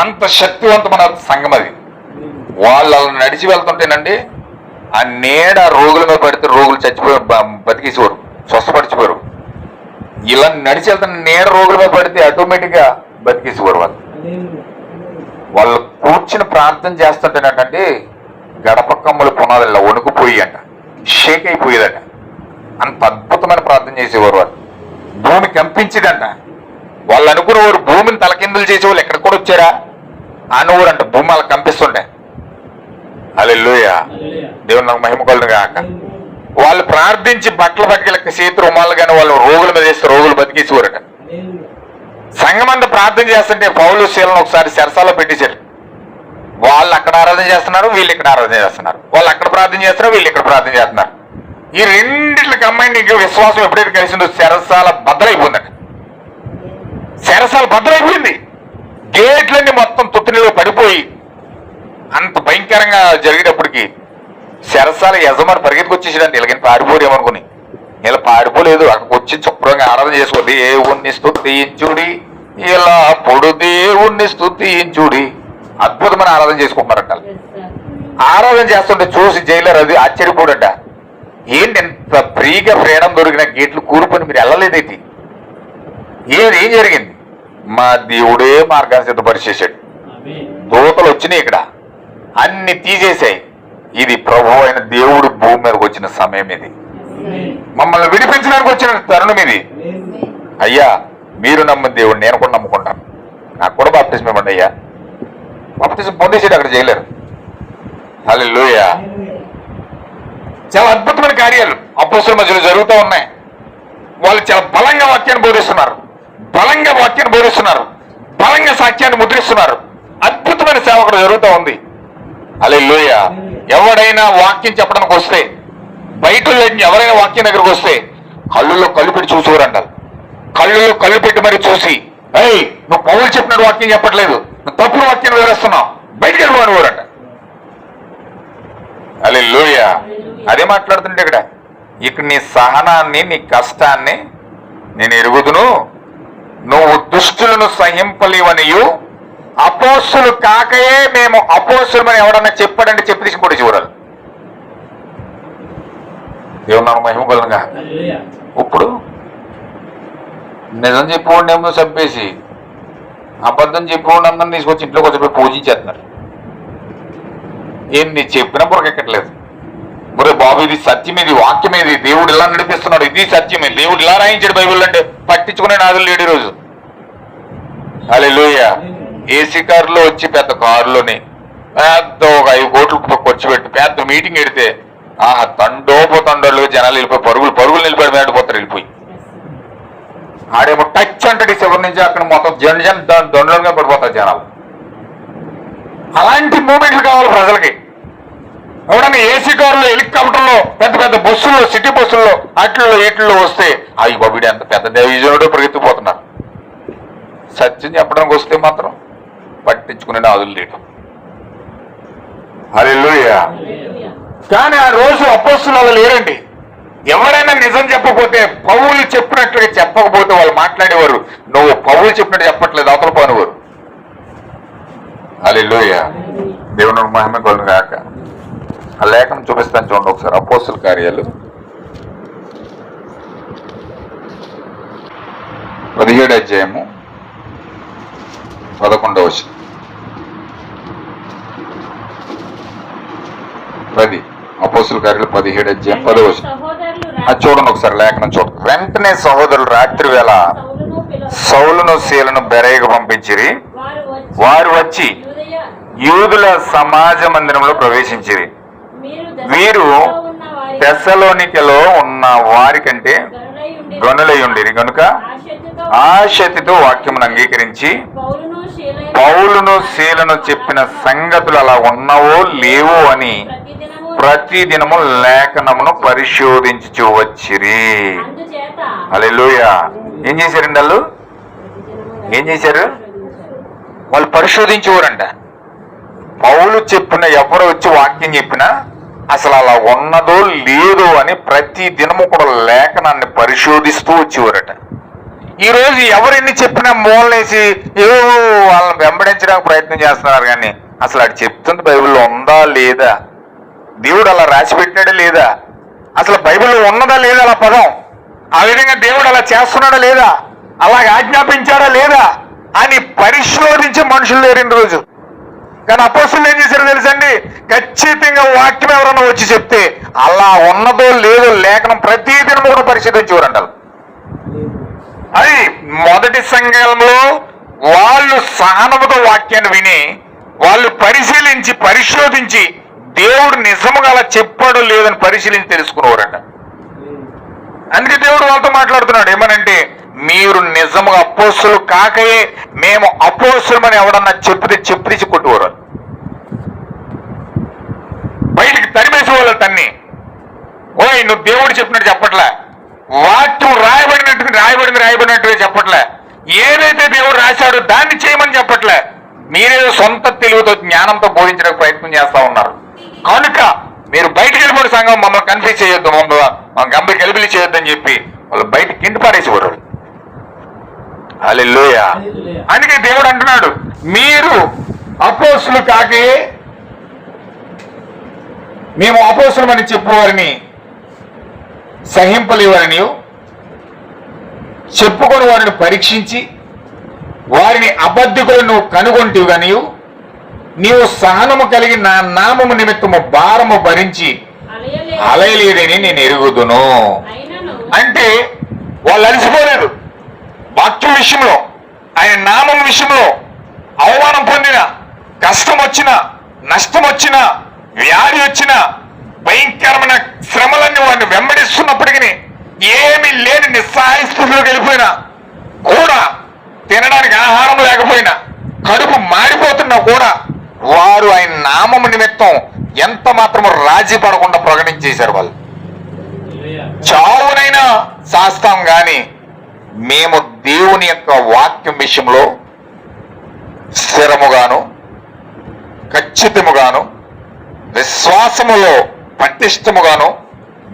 అంత శక్తివంతమైన సంఘం అది. వాళ్ళు అలా నడిచి వెళ్తుంటేనండి, ఆ నీడ రోగుల మీద పడితే రోగులు చచ్చిపోయి బతికేసేవారు, స్వస్థపడిచిపోయారు. ఇలా నడిచి వెళ్తున్న నీడ రోగుల మీద పడితే ఆటోమేటిక్గా బతికేసేవారు. వాళ్ళు కూర్చుని ప్రార్థన చేస్తుంటేనంటే గడప కమ్ములు పునాదులు ఇలా వణుకుపోయి అంట, షేక్ అయిపోయేదట. అంత అద్భుతమైన ప్రార్థన చేసేవారు. వాళ్ళు భూమి కంపించేదంట. వాళ్ళు అనుకునేవారు భూమిని తలకిందులు చేసేవాళ్ళు ఎక్కడికి కూడా వచ్చారా అనువారు అంట. భూమి వాళ్ళకి కంపిస్తుండే. హల్లెలూయా. దేవుని నాకు మహిమ కలుగును గాక. వాళ్ళు ప్రార్థించి బట్టలు పట్టుకెళ్ళక చేతి రుమాలు కానీ వాళ్ళు రోగుల మీద వేస్తే రోగులు బతికేసేవారట. సంఘం అంతా ప్రార్థన చేస్తుంటే పౌలు శీలను ఒకసారి చెరసాల్లో పెట్టేశారు. వాళ్ళు అక్కడ ఆరాధన చేస్తున్నారు, వీళ్ళు ఇక్కడ ఆరాధన చేస్తున్నారు. వాళ్ళు అక్కడ ప్రార్థన చేస్తున్నారు, వీళ్ళు ఇక్కడ ప్రార్థన చేస్తున్నారు. ఈ రెండిట్లకి అమ్మాయిని ఇంకా విశ్వాసం ఎప్పుడైతే కలిసిందో చెరసాల బద్దలైపోయిందండి. చెరసాల బద్దలైపోయింది. గేట్లన్నీ మొత్తం తొత్తునిలో పడిపోయి అంత భయంకరంగా జరిగేటప్పటికి చెరసాల యజమాని పరిగెత్తుకొచ్చేసాడండి. ఇలాగని పారిపోరేమనుకుని. ఇలా పారిపోలేదు, అక్కడికి వచ్చి శుభ్రంగా ఆరాధన చేసుకో. దేవుణ్ణి స్తుతించుడి, ఇలా పొడు దేవుణ్ణి స్తుతించుడి. అద్భుతమైన ఆరాధన చేసుకుంటున్నారంట. ఆరాధన చేస్తుంటే చూసి జైలర్ అది ఆశ్చర్యపోడట. ఏంటి ఎంత ఫ్రీగా ఫ్రీడమ్ దొరికిన గేట్లు కూరుకొని మీరు వెళ్ళలేదేంటి? ఏం జరిగింది? మా దేవుడే మార్గాన్ని సిద్ధపరిచేశాడు. దూతలు వచ్చినాయి, ఇక్కడ అన్ని తీసేసాయి. ఇది ప్రభు అయిన దేవుడు భూమి మీదకి వచ్చిన సమయం ఇది. మమ్మల్ని విడిపించడానికి వచ్చిన తరుణం ఇది. అయ్యా మీరు నమ్మిన దేవుడు నేను కూడా నమ్ముకుంటాను, నాకు కూడా బాప్టిజం ఇవ్వండి అయ్యా. బాప్టిజం పొందేసాడు అక్కడ జైలర్. హల్లెలూయా. చాలా అద్భుతమైన కార్యాలు అపోస్తలుల మధ్యలో జరుగుతూ ఉన్నాయి. వాళ్ళు చాలా బలంగా వాక్యాన్ని బోధిస్తున్నారు, బలంగా వాక్యాన్ని బోధిస్తున్నారు, బలంగా సాక్ష్యాన్ని ముద్రిస్తున్నారు. అద్భుతమైన సేవ అక్కడ జరుగుతూ ఉంది. హల్లెలూయా. ఎవడైనా వాక్యం చెప్పడానికి వస్తే, బయట ఎవరైనా వాక్యం దగ్గరకు వస్తే కళ్ళులో కళ్ళు పెట్టి చూసేవారంటారు. కళ్ళులో కళ్ళు పెట్టి మరి చూసి, ఏయ్ నువ్వు పౌలు చెప్పినట్టు వాక్యం చెప్పట్లేదు, నువ్వు తప్పుడు వాక్యం వివరిస్తున్నావు, బయటికి వెళ్ళిపోనివారంట. హల్లెలూయా. అదే మాట్లాడుతుంటే ఇక్కడ నీ సహనాన్ని, నీ కష్టాన్ని నేను ఎరుగుదును, నువ్వు దుష్టులను సహింపలేవనియు అపోస్తులు కాకయే మేము అపోస్తులమని ఎవడన్నా చెప్పాడంటే చెప్పి తీసి కూడా చూడాలి. దేవుడు నాకు మహిమ కలుగుగా. ఇప్పుడు నిజం చెప్పుకోండేమో చంపేసి అబద్ధం చెప్పుకోండి అందరిని తీసుకొచ్చి ఇంట్లోకి వచ్చి పూజించేస్తున్నారు. ఎన్ని చెప్పినా బురకెక్కట్లేదు. ఒరే బాబు ఇది సత్యం, ఇది వాక్యం, ఇది దేవుడు ఇలా నడిపిస్తున్నాడు, ఇది సత్యమే, దేవుడు ఇలా రాయించాడు బైబిల్ అంటే పట్టించుకునే నాదులు లేడు ఈరోజు. హల్లెలూయా. ఏసీ కారులో వచ్చి పెద్ద కారులోని పెద్ద ఒక 5 కోట్లు ఖర్చు పెట్టి పెద్ద మీటింగ్ పెడితే తండోపోతండోళ్ళు జనాలు వెళ్ళిపోయి పరుగులు నిలిపాడు మేడిపోతారు వెళ్ళిపోయి. ఆడేమో టచ్ అంటే చివరి నుంచి అక్కడ మొత్తం దొండలుగా పడిపోతారు జనాలు. అలాంటి మూమెంట్లు కావాలి ప్రజలకి. ఎవడన్నా ఏసీ కారులో, హెలికాప్టర్లో, పెద్ద పెద్ద బస్సుల్లో, సిటీ బస్సుల్లో, అట్లలో ఏట్లో వస్తే అయ్యి బాబుడి అంత పెద్ద దేవజనుడో పరిగెత్తిపోతున్నారు. సత్యం చెప్పడానికి వస్తే మాత్రం పట్టించుకునే నాదులు లేడు. హల్లెలూయా. కానీ ఆ రోజు అపోస్తలులు అలా లేరండి. ఎవరైనా నిజం చెప్పకపోతే, పౌలు చెప్పినట్లుగా చెప్పకపోతే వాళ్ళు మాట్లాడేవారు, నువ్వు పౌలు చెప్పినట్టు చెప్పట్లేదు అవతల పోనివారు. హల్లెలూయా. దేవుని మహిమ కలుగును గాక. ఆ లేఖనం చూపిస్తాను చూడండి ఒకసారి. అపోస్తల కార్యాలు 17వ అధ్యాయము 11వ వచనం. 10 అపోస్తల కార్యాలు 17వ అధ్యాయం 10వ వచనం. అది చూడండి ఒకసారి లేఖనం చూడండి. వెంటనే సహోదరులు రాత్రి వేళ సౌలును శీలను బెరేగ పంపించిరి. వారు వచ్చి యూదుల సమాజ మందిరంలో ప్రవేశించిరి. వీరు తెస్సలోనికలో ఉన్న వారి కంటే గనులై ఉండిరి గనుక ఆసక్తితో వాక్యమును అంగీకరించి పౌలును శీలను చెప్పిన సంగతులు అలా ఉన్నావో లేవో అని ప్రతిదినము లేఖనమును పరిశోధించు వచ్చిరి. హల్లెలూయా. ఏం చేశారండి వాళ్ళు? ఏం చేశారు? వాళ్ళు పరిశోధించేవారంట. పౌలు చెప్పిన ఎవరు వచ్చి వాక్యం చెప్పినా అసలు అలా ఉన్నదో లేదో అని ప్రతి దినము కూడా లేఖనాన్ని పరిశోధిస్తూ వచ్చేవారట. ఈరోజు ఎవరెన్ని చెప్పినా మూలనేసి ఏవో వాళ్ళని వెంబడించడానికి ప్రయత్నం చేస్తున్నారు. కానీ అసలు అది చెప్తుంది బైబిల్లో ఉందా లేదా, దేవుడు అలా రాసి పెట్టాడా లేదా, అసలు బైబిల్లో ఉన్నదా లేదా అలా పదం, ఆ విధంగా దేవుడు అలా చేస్తున్నాడా లేదా, అలాగ ఆజ్ఞాపించాడా లేదా అని పరిశోధించే మనుషులు లేరు ఈ రోజు. కానీ అపోస్తలులు ఏం చేశారో తెలుసండి, ఖచ్చితంగా వాక్యం ఎవరన్నా వచ్చి చెప్తే అలా ఉన్నదో లేదో లేఖనం ప్రతిదినం కూడా పరిశోధించేవారంటారు. అది మొదటి సంఘంలో వాళ్ళు సహనముతో వాక్యాన్ని విని వాళ్ళు పరిశీలించి పరిశోధించి దేవుడు నిజముగా అలా చెప్పాడో లేదని పరిశీలించి తెలుసుకునేవారంట. అందుకే దేవుడు వాళ్ళతో మాట్లాడుతున్నాడు ఏమనంటే, మీరు నిజముగా అపోస్తులు కాకయే మేము అపోస్తులమని ఎవడన్నా చెప్పితే కొట్టుకోరు. బయటికి తరిమేసి వాళ్ళు తన్ని. ఓయ్ నువ్వు దేవుడు చెప్పినట్టు చెప్పట్లే, వాక్యం రాయబడినట్టుగా చెప్పట్లే, ఏదైతే దేవుడు రాశాడో దాన్ని చేయమని చెప్పట్లే. మీరేదో సొంత తెలివితో జ్ఞానంతో బోధించడానికి ప్రయత్నం చేస్తా ఉన్నారు. కనుక మీరు బయటకు వెళ్ళిపోయిన సంఘం మమ్మల్ని కన్ఫ్యూజ్ చేయొద్దు, మమ్మల్ని గంభీర గలిబిలి చేయొద్దని చెప్పి వాళ్ళు బయటకి కింద పారేసేవారు. హల్లెలూయా. అందుకే దేవుడు అంటున్నాడు, మీరు అపోస్తులు కాకే మేము అపోస్తులమని చెప్పువారిని సహింపలేవారని, చెప్పుకొని వారిని పరీక్షించి వారిని అబద్ధికులను నువ్వు కనుగొంటివి కానీ నీవు సహనము కలిగి నా నామము నిమిత్తము భారము భరించి అలయలేదని నేను ఎరుగుదును. అంటే వాళ్ళు అలసిపోలేదు. వాక్యం విషయంలో, ఆయన నామం విషయంలో అవమానం పొందిన, కష్టం వచ్చిన, నష్టం వచ్చిన, వ్యాధి వచ్చిన, భయంకరమైన శ్రమలన్నీ వాడిని వెంబడిస్తున్నప్పటికీ ఏమీ లేని నిస్సహాయ స్థితిలోకి వెళ్ళిపోయినా కూడా, తినడానికి ఆహారం లేకపోయినా, కడుపు మారిపోతున్నా కూడా వారు ఆయన నామము నిమిత్తం ఎంత మాత్రము రాజీ పడకుండా ప్రకటించేశారు. వాళ్ళు చావునైనా శాస్త్రం గాని మేము దేవుని యొక్క వాక్యం విషయంలో స్థిరముగాను ఖచ్చితముగాను విశ్వాసములో పటిష్టముగాను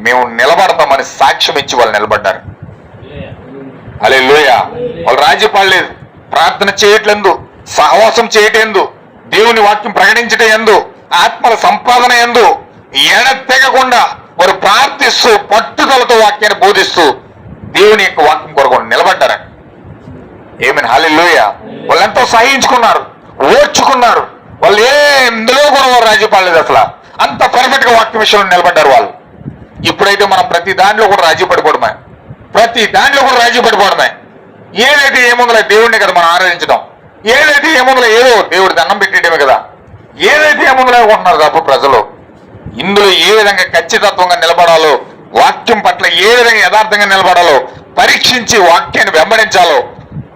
మేము నిలబడతామని సాక్ష్యం ఇచ్చి వాళ్ళు నిలబడ్డారు. హల్లెలూయా. వాళ్ళు రాజీ పడలేదు. ప్రార్థన చేయట్లేదు, సహవాసం చేయటందు, దేవుని వాక్యం ప్రకటించటం ఎందు, ఆత్మల సంపాదన ఎందు ఎడతెగకుండా వారు ప్రార్థిస్తూ పట్టుదలతో వాక్యాన్ని బోధిస్తూ దేవుని యొక్క వాక్యం కొరకు నిలబడ్డారు. ఏమైనా హల్లెలూయా. వాళ్ళు ఎంతో సహించుకున్నారు, ఓర్చుకున్నారు. వాళ్ళు ఎందులో కూడా వారు రాజీ పడలేదు. అసలు అంత పర్ఫెక్ట్ గా వాక్య విషయంలో నిలబడ్డారు వాళ్ళు. ఇప్పుడైతే మనం ప్రతి దాంట్లో కూడా రాజీ పడిపోవడమే, ప్రతి దాంట్లో కూడా రాజీ పడిపోవడమే. ఏదైతే ఏముందో దేవుడిని కదా మనం ఆరాధించడం, ఏదైతే ఏముందో ఏదో దేవుడి దండం పెట్టేయడమే కదా. ఏదైతే ఏముందో అనుకుంటున్నారు తప్ప ప్రజలు. ఇందులో ఏ విధంగా ఖచ్చితత్వంగా నిలబడాలో, వాక్యం పట్ల ఏ విధంగా యథార్థంగా నిలబడాలో, పరీక్షించి వాక్యాన్ని వెంబడించాలో,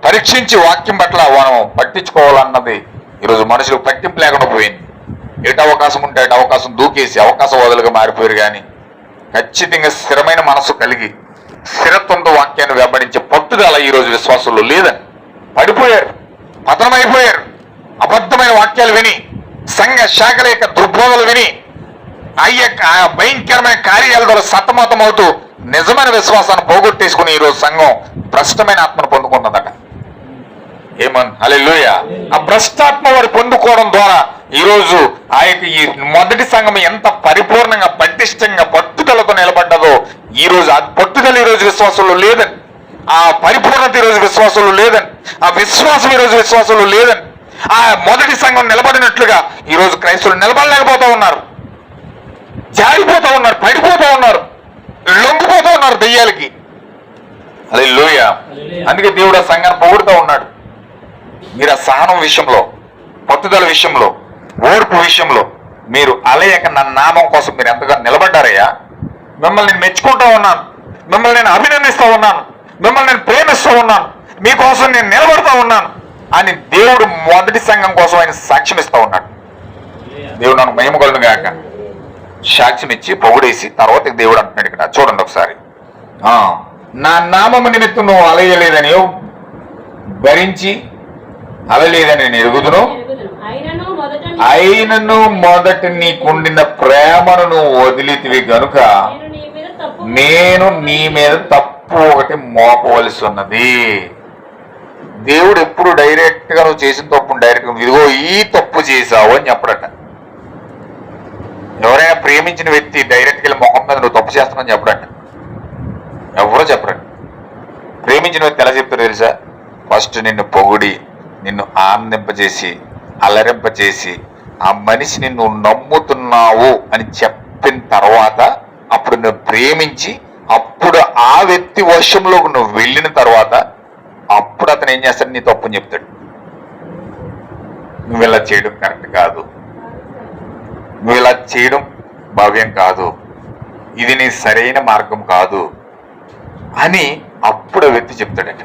పరీక్షించి వాక్యం పట్ల మనం పట్టించుకోవాలన్నది ఈరోజు మనుషులకు పట్టింపు లేకుండా పోయింది. ఎటు అవకాశం ఉంటే అటు అవకాశం దూకేసి అవకాశవాదులుగా మారిపోయారు. కానీ ఖచ్చితంగా స్థిరమైన మనసు కలిగి స్థిరత్వంతో వాక్యాన్ని వెంబడించే పట్టుదల ఈరోజు విశ్వాసంలో లేదని పడిపోయారు, పతనమైపోయారు. అబద్ధమైన వాక్యాలు విని, సంఘ శాఖల యొక్క దుర్బోధలు విని, ఆ భయంకరమైన కార్యాల ద్వారా సతమతం అవుతూ నిజమైన విశ్వాసాన్ని పోగొట్టేసుకుని ఈరోజు సంఘం భ్రష్టమైన ఆత్మను పొందుకున్నదట. ఏమన్ హల్లెలూయా. ఆ భ్రష్టాత్మ వారు పొందుకోవడం ద్వారా ఈరోజు ఆ యొక్క ఈ మొదటి సంఘం ఎంత పరిపూర్ణంగా పటిష్టంగా పట్టుదలతో నిలబడ్డదో ఈరోజు ఆ పట్టుదల ఈరోజు విశ్వాసంలో లేదని, ఆ పరిపూర్ణత ఈరోజు విశ్వాసంలో లేదని, ఆ విశ్వాసం ఈరోజు విశ్వాసంలో లేదని, ఆ మొదటి సంఘం నిలబడినట్లుగా ఈరోజు క్రైస్తవులు నిలబడలేకపోతా ఉన్నారు, జారిపోతా ఉన్నారు, పడిపోతా ఉన్నారు, లొంగిపోతా ఉన్నారు దెయ్యాలకి. హల్లెలూయా. అందుకే దేవుడు ఆ సంఘాన్ని పొగుడుతూ ఉన్నాడు. మీరు ఆ సహనం విషయంలో, పట్టుదల విషయంలో, ఓర్పు విషయంలో మీరు అలయక నా నామం కోసం మీరు ఎంతగా నిలబడ్డారయ్యా. మిమ్మల్ని నేను మెచ్చుకుంటూ ఉన్నాను, మిమ్మల్ని నేను అభినందిస్తూ ఉన్నాను, మిమ్మల్ని నేను ప్రేమిస్తూ ఉన్నాను, మీకోసం నేను నిలబడుతూ ఉన్నాను అని దేవుడు మొదటి సంఘం కోసం ఆయన సాక్ష్యం ఇస్తూ ఉన్నాడు. దేవుడు నన్ను మహిమగలను గాక సాక్ష్యం ఇచ్చి పొగుడేసి తర్వాత దేవుడు అంటున్నాడు ఇక్కడ చూడండి ఒకసారి. నా నామము నిమిత్తం నువ్వు అలయలేదని భరించి అలలేదని నేను ఎరుగుదును, అయినను మొదట నీకుండిన ప్రేమను నువ్వు వదిలితివి గనుక నేను నీ మీద తప్పు ఒకటి మోపవలసి ఉన్నది. దేవుడు ఎప్పుడు డైరెక్ట్ గా నువ్వు చేసిన తప్పు డైరెక్ట్ గా ఇదిగో ఈ తప్పు చేసావు అని చెప్పడట. ఎవరైనా ప్రేమించిన వ్యక్తి డైరెక్ట్గా వెళ్ళి ముఖం మీద నువ్వు తప్పు చేస్తున్నావు చెప్పడండి, ఎవరో చెప్పరండి. ప్రేమించిన వ్యక్తి ఎలా చెప్తారు తెలుసా? ఫస్ట్ నిన్ను పొగిడి, నిన్ను ఆనందింపజేసి, అలరింపజేసి, ఆ మనిషిని నువ్వు నమ్ముతున్నావు అని చెప్పిన తర్వాత అప్పుడు నువ్వు ప్రేమించి, అప్పుడు ఆ వ్యక్తి వశంలోకి నువ్వు వెళ్ళిన తర్వాత అప్పుడు అతను ఏం చేస్తాడు? నీ తప్పుని చెప్తాడు. నువ్వు ఇలా చేయడం కరెక్ట్ కాదు, నువ్వు ఇలా చేయడం భావ్యం కాదు, ఇది నీ సరైన మార్గం కాదు అని అప్పుడు ఆ వ్యక్తి చెప్తాడట.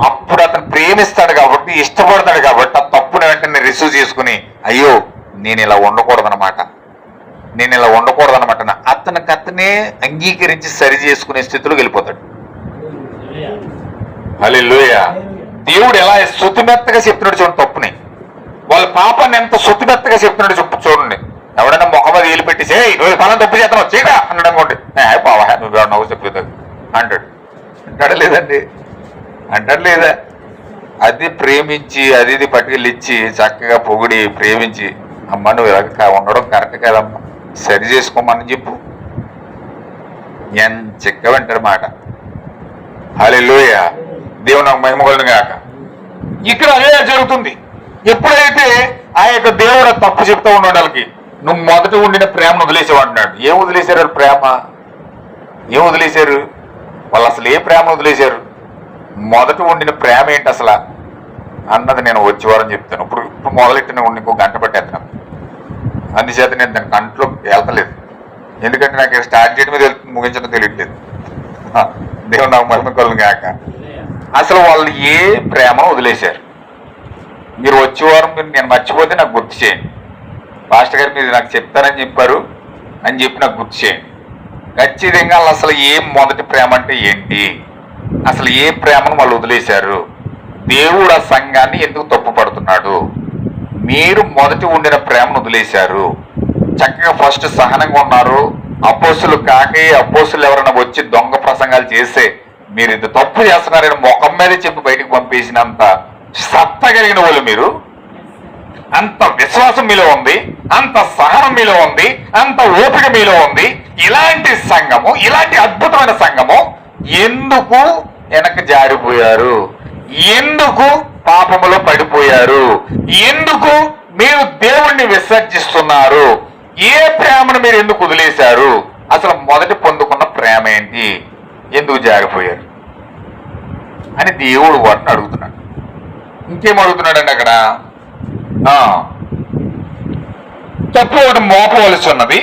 అప్పుడు అతను ప్రేమిస్తాడు కాబట్టి, ఇష్టపడతాడు కాబట్టి ఆ తప్పుని వెంటనే రిసీవ్ చేసుకుని, అయ్యో నేను ఇలా ఉండకూడదనమాట, నేను ఇలా ఉండకూడదనమాట, అతనికి అతనే అంగీకరించి సరి చేసుకునే స్థితిలోకి వెళ్ళిపోతాడు. హల్లెలూయా. దేవుడు ఎలా శుతిమెత్తగా చెప్తున్నాడు చూడండి తప్పుని. వాళ్ళ పాపాన్ని ఎంత శుతిమెత్తగా చెప్తున్నాడు చూడండి. ఎవడైనా ముఖం మీద వీలు పెట్టేసి రోజు పలానా తప్పు చేస్తాను చీక అన్నాడు అనుకోండి, బావా నువ్వు నవ్వు చెప్పలేదు అంటాడు. అంటాడా లేదండి? అంటాడు లేదా? అది ప్రేమించి అది ఇది పట్టుకెళ్ళి ఇచ్చి చక్కగా పొగిడి ప్రేమించి, అమ్మ నువ్వు ఇలా ఉండడం కరెక్ట్ కాదమ్మా, సరి చేసుకోమని చెప్పు, ఎంత చక్కగా వింటాడు మాట. హల్లెలూయా. దేవుడు నాకు మహిమ కలుగును గాక. ఇక్కడ అదే జరుగుతుంది. ఎప్పుడైతే ఆ యొక్క దేవుడు తప్పు చెప్తా ఉన్నాడు వాళ్ళకి, నువ్వు మొదట ఉండిన ప్రేమను వదిలేసావు అంటున్నాడు. ఏం వదిలేశారు వాళ్ళు? ప్రేమ ఏం వదిలేశారు వాళ్ళు? అసలు ఏ ప్రేమను వదిలేశారు? మొదట ఉండిన ప్రేమ ఏంటి అసలు అన్నది నేను వచ్చే వారం చెప్తాను. ఇప్పుడు మొదలెట్టిన ఉండి ఇంకో గంట పట్టేస్తాను. అందుచేత నేను దాని కంట్లో వెళ్తలేదు, ఎందుకంటే నాకు స్టార్ట్ చేయడం మీద ముగించడం తెలియట్లేదు. దేవుడు నాకు మహిమ కలుగును గాక. అసలు వాళ్ళు ఏ ప్రేమను వదిలేశారు? మీరు వచ్చే వారం నేను మర్చిపోతే నాకు గుర్తు చేయండి. పాస్టర్ గారు మీరు నాకు చెప్తారని చెప్పారు అని చెప్పి నాకు గుర్తు చేయండి. ఖచ్చితంగా వాళ్ళు అసలు ఏ మొదటి ప్రేమ అంటే ఏంటి, అసలు ఏ ప్రేమను వాళ్ళు వదిలేశారు, దేవుడు ఆ సంఘాన్ని ఎందుకు తప్పుపడుతున్నాడు, మీరు మొదటి ఉండిన ప్రేమను వదిలేశారు. చక్కగా ఫస్ట్ సహనంగా ఉన్నారు. అపోస్తులు కాకే అపోస్తులు ఎవరైనా వచ్చి దొంగ ప్రసంగాలు చేస్తే మీరు ఇంత తప్పు చేస్తున్నారని ముఖం మీద చెప్పి బయటకు పంపేసినంత సత్త కలిగిన వాళ్ళు మీరు. అంత విశ్వాసం మీలో ఉంది, అంత సహనం మీలో ఉంది, అంత ఓపిక మీలో ఉంది. ఇలాంటి సంఘము, ఇలాంటి అద్భుతమైన సంఘము ఎందుకు వెనక్కి జారిపోయారు? ఎందుకు పాపములో పడిపోయారు? ఎందుకు మీరు దేవుణ్ణి విసర్జిస్తున్నారు? ఏ ప్రేమను మీరు ఎందుకు వదిలేశారు? అసలు మొదటి పొందుకున్న ప్రేమ ఏంటి? ఎందుకు జారిపోయారు అని దేవుడు వాటిని అడుగుతున్నాడు. ఇంకేం అడుగుతున్నాడండి అక్కడ? తప్పు ఒకటి మోపవలసి ఉన్నది.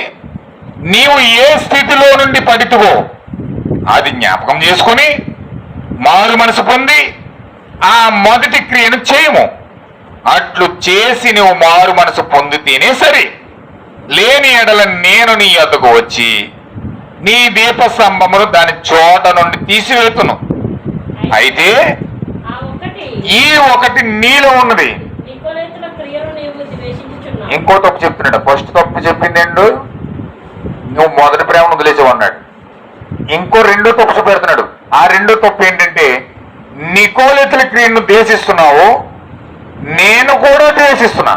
నీవు ఏ స్థితిలో నుండి పడితువో అది జ్ఞాపకం చేసుకుని మారు మనసు పొంది ఆ మొదటి క్రియను చేయము. అట్లు చేసి నువ్వు మారు మనసు పొందితేనే సరే, లేని ఎడల నేను నీ వద్దకు వచ్చి నీ దీప స్తంభమును దాని చోట నుండి తీసివేతును. అయితే ఈ ఒకటి నీలో ఉన్నది. ఇంకో తప్పు చెప్తున్నాడు. ఫస్ట్ తప్పు చెప్పిందేండు, నువ్వు మొదటి ప్రేమను వదిలేసావు అన్నాడు. ఇంకో రెండో తప్పు పెడుతున్నాడు. ఆ రెండో తప్పు ఏంటంటే, నికోలితుల క్రియను ద్వేషిస్తున్నావు, నేను కూడా ద్వేషిస్తున్నా.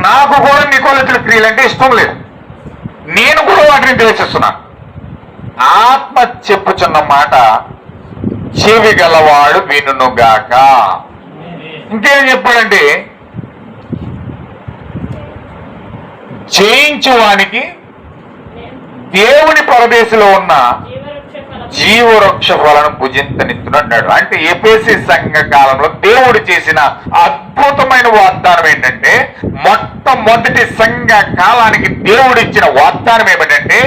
నాకు కూడా నికోలితుల క్రియలు అంటే ఇష్టం లేదు, నేను కూడా వాటిని ద్వేషిస్తున్నా. ఆత్మ చెప్పుచున్న మాట చెవి గలవాడు వినుగాక. ఇంకేం చెప్పాడంటే, జయించువానికి దేవుని పరదేశంలో ఉన్న జీవవృక్ష ఫలను భుజించనిత్తునన్నాడు. అంటే ఎఫెసీ సంఘ కాలంలో దేవుడు చేసిన అద్భుతమైన వాగ్దానం ఏంటంటే, మొట్టమొదటి సంఘ కాలానికి దేవుడు ఇచ్చిన వాగ్దానం ఏమిటంటే,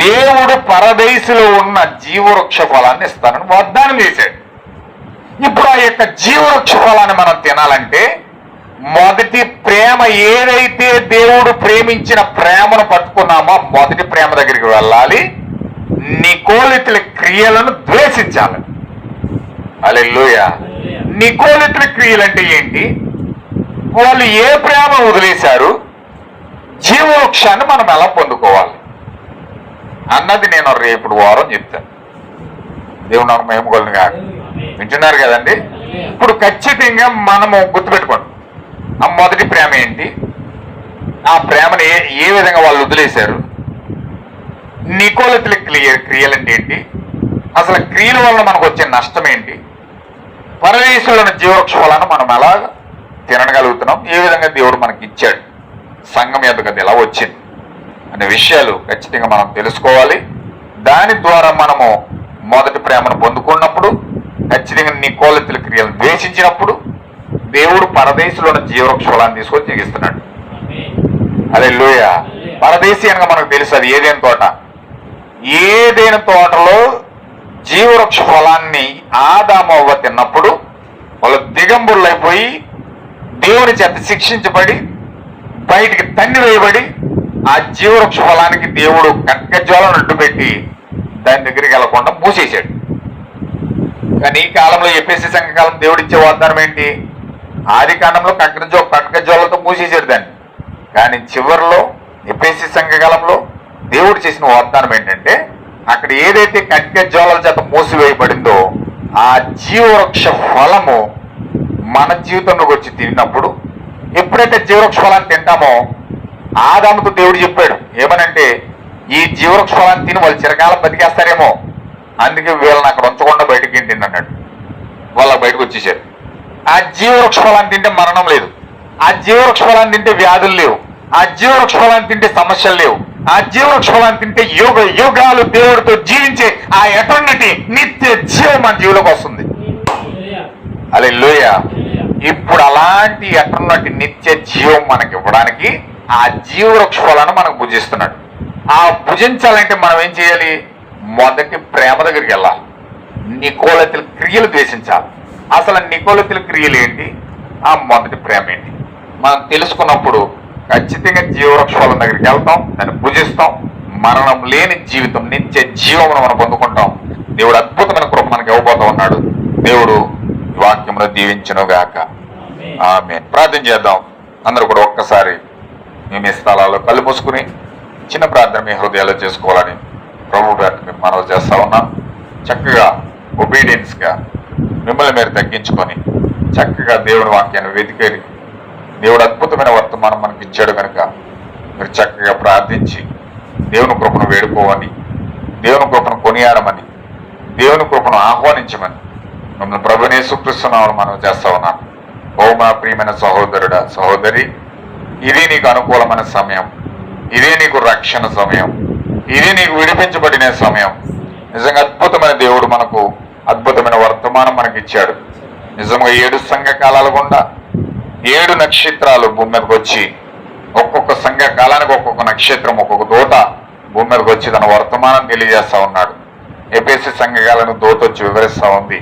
దేవుడు పరదేశంలో ఉన్న జీవవృక్ష ఫలాన్ని ఇస్తానని వాగ్దానం చేశాడు. ఇప్పుడు ఆ యొక్క జీవవృక్ష ఫలాన్ని మనం తినాలంటే మొదటి ప్రేమ ఏదైతే దేవుడు ప్రేమించిన ప్రేమను పట్టుకున్నామో మొదటి ప్రేమ దగ్గరికి వెళ్ళాలి. నికోలితుల క్రియలను ద్వేషించాలి. హల్లెలూయా. నికోలితుల క్రియలు అంటే ఏంటి? వాళ్ళు ఏ ప్రేమ వదిలేశారు, జీవవృక్షాన్ని మనం ఎలా పొందుకోవాలి అన్నది నేను రేపు వారం చెప్తాను. దేవుడు నాకు మహిమ కలుగును గాక. వింటున్నారు కదండి? ఇప్పుడు ఖచ్చితంగా మనము గుర్తుపెట్టుకోండి, ఆ మొదటి ప్రేమ ఏంటి, ఆ ప్రేమను ఏ విధంగా వాళ్ళు వదిలేశారు, నికోలితుల క్రియలు అంటే ఏంటి, అసలు క్రియల వల్ల మనకు వచ్చే నష్టం ఏంటి, పరదేశంలోని జీవవృక్ష ఫలాన్ని మనం ఎలా తినగలుగుతున్నాం, ఏ విధంగా దేవుడు మనకి ఇచ్చాడు, సంఘం ఎదుగు అది ఎలా వచ్చింది అనే విషయాలు ఖచ్చితంగా మనం తెలుసుకోవాలి. దాని ద్వారా మనము మొదటి ప్రేమను పొందుకున్నప్పుడు, ఖచ్చితంగా నికోలితుల క్రియలను ద్వేషించినప్పుడు దేవుడు పరదేశంలోని జీవవృక్ష ఫలాన్ని తీసుకొని జీవిస్తున్నాడు. హల్లెలూయా. పరదేశీ అనగా మనకు తెలుసు, అది ఏదైనా తోట. ఏదైనా తోటలో జీవవృక్ష ఫలాన్ని ఆదాము అవ్వ తిన్నప్పుడు వాళ్ళు దిగంబరులైపోయి దేవుని చేత శిక్షించబడి బయటికి తన్ని వేయబడి ఆ జీవవృక్ష ఫలానికి దేవుడు కట్కజ్వాలను అడ్డుపెట్టి దాని దగ్గరికి వెళ్లకుండా మూసేశాడు. కానీ ఈ కాలంలో ఎఫెసీ సంఘకాలం దేవుడిచ్చే వాగ్దానం ఏంటి? ఆది కాలంలో కట్కజ్వాలతో మూసేశాడు దాన్ని. కానీ చివరిలో ఎఫెసీ సంఘకాలంలో దేవుడు చేసిన వాగ్దానం ఏంటంటే, అక్కడ ఏదైతే కట్కజ్వాలల చేత మూసివేయబడిందో ఆ జీవవృక్ష ఫలము మన జీవితంలోకి వచ్చి తిన్నప్పుడు, ఎప్పుడైతే జీవవృక్ష ఫలాన్ని తింటామో, ఆదాముతో దేవుడు చెప్పాడు ఏమనంటే, ఈ జీవవృక్ష ఫలాన్ని తిని వాళ్ళు చిరకాలం బతికేస్తారేమో, అందుకే వీళ్ళని అక్కడ ఉంచకుండా బయటకి ఏంటి అన్నాడు. వాళ్ళ బయటకు వచ్చేసారు. ఆ జీవవృక్ష ఫలాన్ని తింటే మరణం లేదు, ఆ జీవవృక్ష ఫలాన్ని తింటే వ్యాధులు లేవు, ఆ జీవవృక్ష ఫలాన్ని తింటే సమస్యలు లేవు, ఆ జీవవృక్ష ఫలాన్ని తింటే యుగ యుగాలు దేవుడితో జీవించే ఆ ఎటర్నిటీ నిత్య జీవం మన జీవులకు వస్తుంది. హల్లెలూయా. ఇప్పుడు అలాంటి ఎటర్నిటీ నిత్య జీవం మనకి ఇవ్వడానికి ఆ జీవవృక్ష ఫలాన్ని మనకు భుజిస్తున్నాడు. ఆ భుజించాలంటే మనం ఏం చేయాలి? మొదటి ప్రేమ దగ్గరికి వెళ్ళాలి. నికోలతుల క్రియలు ద్వేషించాలి. అసలు నికోలతుల క్రియలు ఏంటి, ఆ మొదటి ప్రేమ ఏంటి మనం తెలుసుకున్నప్పుడు ఖచ్చితంగా జీవవృక్ష ఫలం దగ్గరికి వెళ్తాం, దాన్ని భుజిస్తాం, మరణం లేని జీవితం నిత్య జీవమును మనం పొందుకుంటాం. దేవుడు అద్భుతమైన కృప మనకి ఇవ్వబోతూ ఉన్నాడు. దేవుడు వాక్యమును దీవించును గాక. ఆమేన్. ప్రార్థన చేద్దాం. అందరూ కూడా ఒక్కసారి మీ స్థలాల్లో కళ్ళు మూసుకుని చిన్న ప్రార్థన మీ హృదయాల్లో చేసుకోవాలని ప్రభు గారికి మేము మనవి చేస్తా ఉన్నాం. చక్కగా ఒబీడియన్స్గా మిమ్మల్ని మీరు తగ్గించుకొని చక్కగా దేవుని వాక్యాన్ని వెతికేరి దేవుడు అద్భుతమైన వర్తమానం మనకి ఇచ్చాడు కనుక మీరు చక్కగా ప్రార్థించి దేవుని కృపను వేడుకోవని, దేవుని కృపను కొనియాడమని, దేవుని కృపను ఆహ్వానించమని మిమ్మల్ని ప్రభుని యేసుక్రీస్తునామమున మనవి చేస్తా ఉన్నాను. ఓ మా ప్రియమైన సహోదరుడా, సహోదరి, ఇది నీకు అనుకూలమైన సమయం, ఇదే నీకు రక్షణ సమయం, ఇదే నీకు విడిపించబడిన సమయం. నిజంగా అద్భుతమైన దేవుడు మనకు అద్భుతమైన వర్తమానం మనకి ఇచ్చాడు. నిజంగా 7 సంఘ కాలాల గుండా 7 నక్షత్రాలు భూమి మీదకి వచ్చి ఒక్కొక్క సంఘ కాలానికి ఒక్కొక్క నక్షత్రం, ఒక్కొక్క దూత భూమి మీదకి వచ్చి తన వర్తమానం తెలియజేస్తా ఉన్నాడు. ఎఫెసీ సంఘకాలను దూత వచ్చి వివరిస్తా ఉంది.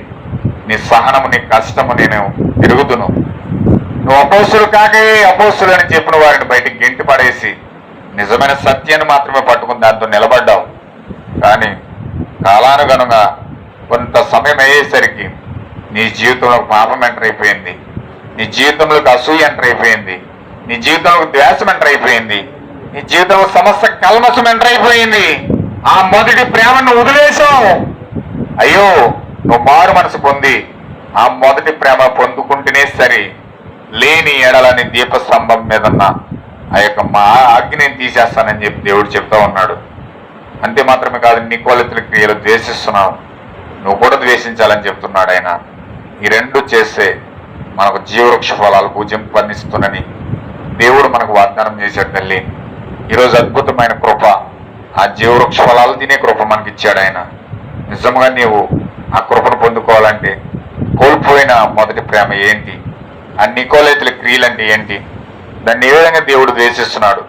నీ సహనము, నీ కష్టము నేను ఎరుగుదును. నువ్వు అపోస్తులు కాకే అపోస్తులు అని చెప్పిన వారిని బయటికి గెంటి పడేసి నిజమైన సత్యాన్ని మాత్రమే పట్టుకుని దాంతో నిలబడ్డావు. కానీ కాలానుగుణంగా కొంత సమయం అయ్యేసరికి నీ జీవితంలో పాపం ఎంటర్ అయిపోయింది, నీ జీవితంలోకి అసూయ ఎంటర్ అయిపోయింది, నీ జీవితంలో ద్వేషం ఎంటర్ అయిపోయింది, నీ జీవితంలో సమస్త కల్మషం ఎంటర్ అయిపోయింది. ఆ మొదటి ప్రేమను వదిలేసావు. అయ్యో, నువ్వు మారు మనసు పొంది ఆ మొదటి ప్రేమ పొందుకుంటేనే సరి, లేని ఎడలని దీపస్తంభం మీదన్న ఆ యొక్క మా అగ్నిని తీసేస్తానని చెప్పి దేవుడు చెప్తా ఉన్నాడు. అంతే మాత్రమే కాదు, నికోలతుల క్రియలు ద్వేషిస్తున్నావు, నువ్వు కూడా ద్వేషించాలని చెప్తున్నాడు ఆయన. ఈ 2 చేస్తే మనకు జీవవృక్ష ఫలాలు భుజింపనిస్తుందని దేవుడు మనకు వాగ్దానం చేశాడు. తల్లి, ఈరోజు అద్భుతమైన కృప, ఆ జీవవృక్ష ఫలాలు తినే కృప మనకి ఇచ్చాడు ఆయన. నిజంగా నీవు ఆ కృపను పొందుకోవాలంటే కోల్పోయిన మొదటి ప్రేమ ఏంటి, ఆ నికోలతుల క్రియలు అంటే ఏంటి, దాన్ని ఏ విధంగా దేవుడు ద్వేషిస్తున్నాడు.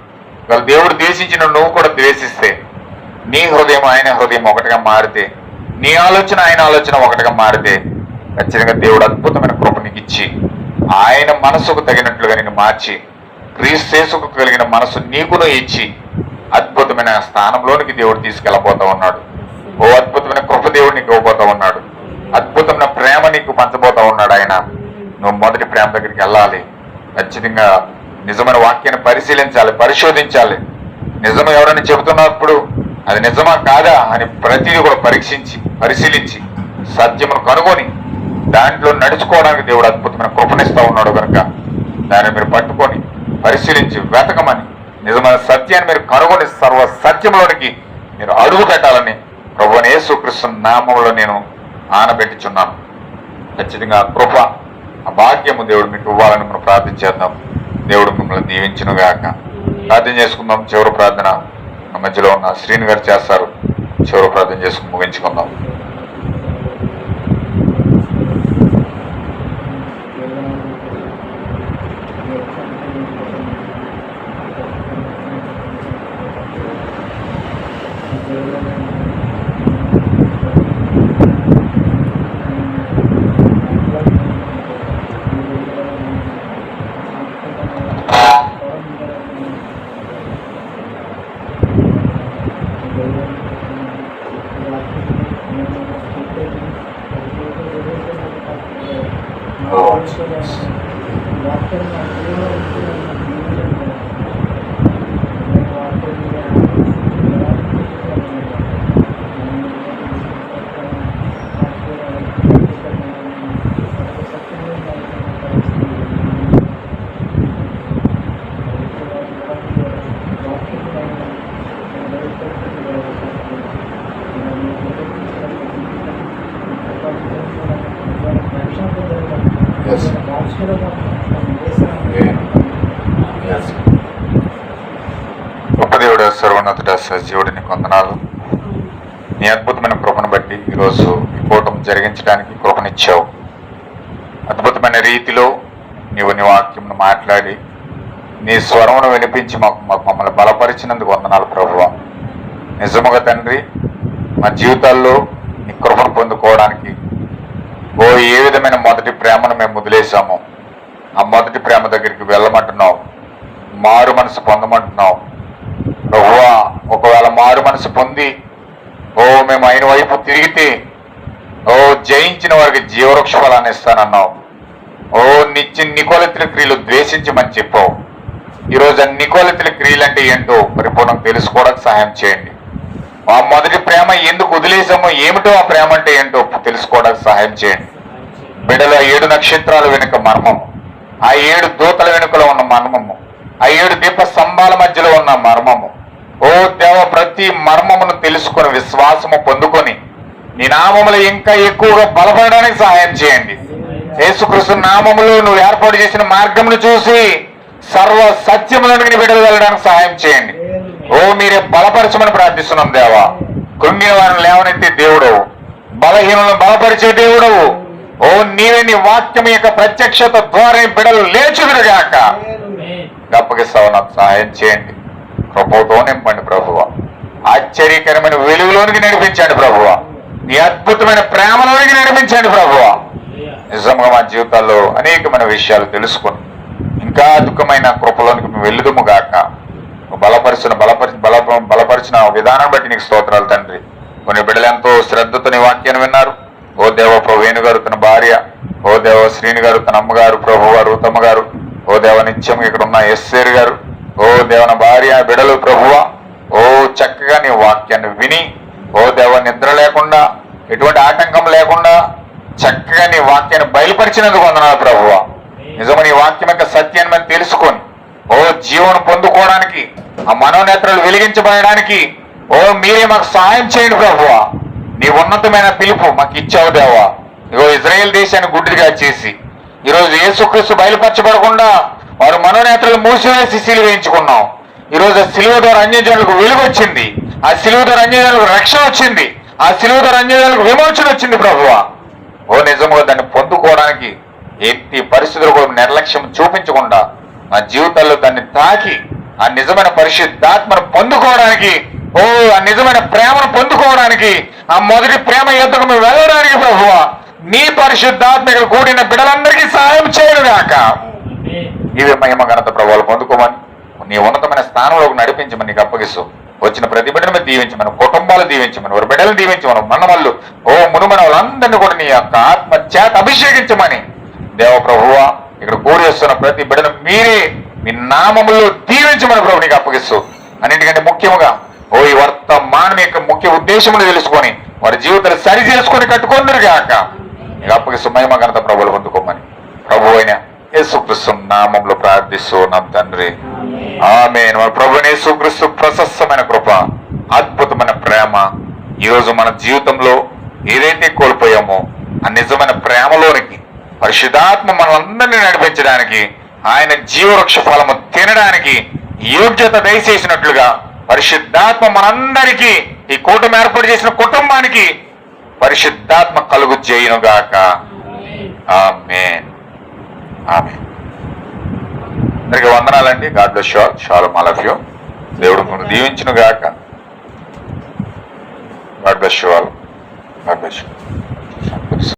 దేవుడు ద్వేషించిన నువ్వు కూడా ద్వేషిస్తే, నీ హృదయం ఆయన హృదయం ఒకటిగా మారితే, నీ ఆలోచన ఆయన ఆలోచన ఒకటిగా మారితే, ఖచ్చితంగా దేవుడు అద్భుతమైన కృప నీకు ఇచ్చి ఆయన మనసుకు తగినట్లుగా నేను మార్చి క్రీస్తుకు కలిగిన మనసు నీకును ఇచ్చి అద్భుతమైన స్థానంలోనికి దేవుడు తీసుకెళ్ళబోతా ఉన్నాడు. ఓ అద్భుతమైన కృప దేవుడు నీకు ఇవ్వబోతా ఉన్నాడు. అద్భుతమైన ప్రేమ నీకు పంచబోతా ఉన్నాడు ఆయన. నువ్వు మొదటి ప్రేమ దగ్గరికి వెళ్ళాలి. ఖచ్చితంగా నిజమైన వాక్యాన్ని పరిశీలించాలి, పరిశోధించాలి. నిజం ఎవరైనా చెబుతున్నప్పుడు అది నిజమా కాదా అని ప్రతిదీ కూడా పరిశీలించి సత్యమును కనుగొని దాంట్లో నడుచుకోవడానికి దేవుడు అద్భుతమైన కృపనిస్తా ఉన్నాడు కనుక దాన్ని మీరు పట్టుకొని పరిశీలించి వెతకమని, నిజమైన సత్యాన్ని మీరు కనుగొని సర్వ సత్యంలోనికి మీరు అడుగు పెట్టాలని ప్రభువైన యేసుక్రీస్తు నామములో నేను ఆనబెట్టుచున్నాను. ఖచ్చితంగా ఆ కృప, ఆ భాగ్యము దేవుడు మీకు ఇవ్వాలని మనం ప్రార్థించేద్దాం. దేవుడు మిమ్మల్ని దీవించును గాక. ప్రార్థన చేసుకుందాం. చివరి ప్రార్థన మన మధ్యలో ఉన్న శ్రీను గారు చేస్తారు. చివరి ప్రార్థన చేసుకుని ముగించుకుందాం. గొప్ప దేవుడు, సర్వోన్నతుడ, సజీవుడిని వందనాలు. నీ అద్భుతమైన కృపను బట్టి ఈరోజు ఈ కూటమి జరిగించడానికి కృపనిచ్చావు. అద్భుతమైన రీతిలో నీవు నీ వాక్యంను మాట్లాడి నీ స్వరమును వినిపించి మమ్మల్ని బలపరిచినందుకు వందనాలు ప్రభువా. నిజముగా తండ్రి, మా జీవితాల్లో నీ కృపను పొందుకోవడానికి ఏ విధమైన మొదటి ప్రేమను మేము వదిలేసామో ఆ మొదటి ప్రేమ దగ్గరికి వెళ్ళమంటున్నావు. మారు మనసు పొందమంటున్నావు ప్రభువా. ఒకవేళ మారు మనసు పొంది మేము ఆయన వైపు తిరిగితే జయించిన వారికి జీవవృక్ష ఫలాన్ని ఇస్తానన్నావు. నికోలెత్తుల క్రియలు ద్వేషించమని చెప్పావు. ఈరోజు ఆ నికోలెత్తుల క్రియలు అంటే ఏంటో పరిపూర్ణం తెలుసుకోవడానికి సహాయం చేయండి. ఆ మొదటి ప్రేమ ఎందుకు వదిలేసామో, ఏమిటో ఆ ప్రేమ అంటే ఏంటో తెలుసుకోవడానికి సహాయం చేయండి. బిడ్డల 7 నక్షత్రాల వెనుక మర్మము, ఆ 7 దూతల వెనుకలో ఉన్న మర్మము, ఆ 7 దీప స్తంభాల మధ్యలో ఉన్న మర్మము, దేవ ప్రతి మర్మమును తెలుసుకొని విశ్వాసము పొందుకొని నీ నామములు ఇంకా ఎక్కువగా బలపడడానికి సహాయం చేయండి. యేసుక్రీస్తు నామములో నువ్వు ఏర్పాటు చేసిన మార్గమును చూసి సర్వ సత్యములను బిడ్డలు వెళ్ళడానికి సహాయం చేయండి. మీరే బలపరచమని ప్రార్థిస్తున్నాం దేవా. కృంగిన వారిని లేవనెత్తే దేవుడవు, బలహీనులను బలపరిచే దేవుడవు. నీవే నీ వాక్యం యొక్క ప్రత్యక్షత ద్వారా బిడ్డలు లేచుదురుగాక. గప్పగిస్తావు, నాకు సహాయం చేయండి. కృపతో నింపండి ప్రభువ. ఆశ్చర్యకరమైన వెలుగులోనికి నడిపించండి ప్రభువ. నీ అద్భుతమైన ప్రేమలోనికి నడిపించండి ప్రభువ. నిజంగా మా జీవితాల్లో అనేకమైన విషయాలు తెలుసుకుని ఇంకా దుఃఖమైన కృపలోనికి మేము వెళ్ళుదుము గాక. బలపరిచిన విధానం బట్టి నీకు స్తోత్రాలు తండ్రి. కొన్ని బిడ్డలు ఎంతో శ్రద్ధతో నీ వాక్యాన్ని విన్నారు. దేవ వేణు గారు తన భార్య, దేవ శ్రీని గారు తన అమ్మగారు, ప్రభు గారు రూతమ్మ గారు, దేవ నిత్యం ఇక్కడ ఉన్న ఎస్సేరు గారు, దేవన భార్య బిడలు ప్రభువ, చక్కగా నీ వాక్యాన్ని విని దేవ నిద్ర లేకుండా ఎటువంటి ఆటంకం లేకుండా చక్కగా నీ వాక్యాన్ని బయలుపరిచినందుకు వందనాలు ప్రభువ. నిజంగా నీ వాక్యం యొక్క సత్యాన్ని మనం తెలుసుకొని జీవనం పొందుకోవడానికి, ఆ మనోనేత్రాలు వెలిగించబడడానికి మీరే మాకు సహాయం చేయండి ప్రభువ. నీ ఉన్నతమైన పిలుపు మాకు ఇచ్చావు దేవా. ఇజ్రాయేల్ దేశాన్ని గుడ్డిగా చేసి ఈరోజు యేసుక్రీస్తు బయలుపరచబడకుండా వారు మనోనేత్రాలు మూసివేసి సిలువ వేయించుకున్నాం. ఈరోజు ఆ సిలువ ద్వారా అన్యజనులకు వెలుగు వచ్చింది, ఆ సిలువ ద్వారా అన్యజనులకు రక్షణ వచ్చింది, ఆ సిలువ ద్వారా అన్యజనులకు విమోచన వచ్చింది ప్రభువా. నిజముగా దాన్ని పొందుకోవడానికి ఎట్టి పరిస్థితుల్లో నిర్లక్ష్యం చూపించకుండా మా జీవితాల్లో దాన్ని తాకి ఆ నిజమైన పరిశుద్ధాత్మను పొందుకోవడానికి, ఆ నిజమైన ప్రేమను పొందుకోవడానికి, ఆ మొదటి ప్రేమ యుద్ధకు మేము వెళ్ళడానికి ప్రభువా నీ పరిశుద్ధాత్మ కూడిన బిడ్డలందరికీ సహాయం చేయను గాక. ఇవి మహిమ ఘనత ప్రభువులు పొందుకోమని నీ ఉన్నతమైన స్థానంలోకి నడిపించమని నీకు అప్పగిస్తూ వచ్చిన ప్రతి బిడ్డను మీద దీవించమని, కుటుంబాలు దీవించమని, వారి బిడ్డలు దీవించమని, మనవాళ్ళు మునుమన వాళ్ళందరినీ కూడా నీ యొక్క ఆత్మ చేత అభిషేకించమని దేవ ప్రభువా ఇక్కడ కూడి వస్తున్న ప్రతి బిడ్డను మీరే మీ నామములో దీవించమని ప్రభు నీకు అప్పగిస్తూ, అన్నింటికంటే ముఖ్యంగా ఈ వర్తమానం యొక్క ముఖ్య ఉద్దేశమును తెలుసుకొని వారి జీవితాలు సరి చేసుకొని కట్టుకుందరు గాక. నీకు అప్పగిస్తూ మహిమ ఘనత ప్రభువులు పొందుకోమని ప్రభు అయిన యేసుక్రీస్తు నామంలో ప్రార్థిస్తూ ఉన్నాం తండ్రి, ఆమేన్. మన ప్రభు యేసుక్రీస్తు ప్రశస్తమైన కృప, అద్భుతమైన ప్రేమ ఈరోజు మన జీవితంలో ఏదైతే కోల్పోయామో ఆ నిజమైన ప్రేమలోనికి పరిశుద్ధాత్మ మనందరినీ నడిపించడానికి, ఆయన జీవవృక్ష ఫలము తినడానికి యోగ్యత దయచేసినట్లుగా పరిశుద్ధాత్మ మనందరికీ ఈ కూటమి ఏర్పాటు చేసిన కుటుంబానికి పరిశుద్ధాత్మ కలుగు చేయునుగాక. ఆమేన్, ఆమేన్. అందరికీ వందనాలండి. God bless you all. Shalom all of you. దేవుడు మిమ్మల్ని దీవించునుగాక. God bless you all. God bless you.